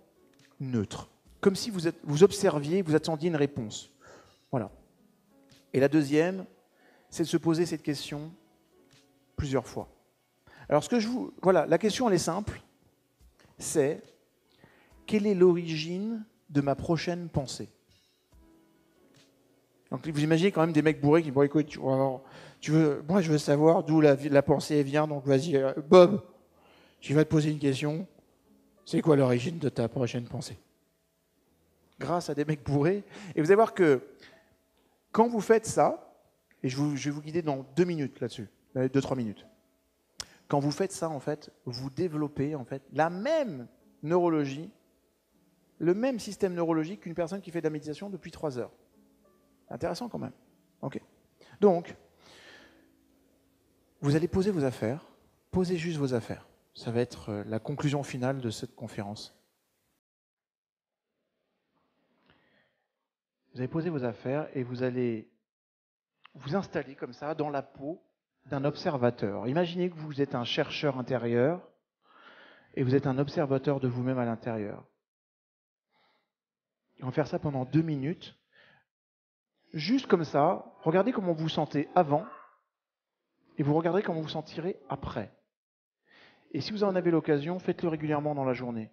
neutre. Comme si vous observiez, vous attendiez une réponse. Voilà. Et la deuxième, c'est de se poser cette question plusieurs fois. Alors, voilà, la question, elle est simple. C'est, quelle est l'origine de ma prochaine pensée? Donc, vous imaginez quand même des mecs bourrés qui disent, bon, écoute, moi, je veux savoir d'où la pensée vient, donc vas-y, Bob, je vais te poser une question. C'est quoi l'origine de ta prochaine pensée? Grâce à des mecs bourrés. Et vous allez voir que quand vous faites ça, et je vais vous guider dans 2 minutes là-dessus, 2-3 minutes. Quand vous faites ça, en fait, vous développez en fait la même neurologie, le même système neurologique qu'une personne qui fait de la méditation depuis 3 heures. Intéressant quand même. Ok. Donc, vous allez poser vos affaires, posez juste vos affaires. Ça va être la conclusion finale de cette conférence. Vous allez poser vos affaires et vous allez vous installer comme ça dans la peau d'un observateur. Imaginez que vous êtes un chercheur intérieur et vous êtes un observateur de vous-même à l'intérieur. On va faire ça pendant 2 minutes. Juste comme ça, regardez comment vous vous sentez avant et vous regardez comment vous vous sentirez après. Et si vous en avez l'occasion, faites-le régulièrement dans la journée.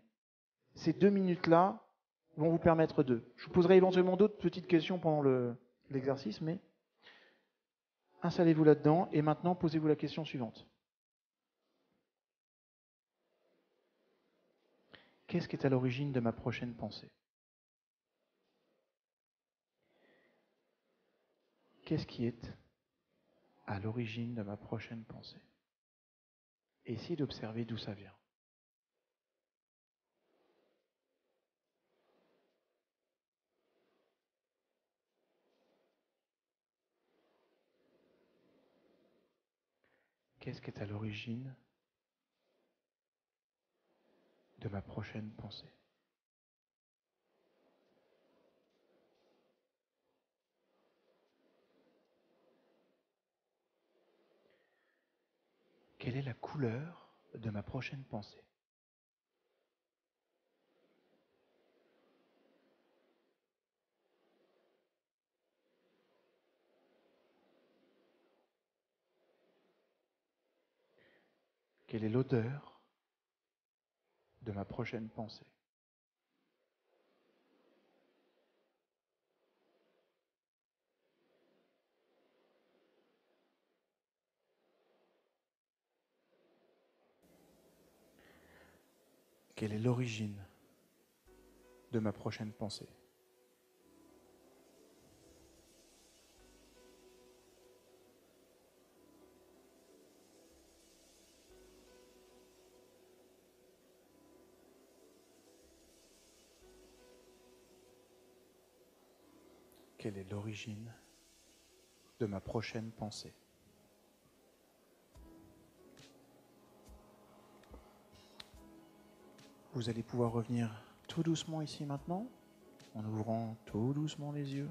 Ces 2 minutes-là vont vous permettre de... Je vous poserai éventuellement d'autres petites questions pendant l'exercice, mais installez-vous là-dedans et maintenant posez-vous la question suivante. Qu'est-ce qui est à l'origine de ma prochaine pensée? Qu'est-ce qui est à l'origine de ma prochaine pensée? Essayez d'observer d'où ça vient. Qu'est-ce qui est à l'origine de ma prochaine pensée? Quelle est la couleur de ma prochaine pensée? Quelle est l'odeur de ma prochaine pensée? Quelle est l'origine de ma prochaine pensée? Quelle est l'origine de ma prochaine pensée? Vous allez pouvoir revenir tout doucement ici maintenant, en ouvrant tout doucement les yeux.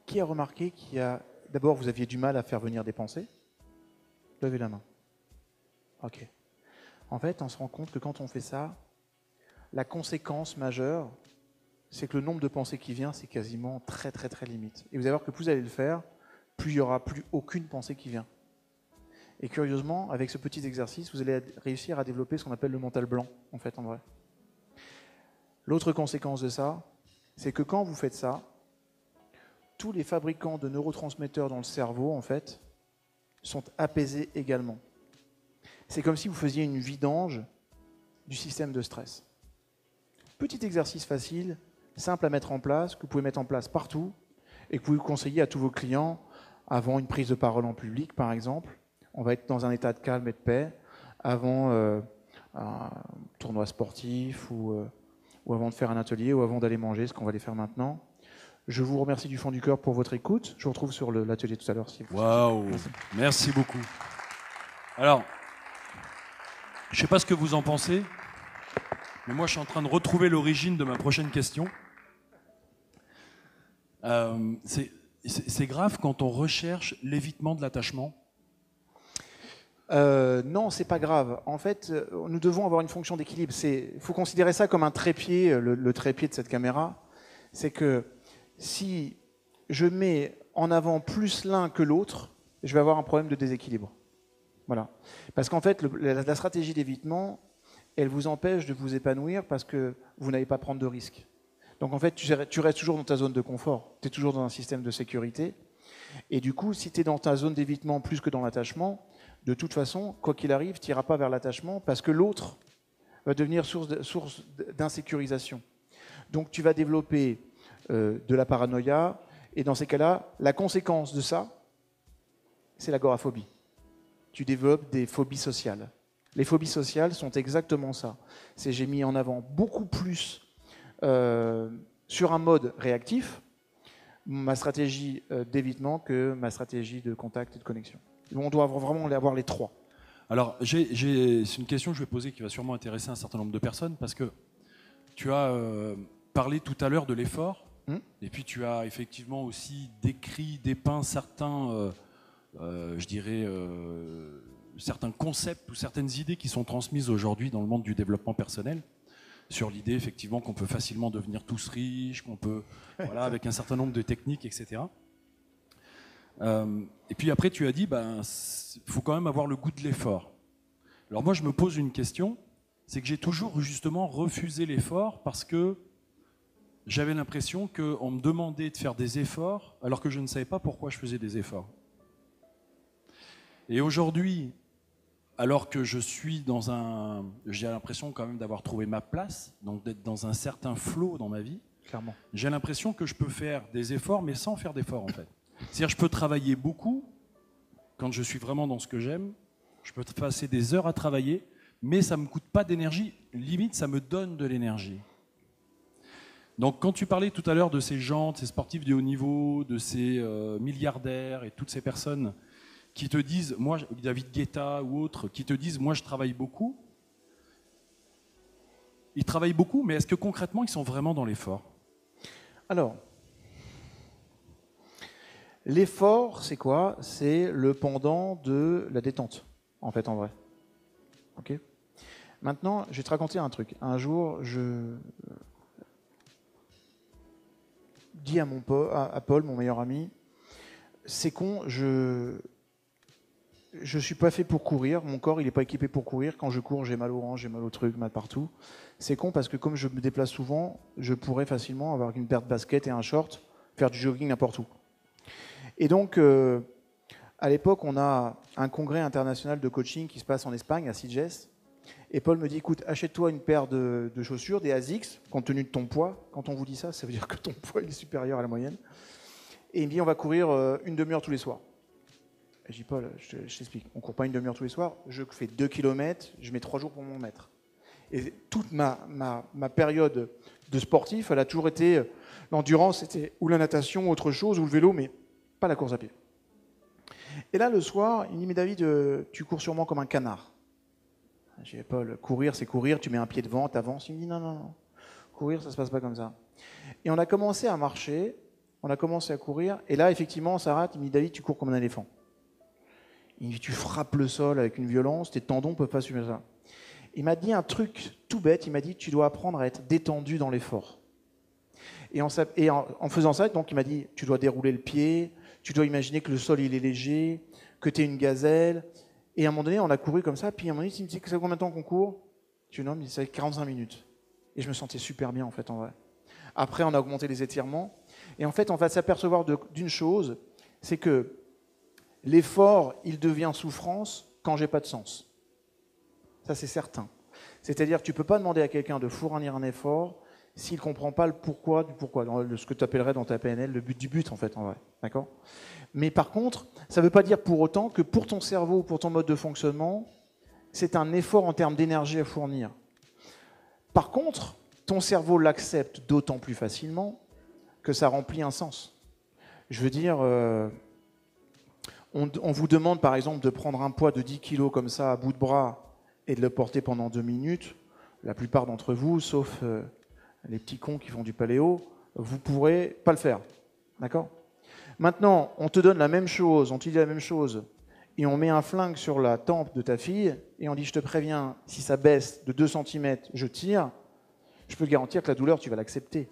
Qui a remarqué qu'il y a... D'abord, vous aviez du mal à faire venir des pensées? Levez la main. Ok. En fait, on se rend compte que quand on fait ça, la conséquence majeure, c'est que le nombre de pensées qui vient, c'est quasiment très très très limite. Et vous allez voir que plus vous allez le faire, plus il n'y aura plus aucune pensée qui vient. Et curieusement, avec ce petit exercice, vous allez réussir à développer ce qu'on appelle le mental blanc, en fait, en vrai. L'autre conséquence de ça, c'est que quand vous faites ça, tous les fabricants de neurotransmetteurs dans le cerveau, en fait, sont apaisés également. C'est comme si vous faisiez une vidange du système de stress. Petit exercice facile, simple à mettre en place, que vous pouvez mettre en place partout, et que vous pouvez conseiller à tous vos clients avant une prise de parole en public, par exemple. On va être dans un état de calme et de paix avant un tournoi sportif ou avant de faire un atelier ou avant d'aller manger, ce qu'on va aller faire maintenant. Je vous remercie du fond du cœur pour votre écoute. Je vous retrouve sur l'atelier tout à l'heure. Waouh, merci beaucoup. Alors, je ne sais pas ce que vous en pensez, mais moi je suis en train de retrouver l'origine de ma prochaine question. C'est grave quand on recherche l'évitement de l'attachement? Non, c'est pas grave. En fait, nous devons avoir une fonction d'équilibre. Il faut considérer ça comme un trépied, le trépied de cette caméra. C'est que si je mets en avant plus l'un que l'autre, je vais avoir un problème de déséquilibre. Voilà. Parce qu'en fait, la stratégie d'évitement, elle vous empêche de vous épanouir parce que vous n'allez pas prendre de risques. Donc en fait, tu restes toujours dans ta zone de confort. Tu es toujours dans un système de sécurité. Et du coup, si tu es dans ta zone d'évitement plus que dans l'attachement, de toute façon, quoi qu'il arrive, tu n'iras pas vers l'attachement parce que l'autre va devenir source d'insécurisation. Donc tu vas développer de la paranoïa, et dans ces cas-là, la conséquence de ça, c'est l'agoraphobie. Tu développes des phobies sociales. Les phobies sociales sont exactement ça. C'est j'ai mis en avant beaucoup plus sur un mode réactif ma stratégie d'évitement que ma stratégie de contact et de connexion. On doit vraiment avoir les trois. Alors, c'est une question que je vais poser qui va sûrement intéresser un certain nombre de personnes parce que tu as parlé tout à l'heure de l'effort et puis tu as effectivement aussi dépeint certains, je dirais, certains concepts ou certaines idées qui sont transmises aujourd'hui dans le monde du développement personnel sur l'idée effectivement qu'on peut facilement devenir tous riches, qu'on peut, voilà, avec un certain nombre de techniques, etc. Et puis après, tu as dit, faut quand même avoir le goût de l'effort. Alors moi, je me pose une question, c'est que j'ai toujours justement refusé l'effort parce que j'avais l'impression qu'on me demandait de faire des efforts alors que je ne savais pas pourquoi je faisais des efforts. Et aujourd'hui, alors que je suis j'ai l'impression quand même d'avoir trouvé ma place, donc d'être dans un certain flow dans ma vie, clairement. J'ai l'impression que je peux faire des efforts, mais sans faire d'efforts en fait. C'est-à-dire je peux travailler beaucoup, quand je suis vraiment dans ce que j'aime, je peux passer des heures à travailler, mais ça ne me coûte pas d'énergie, limite ça me donne de l'énergie. Donc quand tu parlais tout à l'heure de ces gens, de ces sportifs de haut niveau, de ces milliardaires et toutes ces personnes qui te disent, moi, David Guetta ou autres, qui te disent, moi je travaille beaucoup, ils travaillent beaucoup, mais est-ce que concrètement ils sont vraiment dans l'effort? Alors, l'effort, c'est quoi? C'est le pendant de la détente, en fait, en vrai. Ok. Maintenant, je vais te raconter un truc. Un jour, je dis à Paul, mon meilleur ami, c'est con, je suis pas fait pour courir, mon corps il est pas équipé pour courir, quand je cours j'ai mal aux hanches, j'ai mal au truc, mal partout. C'est con parce que comme je me déplace souvent, je pourrais facilement avoir une paire de baskets et un short, faire du jogging n'importe où. Et donc à l'époque on a un congrès international de coaching qui se passe en Espagne, à Sitges, et Paul me dit écoute, achète-toi une paire de chaussures, des ASICS, compte tenu de ton poids. Quand on vous dit ça, ça veut dire que ton poids il est supérieur à la moyenne. Et il me dit on va courir une demi-heure tous les soirs. Et je dis Paul, je t'explique, on ne court pas une demi-heure tous les soirs, je fais 2 km, je mets 3 jours pour m'en mettre. Et toute ma période de sportif, elle a toujours été, l'endurance, c'était ou la natation, autre chose, ou le vélo, mais pas la course à pied. Et là, le soir, il me dit, mais David, tu cours sûrement comme un canard. J'ai dit, Paul, courir, c'est courir, tu mets un pied devant, tu avances. Il me dit, non, non, non. Courir, ça ne se passe pas comme ça. Et on a commencé à marcher, on a commencé à courir, et là, effectivement, on s'arrête, il me dit, David, tu cours comme un éléphant. Il me dit, tu frappes le sol avec une violence, tes tendons ne peuvent pas suivre ça. Il m'a dit un truc tout bête, il m'a dit, tu dois apprendre à être détendu dans l'effort. Et en faisant ça, donc, il m'a dit, tu dois dérouler le pied, tu dois imaginer que le sol, il est léger, que tu es une gazelle. Et à un moment donné, on a couru comme ça, puis à un moment donné, il me dit, ça fait combien de temps qu'on court? Je dis, non, mais ça fait 45 minutes. Et je me sentais super bien, en fait, en vrai. Après, on a augmenté les étirements. Et en fait, on va s'apercevoir d'une chose, c'est que l'effort, il devient souffrance quand j'ai pas de sens. Ça, c'est certain. C'est-à-dire que tu ne peux pas demander à quelqu'un de fournir un effort s'il ne comprend pas le pourquoi du pourquoi, ce que tu appellerais dans ta PNL le but du but, en fait, en vrai. D'accord ? Mais par contre, ça ne veut pas dire pour autant que pour ton cerveau, pour ton mode de fonctionnement, c'est un effort en termes d'énergie à fournir. Par contre, ton cerveau l'accepte d'autant plus facilement que ça remplit un sens. Je veux dire, on vous demande par exemple de prendre un poids de 10 kg comme ça à bout de bras et de le porter pendant 2 minutes. La plupart d'entre vous, sauf les petits cons qui font du paléo, vous ne pourrez pas le faire. D'accord ? Maintenant, on te donne la même chose, on te dit la même chose, et on met un flingue sur la tempe de ta fille, et on dit, je te préviens, si ça baisse de 2 cm, je tire, je peux te garantir que la douleur, tu vas l'accepter.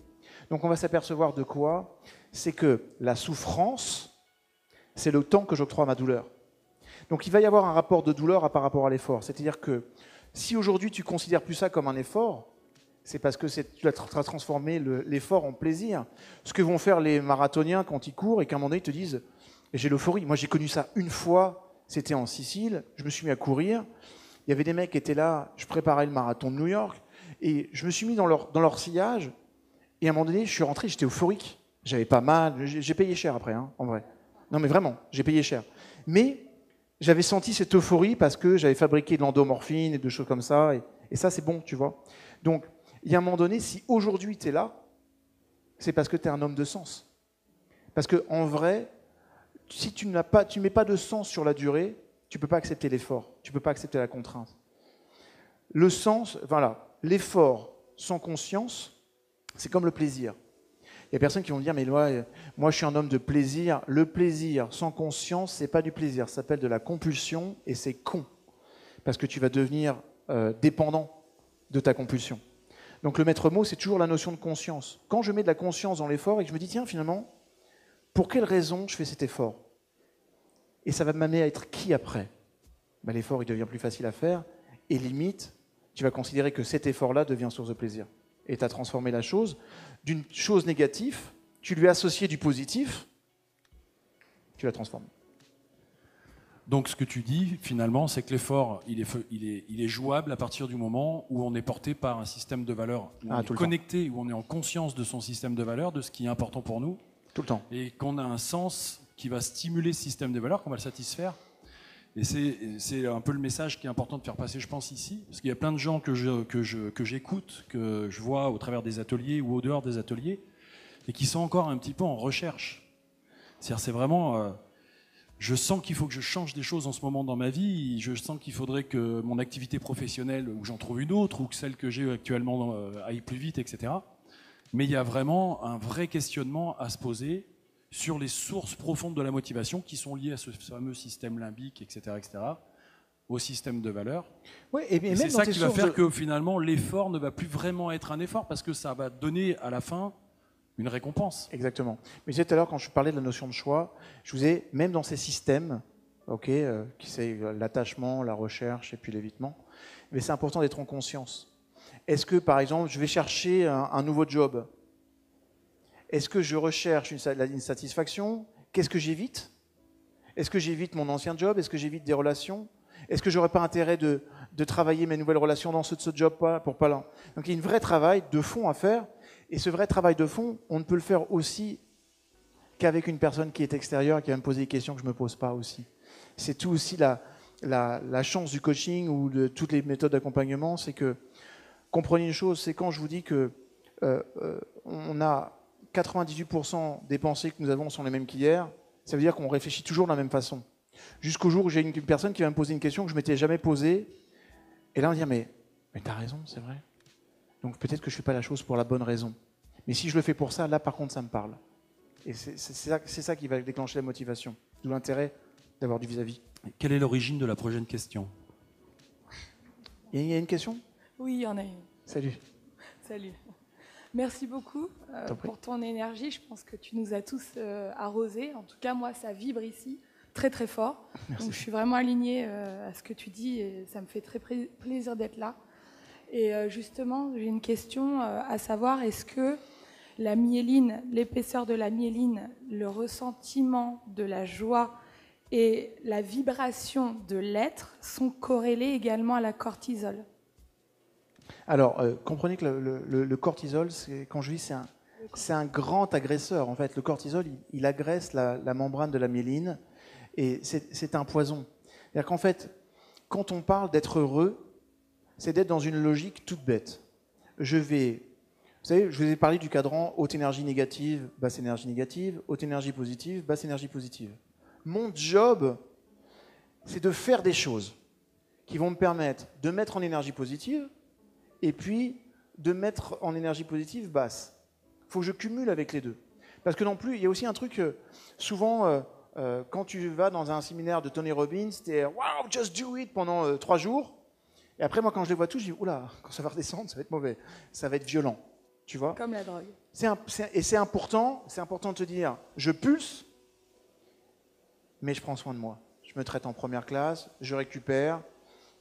Donc on va s'apercevoir de quoi ? C'est que la souffrance, c'est le temps que j'octroie à ma douleur. Donc il va y avoir un rapport de douleur par rapport à l'effort. C'est-à-dire que si aujourd'hui tu ne considères plus ça comme un effort, c'est parce que tu as transformé l'effort en plaisir. Ce que vont faire les marathoniens quand ils courent et qu'à un moment donné ils te disent « j'ai l'euphorie ». Moi j'ai connu ça une fois, c'était en Sicile, je me suis mis à courir. Il y avait des mecs qui étaient là, je préparais le marathon de New York, et je me suis mis dans leur sillage, et à un moment donné je suis rentré, j'étais euphorique. J'avais pas mal, j'ai payé cher après, hein, en vrai. Non mais vraiment, j'ai payé cher. Mais j'avais senti cette euphorie parce que j'avais fabriqué de l'endomorphine et de choses comme ça, et ça c'est bon, tu vois. Donc, il y a un moment donné, si aujourd'hui tu es là, c'est parce que tu es un homme de sens. Parce qu'en vrai, si tu ne mets pas de sens sur la durée, tu ne peux pas accepter l'effort, tu ne peux pas accepter la contrainte. Le sens, voilà, l'effort sans conscience, c'est comme le plaisir. Il y a des personnes qui vont me dire, mais moi je suis un homme de plaisir. Le plaisir sans conscience, ce n'est pas du plaisir, ça s'appelle de la compulsion et c'est con. Parce que tu vas devenir dépendant de ta compulsion. Donc le maître mot, c'est toujours la notion de conscience. Quand je mets de la conscience dans l'effort et que je me dis, tiens, finalement, pour quelle raison je fais cet effort? Et ça va m'amener à être qui après? Ben, l'effort, il devient plus facile à faire et limite, tu vas considérer que cet effort-là devient source de plaisir. Et tu as transformé la chose d'une chose négative, tu lui as associé du positif, tu l'as transformé. Donc ce que tu dis finalement, c'est que l'effort, il est jouable à partir du moment où on est porté par un système de valeurs, où on est connecté, où on est en conscience de son système de valeurs, de ce qui est important pour nous. Tout le temps. Et qu'on a un sens qui va stimuler ce système de valeurs, qu'on va le satisfaire. Et c'est un peu le message qui est important de faire passer, je pense, ici. Parce qu'il y a plein de gens que j'écoute, que je vois au travers des ateliers ou au dehors des ateliers, et qui sont encore un petit peu en recherche. C'est-à-dire, c'est vraiment... je sens qu'il faut que je change des choses en ce moment dans ma vie, je sens qu'il faudrait que mon activité professionnelle, ou j'en trouve une autre, ou que celle que j'ai actuellement aille plus vite, etc. Mais il y a vraiment un vrai questionnement à se poser sur les sources profondes de la motivation qui sont liées à ce fameux système limbique, etc., au système de valeurs. Oui, et c'est ça qui va faire que finalement l'effort ne va plus vraiment être un effort parce que ça va donner à la fin une récompense. Exactement. Mais tout à l'heure, quand je parlais de la notion de choix, je vous ai, même dans ces systèmes, qui c'est l'attachement, la recherche et puis l'évitement, mais c'est important d'être en conscience. Est-ce que, par exemple, je vais chercher un nouveau job? Est-ce que je recherche une satisfaction? Qu'est-ce que j'évite? Est-ce que j'évite mon ancien job? Est-ce que j'évite des relations? Est-ce que j'aurais pas intérêt de travailler mes nouvelles relations dans ce job pour pas là? Donc il y a un vrai travail de fond à faire. Et ce vrai travail de fond, on ne peut le faire aussi qu'avec une personne qui est extérieure et qui va me poser des questions que je ne me pose pas aussi. C'est tout aussi la chance du coaching ou de toutes les méthodes d'accompagnement, c'est que, comprenez une chose, c'est quand je vous dis que on a 98% des pensées que nous avons sont les mêmes qu'hier, ça veut dire qu'on réfléchit toujours de la même façon. Jusqu'au jour où j'ai une personne qui va me poser une question que je ne m'étais jamais posée, Et là, on va dire, mais t'as raison, c'est vrai. Donc peut-être que je ne fais pas la chose pour la bonne raison. Mais si je le fais pour ça, là, par contre, ça me parle. Et c'est ça qui va déclencher la motivation. D'où l'intérêt d'avoir du vis-à-vis. Quelle est l'origine de la prochaine question? Il y a une question? Oui, il y en a une. Salut. Salut. Merci beaucoup pour ton énergie. Je pense que tu nous as tous arrosés. En tout cas, moi, ça vibre ici très, très fort. Merci. Donc, je suis vraiment alignée à ce que tu dis et ça me fait très plaisir d'être là. Et justement, j'ai une question à savoir, est-ce que la myéline, l'épaisseur de la myéline, le ressentiment de la joie et la vibration de l'être sont corrélés également à la cortisol? Alors, comprenez que le cortisol, quand je dis, c'est un grand agresseur. En fait, le cortisol, il agresse la membrane de la myéline et c'est un poison. C'est-à-dire qu'en fait, quand on parle d'être heureux, c'est d'être dans une logique toute bête. Vous savez, je vous ai parlé du cadran haute énergie négative, basse énergie négative, haute énergie positive, basse énergie positive. Mon job, c'est de faire des choses qui vont me permettre de mettre en énergie positive et puis de mettre en énergie positive basse. Il faut que je cumule avec les deux. Parce que non plus, il y a aussi un truc, souvent, quand tu vas dans un séminaire de Tony Robbins, tu es « Wow, just do it » pendant 3 jours. Et après, moi, quand je les vois tous, je dis « Oula, quand ça va redescendre, ça va être mauvais, ça va être violent. » Tu vois ? Comme la drogue. Et c'est important de te dire « Je pulse, mais je prends soin de moi. Je me traite en première classe, je récupère. »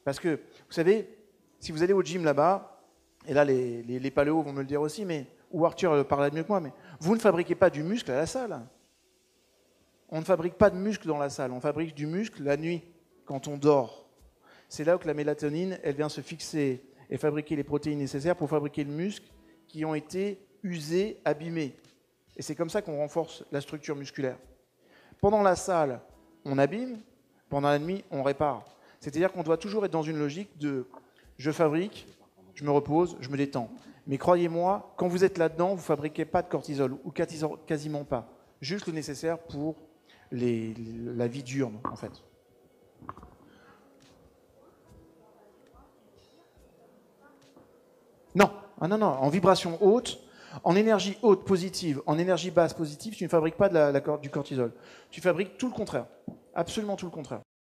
Parce que, vous savez, si vous allez au gym là-bas, et là, les paléos vont me le dire aussi, ou Arthur parle mieux que moi, mais vous ne fabriquez pas du muscle à la salle. On ne fabrique pas de muscle dans la salle, on fabrique du muscle la nuit, quand on dort. C'est là que la mélatonine, elle vient se fixer et fabriquer les protéines nécessaires pour fabriquer le muscle qui ont été usés, abîmés. Et c'est comme ça qu'on renforce la structure musculaire. Pendant la salle, on abîme, pendant la nuit, on répare. C'est-à-dire qu'on doit toujours être dans une logique de je fabrique, je me repose, je me détends. Mais croyez-moi, quand vous êtes là-dedans, vous ne fabriquez pas de cortisol, ou quasiment pas. Juste le nécessaire pour la vie diurne, en fait. Non, non, en vibration haute, en énergie haute positive, en énergie basse positive, tu ne fabriques pas du cortisol. Tu fabriques tout le contraire, absolument tout le contraire.